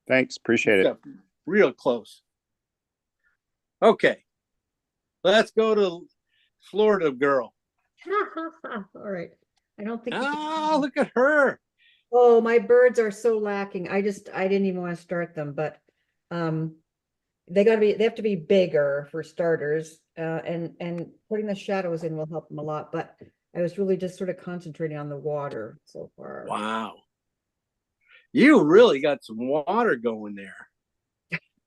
Thanks. Appreciate it. Real close. Okay, let's go to Florida girl. All right. I don't think. Oh, look at her. Oh, my birds are so lacking. I didn't even want to start them, but they have to be bigger for starters. And putting the shadows in will help them a lot. But I was really just sort of concentrating on the water so far. Wow. You really got some water going there.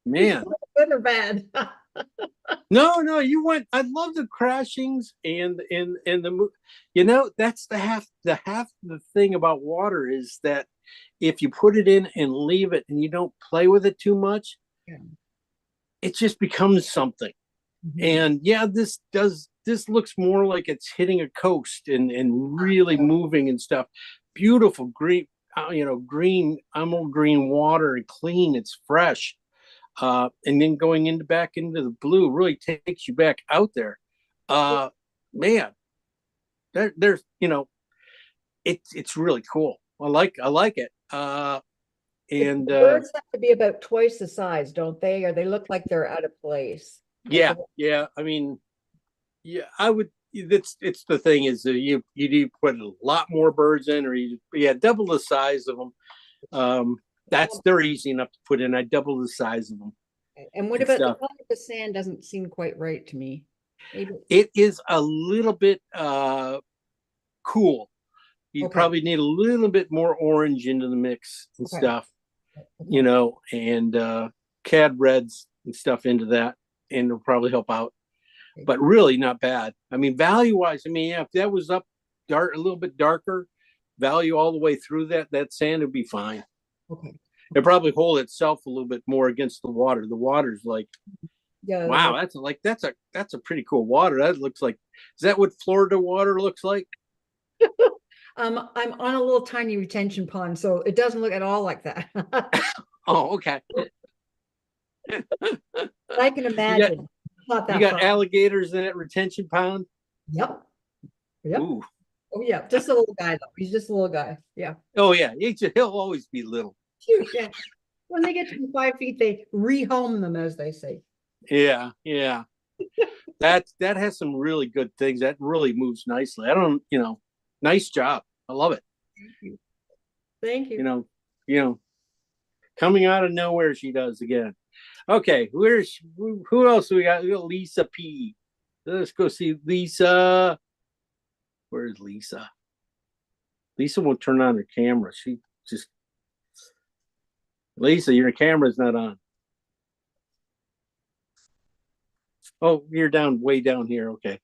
Man. Good or bad? No, you went. I love the crashings and the that's the half the thing about water is that if you put it in and leave it and you don't play with it too much, it just becomes something. And yeah, this looks more like it's hitting a coast and really moving and stuff. Beautiful green, green, emerald green water and clean. It's fresh. And then going back into the blue really takes you back out there. Man, there's it's really cool. I like it. And birds have to be about twice the size, don't they? Or they look like they're out of place. Yeah. I mean, I would. It's the thing is you do put a lot more birds in, or double the size of them. They're easy enough to put in. I double the size of them. And what about the color of the sand? Doesn't seem quite right to me. Maybe. It is a little bit cool. You probably need a little bit more orange into the mix and stuff, and cad reds and stuff into that, and it'll probably help out. But really not bad. I mean, value wise, if that was up a little bit darker, value all the way through that sand would be fine. Okay. It probably hold itself a little bit more against the water. The water's like, wow, that's a pretty cool water. That looks like, is that what Florida water looks like? I'm on a little tiny retention pond, so it doesn't look at all like that. Oh, okay. I can imagine. You got alligators in that retention pond? Yep. Ooh. Oh yeah, just a little guy though. He's just a little guy. Yeah. Oh yeah, he'll always be little. Yeah. When they get to 5 feet, they rehome them, as they say. Yeah. that has some really good things. That really moves nicely. I don't, nice job. I love it. Thank you. Coming out of nowhere, she does again. Okay, who else we got? We got Lisa P. Let's go see Lisa. Where's Lisa? Lisa won't turn on her camera. She just Lisa, your camera's not on. Oh, you're way down here. Okay.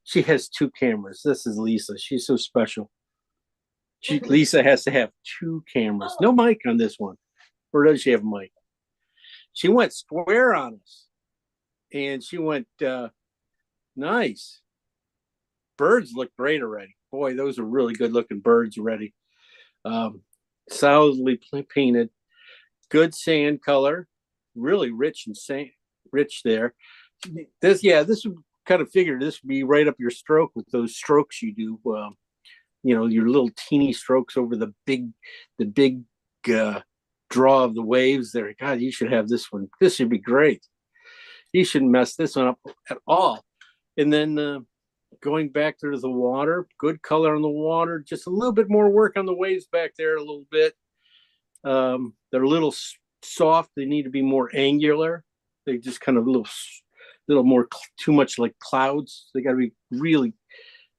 She has 2 cameras. This is Lisa. She's so special. Lisa has to have 2 cameras. No mic on this one. Or does she have a mic? She went square on us. And she went, nice. Birds look great already. Boy, those are really good looking birds already. Solidly painted. Good sand color. Really rich there. This would kind of figure this would be right up your stroke with those strokes you do. Your little teeny strokes over the big draw of the waves there. God, you should have this one. This should be great. You shouldn't mess this one up at all. And then going back to the water, good color on the water, just a little bit more work on the waves back there a little bit. They're a little soft. They need to be more angular. They just kind of a little more too much like clouds. They got to be really,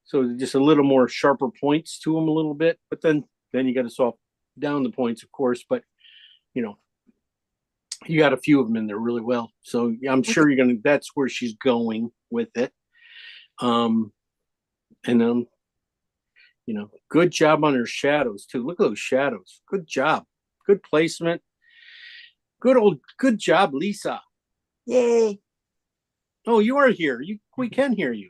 so just a little more sharper points to them a little bit. But then you got to soften down the points, of course. But you got a few of them in there really well. So I'm sure that's where she's going with it. Good job on her shadows too. Look at those shadows. Good job. Good placement. Good job, Lisa. Yay. Oh, you are here. We can hear you.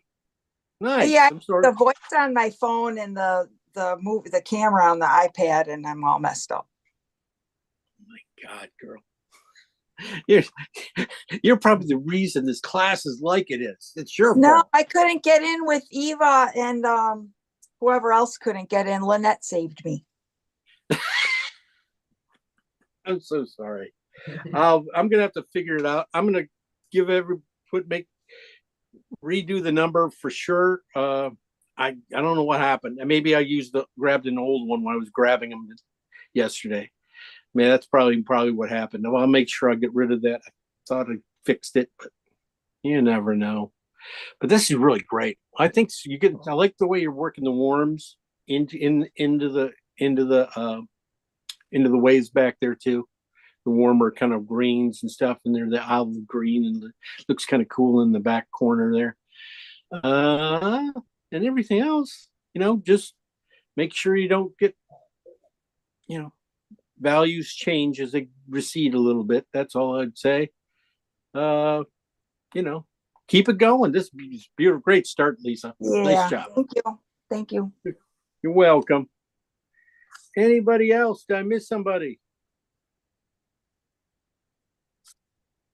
Nice. Yeah, I'm sorry. the voice on my phone and the camera on the iPad, and I'm all messed up. Oh my God, girl. You're probably the reason this class is like it is. It's your fault. No, I couldn't get in with Eva, and whoever else couldn't get in. Lynette saved me. I'm so sorry. I'm gonna have to figure it out. I'm gonna give redo the number for sure. I don't know what happened. Maybe I grabbed an old one when I was grabbing them yesterday. Man, that's probably what happened. I'll make sure I get rid of that. I thought I fixed it, but you never know. But this is really great. I think I like the way you're working the worms into the waves back there too. The warmer kind of greens and stuff, and they're the olive green, and looks kind of cool in the back corner there. And everything else, just make sure you don't get, values change as they recede a little bit. That's all I'd say. Keep it going. This is a great start, Lisa. Yeah, nice job. Thank you. You're welcome. Anybody else? Did I miss somebody?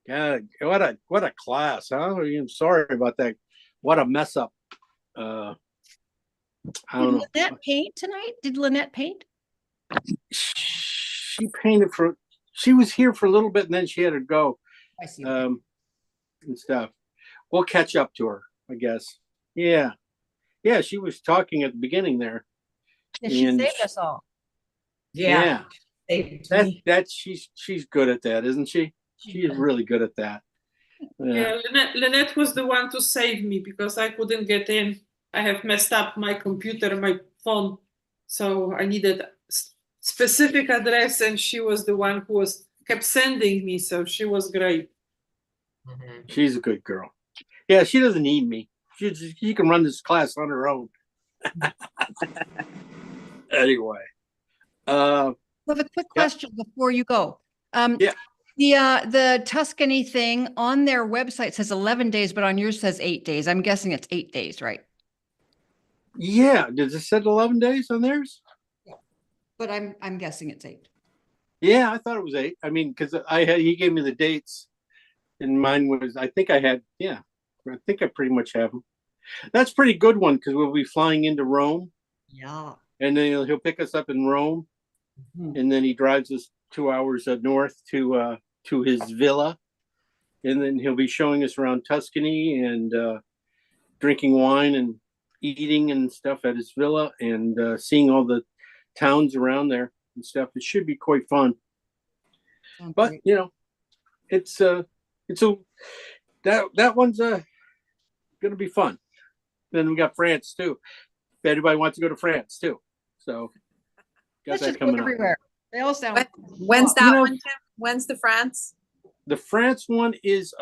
God, what a class, huh? I'm sorry about that. What a mess up. I don't know. Did Lynette paint tonight? Did Lynette paint? She painted she was here for a little bit and then she had to go. I see. And stuff. We'll catch up to her, I guess. Yeah. Yeah, she was talking at the beginning there. Yeah, she saved us all. Yeah. She's good at that, isn't she? She is really good at that. Yeah, Lynette was the one to save me because I couldn't get in. I have messed up my computer, my phone. So I needed a specific address, and she was the one who kept sending me. So she was great. She's a good girl. Yeah, she doesn't need me. She can run this class on her own. Anyway. I have a quick question before you go. The Tuscany thing on their website says 11 days, but on yours says 8 days. I'm guessing it's 8 days, right? Yeah. Does it say 11 days on theirs? Yeah. But I'm guessing it's 8. Yeah, I thought it was 8. I mean, because he gave me the dates, and mine was I think I pretty much have them. That's a pretty good one because we'll be flying into Rome. Yeah. And then he'll pick us up in Rome, and then he drives us 2 hours north to his villa, and then he'll be showing us around Tuscany and drinking wine and eating and stuff at his villa and seeing all the towns around there and stuff. It should be quite fun. But great. you know, it's that one's gonna be fun. Then we got France too. If anybody wants to go to France too, so got Let's that just go coming up. everywhere. They all sound. When's cool. that one, Tim? When's the France? The France one is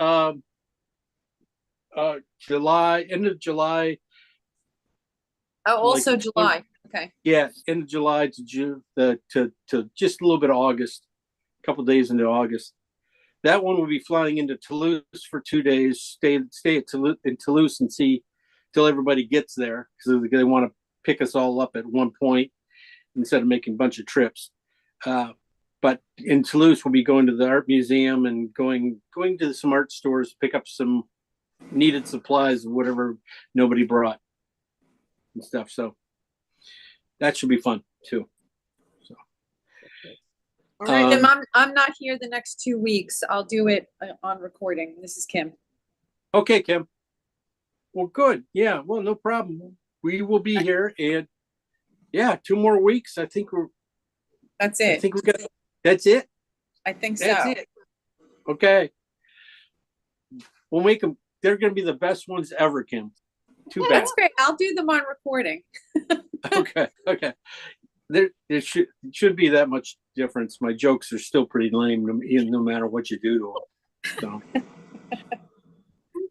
July, end of July. Oh, also like, July. Okay. Yeah, end of July to June, to just a little bit of August, a couple days into August. That one will be flying into Toulouse for 2 days, stay at Toulouse and see till everybody gets there, because they want to pick us all up at one point instead of making a bunch of trips. But in Toulouse, we'll be going to the art museum and going to some art stores, pick up some needed supplies, whatever nobody brought and stuff. So that should be fun too. So, All right, Tim, I'm not here the next 2 weeks. I'll do it on recording. This is Kim. okay, Kim. Well, good. Yeah. Well, no problem. We will be here, and yeah, 2 more weeks. I think That's I it. think we got. That's it. I think so. That's it. Okay. We'll make them. They're going to be the best ones ever, Kim. Too bad. That's great. I'll do them on recording. Okay. Okay. There should be that much difference. My jokes are still pretty lame, no matter what you do to them. So.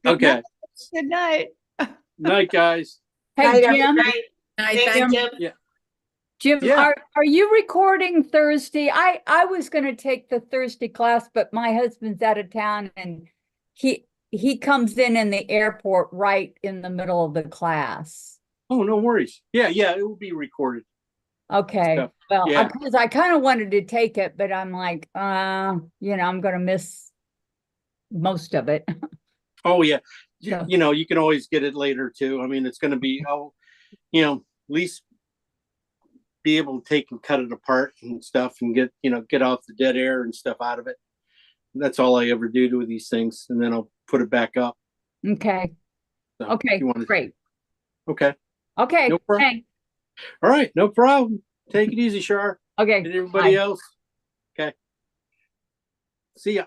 Okay. Good night. Night, guys. Hey, Night, Jim. Thank you. Yeah. Jim, Yeah. are you recording Thursday? I was going to take the Thursday class, but my husband's out of town and he comes in the airport right in the middle of the class. Oh, no worries. Yeah. It will be recorded. Okay. Stuff. Well, Yeah. because I kind of wanted to take it, but I'm like, I'm going to miss most of it. Oh, yeah. Yeah. You know, you can always get it later too. I mean, it's going to be, at least be able to take and cut it apart and stuff and get off the dead air and stuff out of it. That's all I ever do with these things. And then I'll put it back up. Okay. So Okay. if you wanna- Great. Okay. Okay. No problem. Thanks. All right. No problem. Take it easy, Shar. Okay. And everybody bye. else. Okay. See ya.